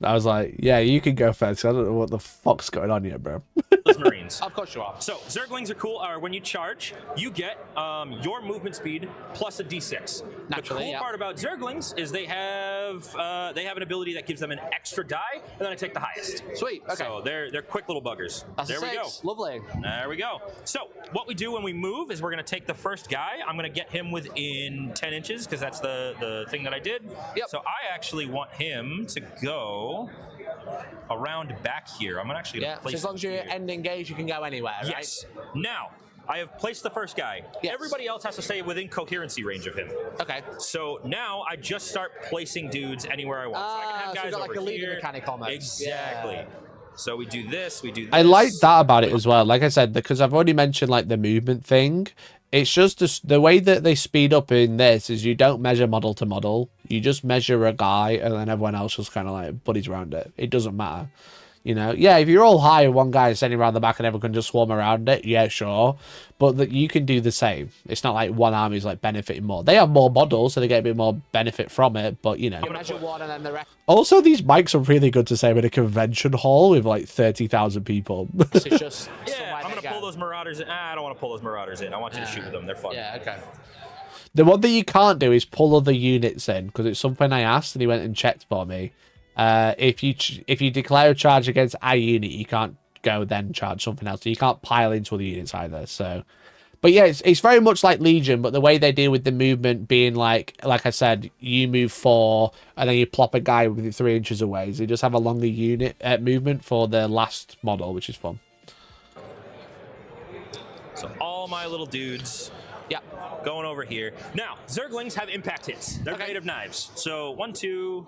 I was like, yeah, you can go first. I don't know what the fuck's going on here, bro. those Marines. Of course you are. So zerglings are cool. When you charge, you get your movement speed plus a d6. Naturally, the cool part about zerglings is they have an ability that gives them an extra die, and then I take the highest. Sweet. Okay. So they're quick little buggers. That's there a we 6. go. Lovely. There we go. So what we do when we move is we're going to take the first guy. I'm going to get him within 10 inches because that's the thing that I did. Yep. So I actually want him to go around back here. I'm actually going to place so as long as you him here. end engage, you can go anywhere, right? Yes. Now, I have placed the first guy. Yes. Everybody else has to stay within coherency range of him. Okay. So now I just start placing dudes anywhere I want. So I can have so guys you've got like over a leader here. mechanic almost. Exactly. Yeah. So we do this, we do this. I like that about it as well. Like I said, because I've already mentioned like the movement thing. It's just the way that they speed up in this is you don't measure model to model. You just measure a guy and then everyone else just kind of like buddies around it. It doesn't matter. You know, yeah, if you're all high and one guy is standing around the back and everyone can just swarm around it, yeah, sure. But that you can do the same. It's not like one army is like benefiting more. They have more models, so they get a bit more benefit from it, but you know. You measure one and then the rest. Also, these mics are really good to say in a convention hall with like 30,000 people. It's just Yeah, I'm going to pull those marauders in. I don't want to pull those marauders in. I want you to shoot with them. They're fun. Yeah, okay. The one that you can't do is pull other units in, because it's something I asked and he went and checked for me. If you declare a charge against a unit, you can't go then charge something else. So you can't pile into other units either. So, but yeah, it's very much like Legion, but the way they deal with the movement being like I said, you move 4 and then you plop a guy with 3 inches away. So you just have a longer unit movement for the last model, which is fun. So all my little dudes. Yep. Going over here. Now, Zerglings have impact hits. They're made of knives. So 1, 2,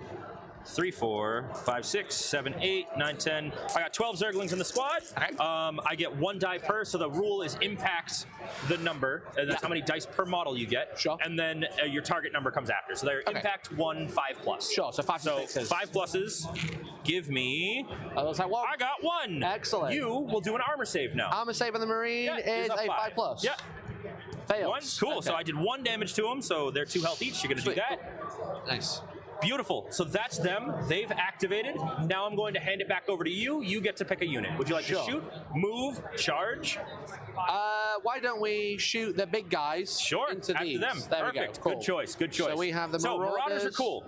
3, 4, 5, 6, 7, 8, 9, 10. I got 12 Zerglings in the squad. Okay. I get 1 die per, so the rule is impact the number, and that's how many dice per model you get. Sure. And then your target number comes after. So they're impact 1, 5 plus. Sure, so 5 So sixes. 5 pluses give me... Looks like 1. I got 1. Excellent. You will do an armor save now. Armor save on the Marine is a 5 plus. Yeah. Fails. 1. Cool. Okay. So I did 1 damage to them, so they're 2 health each. You're going to do Sweet. that. Nice. Beautiful. So that's them. They've activated. Now I'm going to hand it back over to you. You get to pick a unit. Would you like to shoot, move, charge? Why don't we shoot the big guys Sure. into After these? them. There Perfect. we go. Cool. Good choice. Good choice. So we have the Marauders are cool.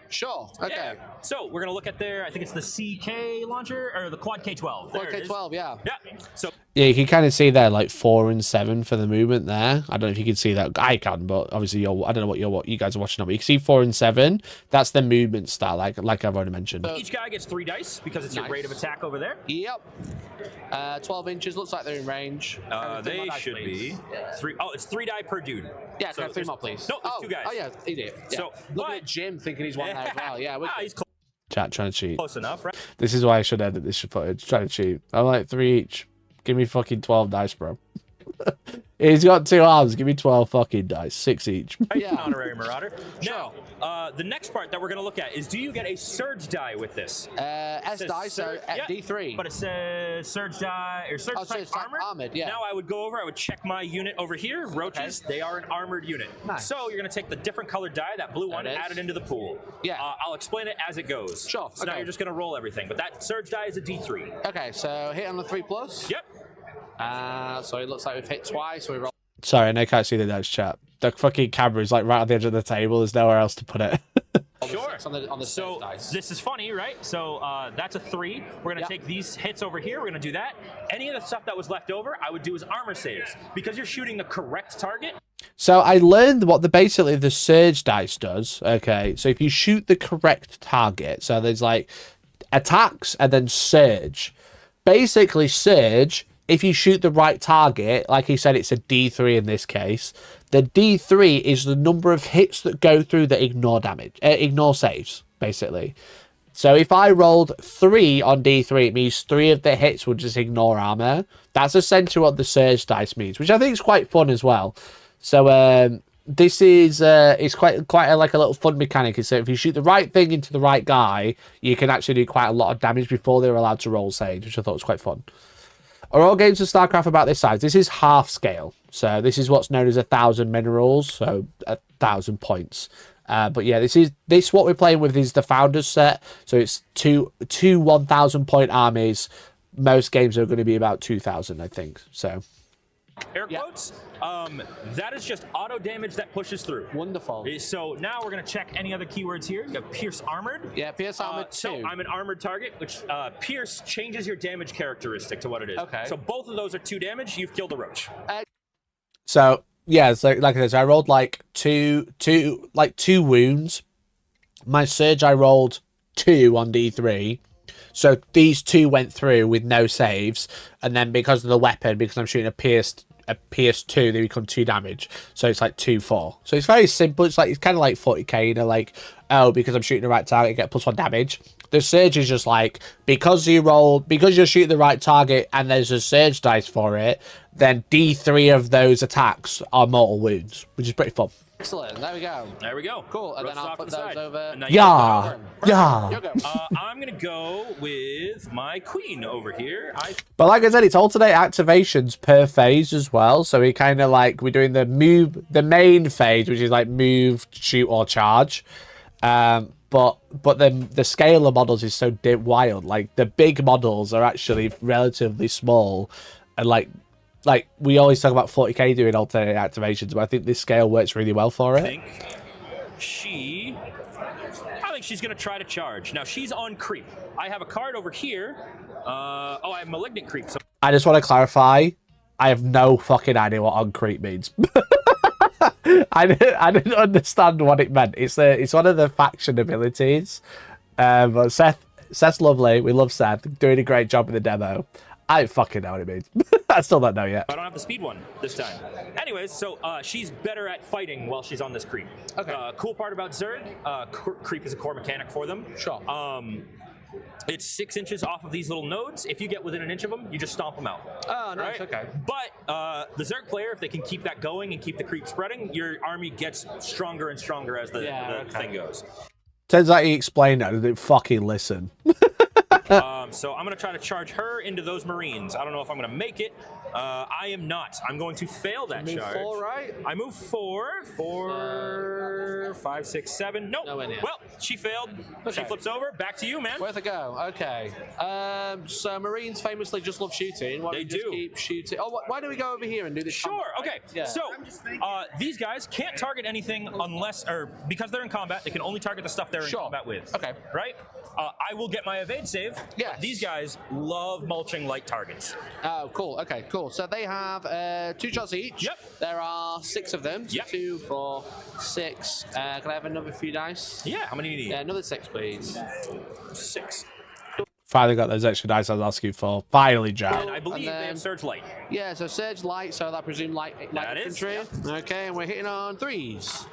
Sure. Okay. Yeah. So we're going to look at their, I think it's the CK launcher, or the Quad K12. Quad K12, yeah. Yeah. So Yeah, you can kind of see there like 4 and 7 for the movement there. I don't know if you can see that. I can, but obviously I don't know what you guys are watching on. But you can see 4 and 7. That's the movement style, like I've already mentioned. each guy gets 3 dice because it's your rate of attack over there. Yep. 12 inches. Looks like they're in range. They should be 3. Oh, it's 3 die per dude. Yeah, so can I have 3 more, please? No, there's 2 guys. Oh, yeah, idiot. Yeah. So, look but- at Jim thinking he's one there as well. Yeah, he's Chat trying to cheat. close enough, right? This is why I should edit this footage. Trying to cheat. I'm like 3 each. Give me fucking 12 dice, bro. He's got 2 arms. Give me 12 fucking dice. 6 each. Yeah. Honorary Marauder. Now, the next part that we're going to look at is, do you get a surge die with this? S says die, so at yeah, D3. But it says surge die, or surge type type armored. armored, yeah. Now I would go over, I would check my unit over here, roaches. They are an armored unit. Nice. So you're going to take the different colored die, that blue one, There it and add is. it into the pool. Yeah. I'll explain it as it goes. Sure, So now okay. you're just going to roll everything. But that surge die is a D3. Okay, so hit on the 3 plus. Yep. So it looks like we've hit twice. So we roll. Sorry, and I can't see the dice chat. The fucking camera is like right on the edge of the table. There's nowhere else to put it. Sure. On the so dice. this is funny, right? So that's a 3. We're going to take these hits over here. We're going to do that. Any of the stuff that was left over, I would do as armor saves. Because you're shooting the correct target. So I learned what basically the surge dice does. Okay, so if you shoot the correct target, so there's like attacks and then surge. Basically, surge, if you shoot the right target, like he said, it's a D3 in this case. The D3 is the number of hits that go through that ignore damage, ignore saves, basically. So if I rolled 3 on D3, it means 3 of the hits will just ignore armor. That's essentially what the surge dice means, which I think is quite fun as well. So this is it's quite like a little fun mechanic. So if you shoot the right thing into the right guy, you can actually do quite a lot of damage before they're allowed to roll saves, which I thought was quite fun. Are all games of Starcraft about this size? This is half scale. So this is what's known as 1,000 minerals, so 1,000 points. But yeah, this what we're playing with is the Founders set. So it's two 1,000 point armies. Most games are going to be about 2,000, I think. So air quotes. That is just auto damage that pushes through. Wonderful. So now we're going to check any other keywords here. You have Pierce Armored. Yeah, Pierce Armored 2. So I'm an armored target, which Pierce changes your damage characteristic to what it is. Okay. So both of those are 2 damage. You've killed a roach. So yeah, so like I said, so I rolled like two wounds. My surge, I rolled 2 on D3. So these 2 went through with no saves, and then because of the weapon, because I'm shooting a pierce 2, they become 2 damage. So it's like 2-4. So it's very simple. It's kind of like 40k, you know, like, oh, because I'm shooting the right target, I get +1 damage. The surge is just like, because you're shooting the right target and there's a surge dice for it, then D3 of those attacks are mortal wounds, which is pretty fun. Excellent. There we go. There we go. Cool. And then I'll put those over. Yeah. I'm going to go with my queen over here. But like I said, it's alternate activations per phase as well. So we kind of like, we're doing the main phase, which is like move, shoot, or charge. But then the scale of models is so wild. Like the big models are actually relatively small, and like we always talk about 40k doing alternate activations, but I think this scale works really well for it. I think she's going to try to charge. Now she's on creep. I have a card over here. I have malignant creep. So I just want to clarify, I have no fucking idea what on creep means. I didn't understand what it meant. It's one of the faction abilities. But Seth's lovely. We love Seth. Doing a great job in the demo. I don't fucking know what it means. I still don't know yet. I don't have the speed one this time. Anyways, so she's better at fighting while she's on this creep. Okay. Cool part about Zerg, creep is a core mechanic for them. Sure. It's 6 inches off of these little nodes. If you get within an inch of them, you just stomp them out. Oh, nice. Right? Okay. But the Zerg player, if they can keep that going and keep the creep spreading, your army gets stronger and stronger as the thing goes. Turns out he explained that. I didn't fucking listen. So I'm going to try to charge her into those Marines. I don't know if I'm going to make it. I am not. I'm going to fail that charge. Move 4, right? I move 4. 4, 5, 6, 7. Nope. No, well, she failed. Okay. She flips over. Back to you, man. Worth a go. Okay. So Marines famously just love shooting. Why don't we just keep shooting? Oh, why don't we go over here and do this? Sure. Combat, okay. Right? Yeah. So these guys can't target anything unless, or because they're in combat, they can only target the stuff they're in combat with. Okay. Right? I will get my evade save. Yeah. These guys love mulching light targets. Oh, cool. Okay, cool. So they have 2 shots each. Yep. There are 6 of them. So 2, 4, 6. Can I have another few dice? Yeah. How many do you need? Yeah, another 6, please. 6. Finally got those extra dice I was asking for. Finally, Jack. And I believe they have Surge Light. Yeah, so Surge Light, so that presume light infantry. Is, yeah. Okay, and we're hitting on 3s.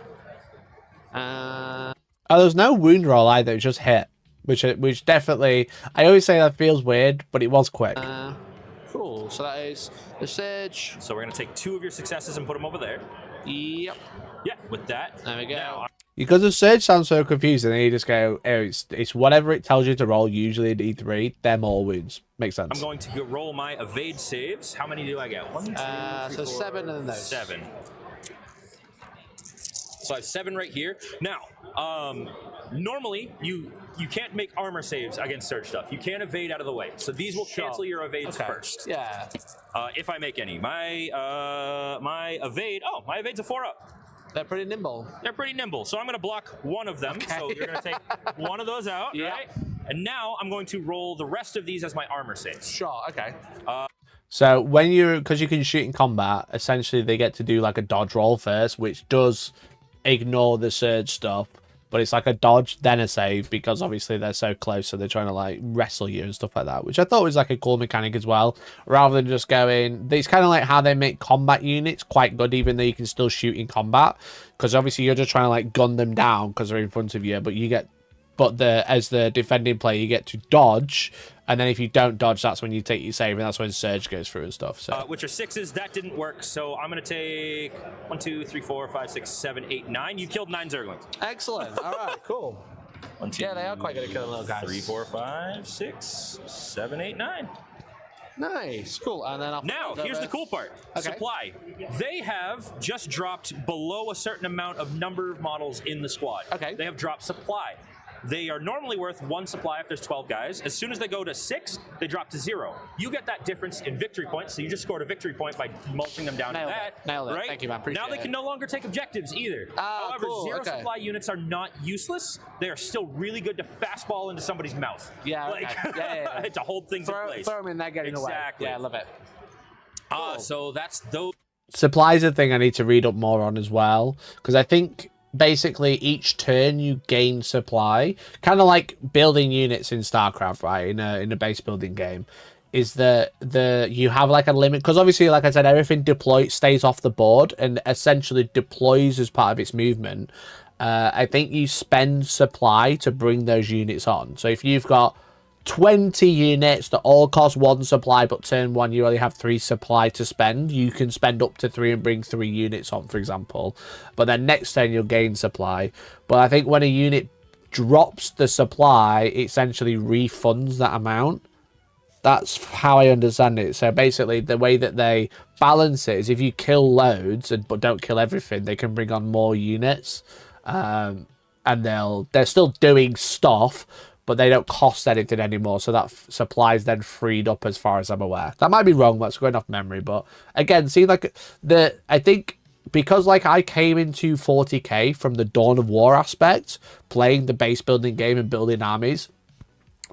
Oh, there's no wound roll either. It just hit. Which definitely, I always say that feels weird, but it was quick. Cool. So that is the Surge. So we're going to take 2 of your successes and put them over there. Yep. Yeah, with that. There we go. Now, because the Surge sounds so confusing, and you just go, oh, it's whatever it tells you to roll, usually an E3, they're more wounds. Makes sense. I'm going to roll my evade saves. How many do I get? 1, 2, 3, so 4, 7 and then those. 7. So I have 7 right here. Now, normally you can't make armor saves against Surge stuff. You can't evade out of the way. So these will cancel your evades first. Yeah. If I make any. My evade, my evade's a 4-up. They're pretty nimble. They're pretty nimble. So I'm going to block one of them. Okay. So you're going to take one of those out, right? And now I'm going to roll the rest of these as my armor saves. Sure, okay. So when because you can shoot in combat, essentially they get to do like a dodge roll first, which does ignore the surge stuff. But it's like a dodge, then a save, because obviously they're so close, so they're trying to like wrestle you and stuff like that, which I thought was like a cool mechanic as well, rather than just going. It's kind of like how they make combat units quite good, even though you can still shoot in combat, because obviously you're just trying to like gun them down because they're in front of you, but you get, as the defending player, you get to dodge, and then if you don't dodge, that's when you take your save, and that's when surge goes through and stuff. So which are 6s. That didn't work, so I'm going to take 1, 2, 3, 4, 5, 6, 7, 8, 9. You killed 9 zerglings. Excellent. All right, cool. 1, 2, yeah, they are quite good at killing little guys. 3, 4, 5, 6, 7, 8, 9. Nice, cool. And then now, here's the cool part. Okay. Supply. They have just dropped below a certain amount of number of models in the squad. Okay. They have dropped supply. They are normally worth 1 supply if there's 12 guys. As soon as they go to 6, they drop to 0. You get that difference in victory points, so you just scored a victory point by mulching them down to that. Nailed it. Right? Thank you, man. Appreciate now they can no longer take objectives either. However, cool. 0 supply units are not useless. They are still really good to fastball into somebody's mouth. Yeah, like, yeah. to hold things in place. Throw them in there, getting away. Exactly. Yeah, I love it. Cool. So that's those. Supply's a thing I need to read up more on as well, because I think basically each turn you gain supply, kind of like building units in Starcraft, right? In a base building game, is that you have like a limit, because obviously, like I said, everything stays off the board and essentially deploys as part of its movement. I think you spend supply to bring those units on. So if you've got 20 units that all cost 1 supply, but turn 1 you only have 3 supply to spend, you can spend up to 3 and bring 3 units on, for example. But then next turn you'll gain supply. But I think when a unit drops the supply, it essentially refunds that amount. That's how I understand it. So basically the way that they balance it is if you kill loads but don't kill everything, they can bring on more units, and they're still doing stuff, but they don't cost anything anymore, so that supply is then freed up as far as I'm aware. That might be wrong, that's going off memory, but again, see, like, I think, because, like, I came into 40k from the Dawn of War aspect, playing the base building game and building armies,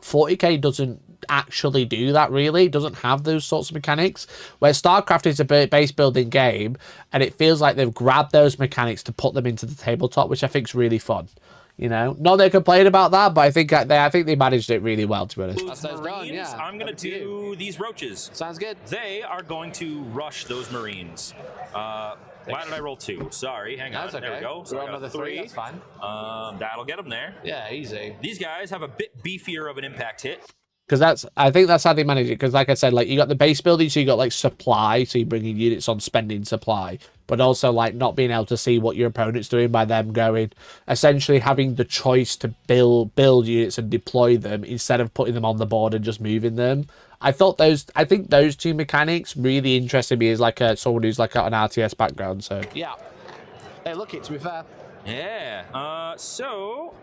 40k doesn't actually do that, really. It doesn't have those sorts of mechanics, where Starcraft is a base building game, and it feels like they've grabbed those mechanics to put them into the tabletop, which I think is really fun. You know, not that they complain about that, but I think they managed it really well, to be honest. Those Marines, yeah. I'm going to do these roaches. Sounds good. They are going to rush those Marines. Why did I roll 2? Sorry, hang on. Okay. There we go. So roll another 3. That's fine. That'll get them there. Yeah, easy. These guys have a bit beefier of an impact hit. Because I think that's how they manage it. Because like I said, like, you got the base building, so you got like supply, so you're bringing units on spending supply, but also like not being able to see what your opponent's doing by them going, essentially having the choice to build units and deploy them instead of putting them on the board and just moving them. I think those two mechanics really interested me as like someone who's like got an RTS background. So yeah, they look it, to be fair. Yeah. So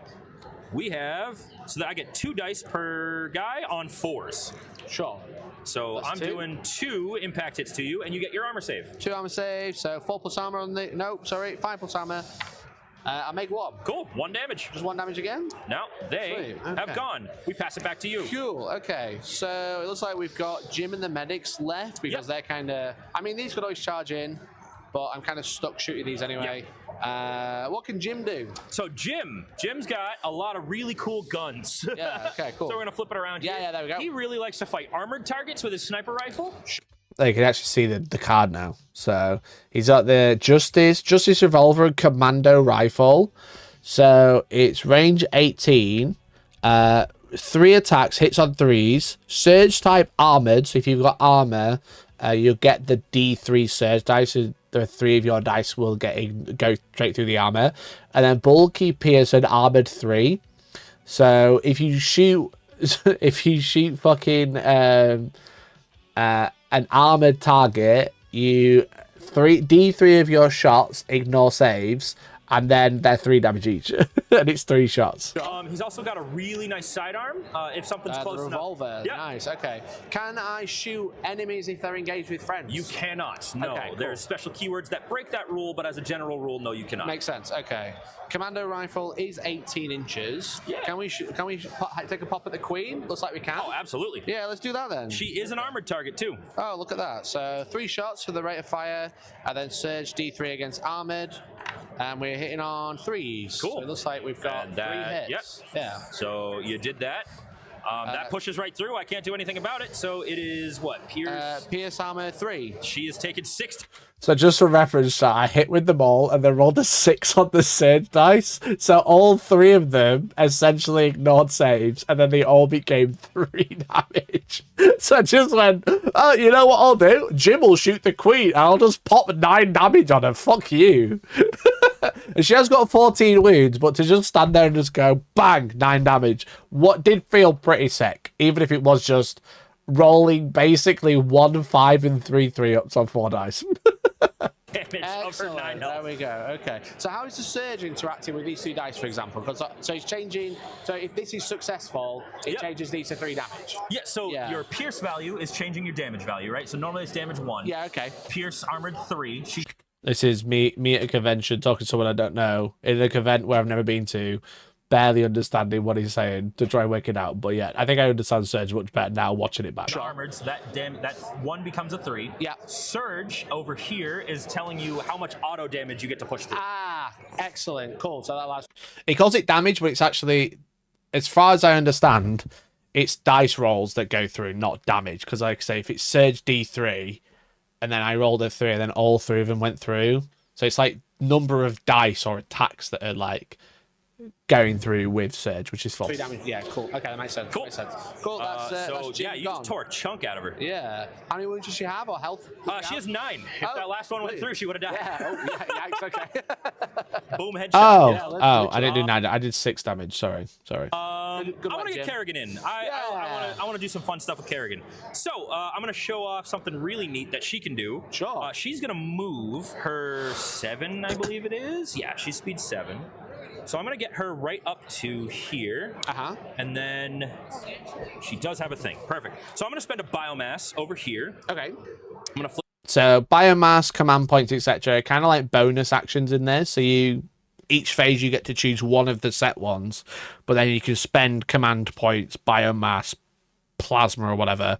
we have, so that I get 2 dice per guy on 4s. Sure. So that's I'm 2. Doing 2 impact hits to you, and you get your armor save. 2 armor save, so 4 plus armor on the, no, sorry, 5 plus armor. I make 1. Cool, 1 damage. Just 1 damage again? No, they have gone. We pass it back to you. Cool, okay. So it looks like we've got Jim and the medics left, because they're kind of, I mean, these could always charge in, but I'm kind of stuck shooting these anyway. What can Jim do? So Jim's got a lot of really cool guns. Yeah, okay, cool. So we're going to flip it around here. Yeah, there we go. He really likes to fight armored targets with his sniper rifle. You can actually see the card now. So he's got the Justice Revolver and Commando Rifle. So it's range 18. 3 attacks, hits on 3s. Surge type armored. So if you've got armor, you'll get the D3 surge dice. So the 3 of your dice will go straight through the armor. And then bulky pierce and armored 3. So if you shoot fucking an armored target, D3 of your shots ignore saves, and then they're 3 damage each, and it's 3 shots. He's also got a really nice sidearm. If something's close enough. Revolver. Yeah. Nice. Okay. Can I shoot enemies if they're engaged with friends? You cannot. No. Okay, cool. There's special keywords that break that rule, but as a general rule, no, you cannot. Makes sense. Okay. Commando rifle is 18 inches. Yeah. Can we take a pop at the queen? Looks like we can. Oh, absolutely. Yeah, let's do that then. She is an armored target too. Oh, look at that. So 3 shots for the rate of fire, and then surge D3 against armored. And we're hitting on 3s. Cool. So it looks like we've got 3 hits. Yep. Yeah. So you did that. That pushes right through. I can't do anything about it. So it is what? Pierce armor 3. She has taken 6. So just for reference, I hit with them all and then rolled a 6 on the surge dice. So all 3 of them essentially ignored saves, and then they all became 3 damage. So I just went, oh, you know what I'll do? Jim will shoot the queen, and I'll just pop 9 damage on her. Fuck you. And she has got 14 wounds, but to just stand there and just go, bang, 9 damage. What did feel pretty sick, even if it was just rolling basically 1, 5, and 3 3-ups on 4 dice. Excellent. There we go. Okay. So how is the surge interacting with these 2 dice, for example? Because so it's changing. So if this is successful, it changes these to 3 damage. Yeah. So your pierce value is changing your damage value, right? So normally it's damage 1. Yeah. Okay. Pierce armored 3. This is me at a convention talking to someone I don't know in a convent where I've never been to, barely understanding what he's saying to try and work it out. But yeah, I think I understand Surge much better now watching it back. Armoreds, that 1 becomes a 3. Yeah. Surge over here is telling you how much auto damage you get to push through. Ah, excellent. Cool. So that lasts. It calls it damage, but it's actually, as far as I understand, it's dice rolls that go through, not damage. Because like I say, if it's Surge D3, and then I rolled a 3, and then all 3 of them went through. So it's like number of dice or attacks that are like going through with Surge, which is fun. 3 damage. Yeah, cool. Okay, that makes sense. Cool. Makes sense. Cool. That's you just tore a chunk out of her. Yeah. How many wounds does she have, or health? She has 9. If that last one went through, she would have died. Yeah. Oh, yeah. Yikes. Okay. Boom, headshot. Oh, Yeah, I didn't do 9. I did 6 damage. Sorry. I want to get Kerrigan in. I want to do some fun stuff with Kerrigan. So I'm going to show off something really neat that she can do. Sure. She's going to move her 7, I believe it is. Yeah, she's speed 7. So I'm going to get her right up to here. Uh-huh. And then she does have a thing. Perfect. So I'm going to spend a biomass over here. Okay. I'm going to flip. So biomass, command points, etc. Kind of like bonus actions in there. So each phase you get to choose one of the set ones, but then you can spend command points, biomass, plasma or whatever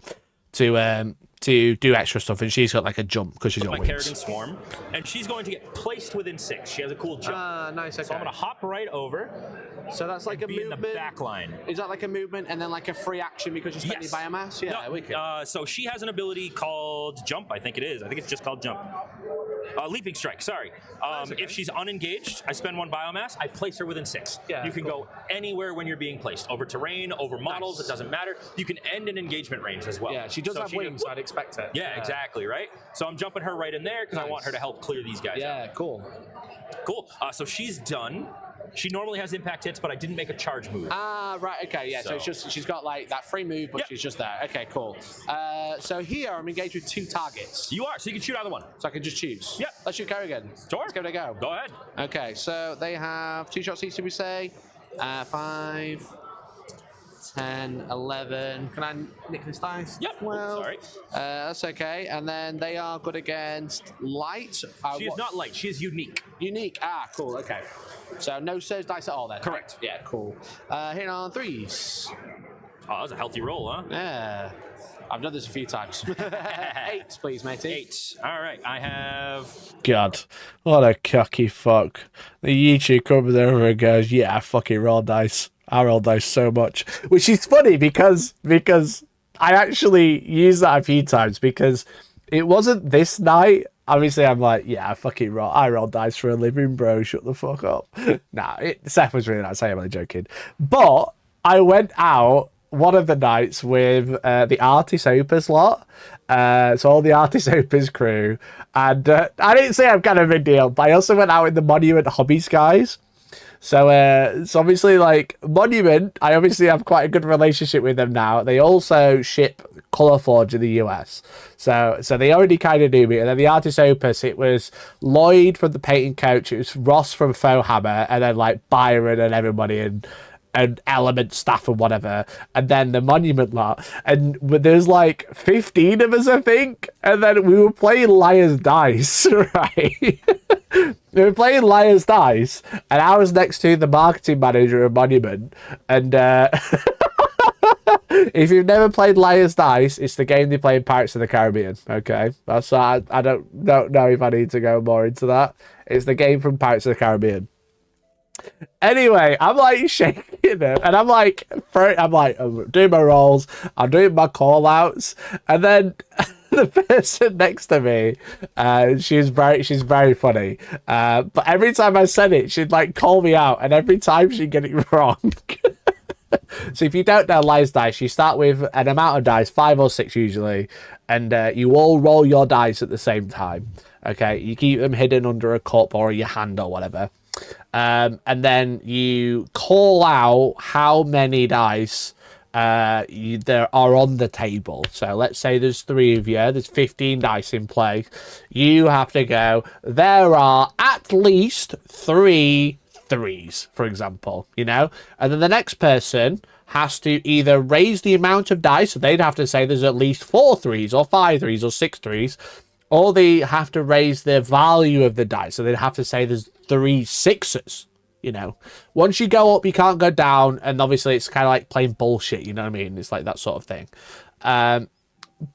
to do extra stuff. And she's got like a jump because she's got my wings. Kerrigan swarm, and she's going to get placed within 6. She has a cool jump. Nice. Okay. So I'm going to hop right over. So that's like a be movement. in the back line. Is that like a movement and then like a free action because you're spending biomass? Yeah, no, we can. So she has an ability called Jump, I think it is. I think it's just called Jump. Leaping Strike, sorry. Okay. If she's unengaged, I spend 1 biomass, I place her within 6. Yeah, you can go anywhere when you're being placed. Over terrain, over models, it doesn't matter. You can end an engagement range as well. Yeah, she does have wings, so I'd expect it. Yeah, exactly, right? So I'm jumping her right in there because I want her to help clear these guys out. Yeah, cool. Cool. So she's done. She normally has impact hits, but I didn't make a charge move. Ah, right, okay, yeah. So it's just she's got like that free move, but she's just there. Okay, cool. So here I'm engaged with 2 targets. You are, so you can shoot either one. So I can just choose. Yep. Let's shoot Kerrigan. Sure. Let's give it a go. Go ahead. Okay, so they have 2 shots each, did we say? 5, 10, 11. Can I nick this dice? Yep. Well, sorry. That's okay. And then they are good against light. She is not light. She is unique. Unique. Ah, cool. Okay. So no surge dice at all then. Correct. Yeah, cool. Hitting on 3s. Oh, that was a healthy roll, huh? Yeah. I've done this a few times. 8, please, matey. 8. All right. I have. God, what a cocky fuck. The YouTube comes over and goes, yeah, I fucking roll dice. I roll dice so much. Which is funny because I actually used that a few times because it wasn't this night. Obviously, I'm like, yeah, I roll dice for a living, bro. Shut the fuck up. Nah, Seth was really nice. I'm only joking. But I went out one of the nights with the Artis Opus lot. So all the Artis Opus crew. And I didn't say I'm kind of a big deal, but I also went out with the Monument Hobbies guys. So obviously, like, Monument, I obviously have quite a good relationship with them now. They also ship Colourforge in the US. So they already kind of knew me. And then the Artist Opus, it was Lloyd from the Painting Coach, it was Ross from Faux Hammer, and then, like, Byron and everybody, and Element staff and whatever, and then the Monument lot, and there's like 15 of us, I think, and then we were playing Liar's Dice, right? We were playing Liar's Dice, and I was next to the marketing manager of Monument, and if you've never played Liar's Dice, it's the game they play in Pirates of the Caribbean, okay? That's I don't know if I need to go more into that. It's the game from Pirates of the Caribbean. Anyway, I'm like shaking them, and I'm doing my rolls, I'm doing my call outs, and then the person next to me, she's very funny. But every time I said it, she'd like call me out, and every time she'd get it wrong. So if you don't know Liar's Dice, you start with an amount of dice, 5 or 6 usually, and you all roll your dice at the same time. Okay, you keep them hidden under a cup or your hand or whatever. And then you call out how many dice there are on the table. So let's say there's 3 of you, there's 15 dice in play. You have to go, there are at least 3 threes, for example, you know? And then the next person has to either raise the amount of dice, so they'd have to say there's at least 4 threes or 5 threes or 6 threes, or they have to raise the value of the dice, so they'd have to say there's 3 sixes, you know? Once you go up, you can't go down, and obviously it's kind of like playing bullshit, you know what I mean? It's like that sort of thing.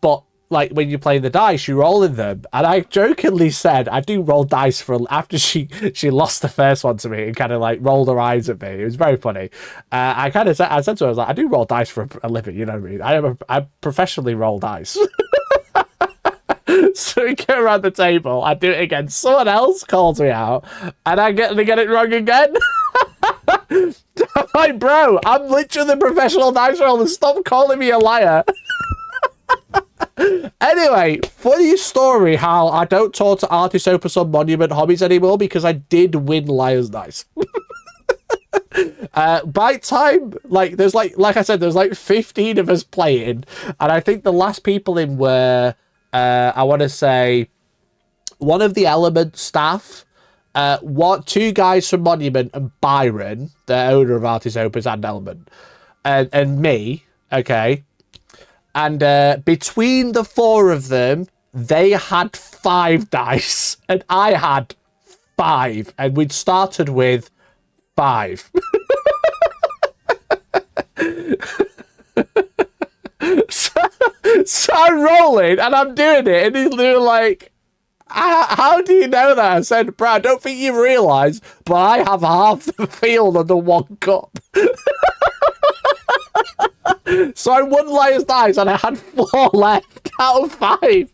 But like when you play the dice, you roll in them, and I jokingly said I do roll dice for after she lost the first one to me and kind of like rolled her eyes at me. It was very funny. I said to her, I was like, I do roll dice for a living, you know what I mean? I professionally roll dice. So we go around the table, I do it again, someone else calls me out, and I get it wrong again. I'm like, bro, I'm literally the professional dice roller, stop calling me a liar. Anyway, funny story how I don't talk to Artist Opus on Monument Hobbies anymore because I did win Liar's Dice. By time, like, there's like I said, there's like 15 of us playing, and I think the last people in were, I want to say, one of the Element staff, 2 guys from Monument, and Byron, the owner of Artist Opus and Element, and me, okay? And between the 4 of them, they had 5 dice, and I had 5, and we'd started with 5. So I'm rolling, and I'm doing it, and he's doing like, how do you know that? I said, bro, I don't think you realise, but I have half the field under 1 cup. So I won Liar's Dice, and I had 4 left out of 5.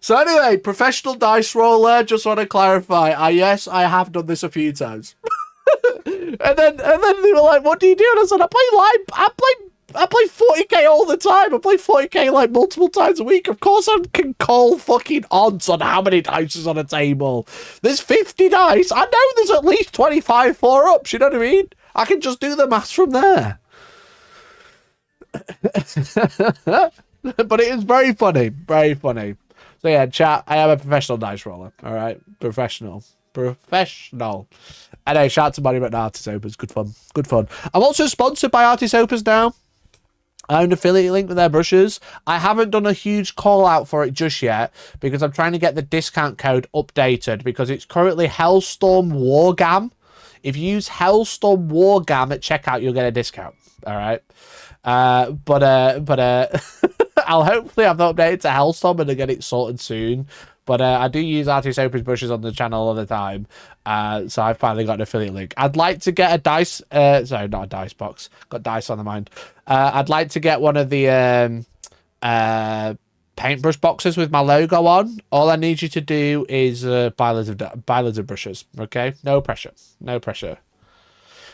So anyway, professional dice roller, just want to clarify. Yes, I have done this a few times. and then they were like, what do you do? And I said, I play 40k all the time. I play 40k like multiple times a week. Of course I can call fucking odds on how many dice is on a table. There's 50 dice. I know there's at least 25 4-ups, you know what I mean? I can just do the maths from there. But it was very funny. Very funny. So yeah, chat, I am a professional dice roller. All right? Professional. Anyway, shout out to Monument and Artist Opus. Good fun. Good fun. I'm also sponsored by Artist Opus now. I own an affiliate link with their brushes. I haven't done a huge call out for it just yet because I'm trying to get the discount code updated because it's currently Hellstormwargaming. If you use Hellstormwargaming at checkout, you'll get a discount. All right. But I'll hopefully have that updated to Hellstorm and I'll get it sorted soon. But I do use Artist Opus brushes on the channel all the time. So I've finally got an affiliate link. I'd like to get a dice... sorry, not a dice box. Got dice on the mind. I'd like to get one of the paintbrush boxes with my logo on. All I need you to do is buy loads of brushes. Okay? No pressure. No pressure.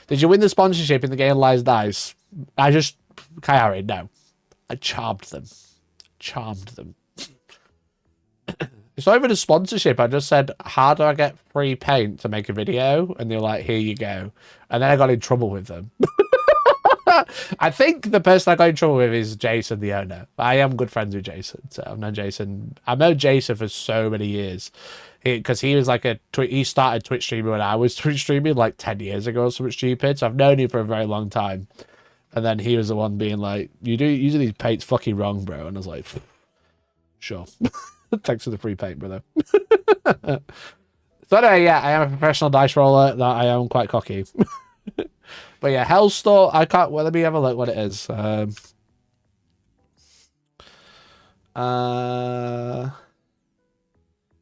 Did you win the sponsorship in the game Lies Dice? I just... Kyari, no. I charmed them. It's not even a sponsorship. I just said, how do I get free paint to make a video? And they're like, here you go. And then I got in trouble with them. I think the person I got in trouble with is Jason, the owner. I am good friends with Jason. So I've known Jason. I've known Jason for so many years. Because he was like he started Twitch streaming when I was Twitch streaming like 10 years ago or something stupid. So I've known him for a very long time. And then he was the one being like, using these paints fucking wrong, bro. And I was like, sure. Thanks for the free paint, brother. So anyway, yeah, I am a professional dice roller. That I am quite cocky. But yeah, Hellstorm, I can't, well, let me have a look what it is.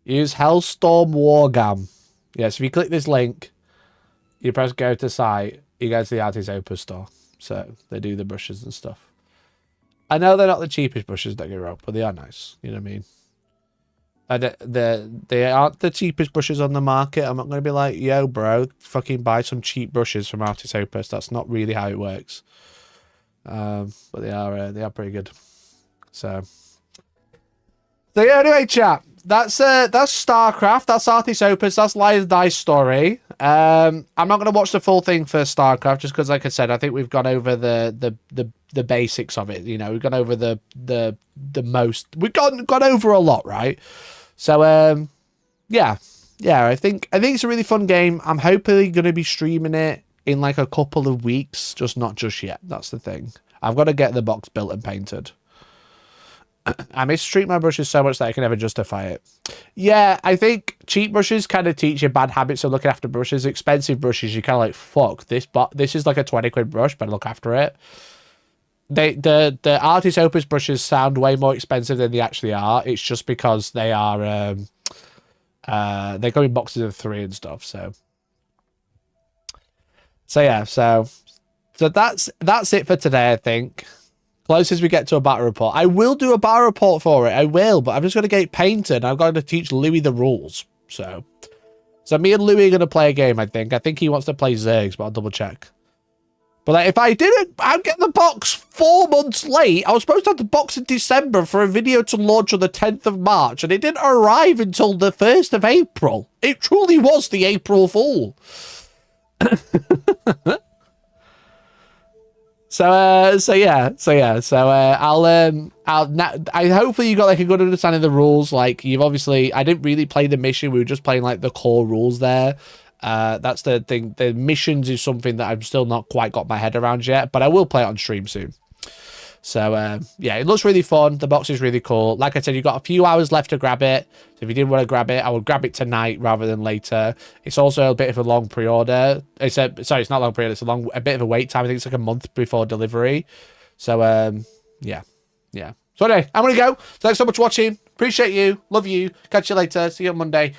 Use Hellstormwargaming. Yes, if you click this link, you press go to site, you go to the Outpost store. So they do the brushes and stuff. I know they're not the cheapest brushes, don't get me wrong, but they are nice. You know what I mean? They aren't the cheapest brushes on the market. I'm not going to be like, yo, bro, fucking buy some cheap brushes from Outpost. That's not really how it works. But they are pretty good. So yeah, anyway, chat. That's Starcraft. That's Outpost. That's Liar's Dice story. I'm not going to watch the full thing for Starcraft just because, like I said, I think we've gone over the basics of it. You know, we've gone over the most. We've gone over a lot, right? So yeah, I think it's a really fun game. I'm hopefully going to be streaming it in like a couple of weeks, just not just yet. That's the thing. I've got to get the box built and painted. I mistreat my brushes so much that I can never justify it. Yeah, I think cheap brushes kind of teach you bad habits of looking after brushes. Expensive brushes, you kind of like, fuck, this is like a 20 quid brush, better look after it. The Artist Opus brushes sound way more expensive than they actually are. It's just because they are, they come in boxes of 3 and stuff, so yeah, so that's it for today, I think. Closest we get to a battle report. I will do a battle report for it. I will, but I'm just going to get it painted. I'm going to teach Louis the rules. So me and Louis are going to play a game, I think. I think he wants to play Zergs, but I'll double check. But like, if I didn't, I'd get the box 4 months late. I was supposed to have the box in December for a video to launch on the 10th of March, and it didn't arrive until the 1st of April. It truly was the April Fool. I hopefully you got like a good understanding of the rules. Like, you've obviously, I didn't really play the mission. We were just playing like the core rules there. That's the thing. The missions is something that I've still not quite got my head around yet, but I will play it on stream soon. So yeah, it looks really fun. The box is really cool. Like I said, you've got a few hours left to grab it. So if you didn't want to grab it, I would grab it tonight rather than later. It's also a bit of a long pre-order. It's not long pre-order. It's a bit of a wait time. I think it's like a month before delivery. So yeah. So anyway, I'm gonna go. Thanks so much for watching. Appreciate you. Love you. Catch you later. See you on Monday.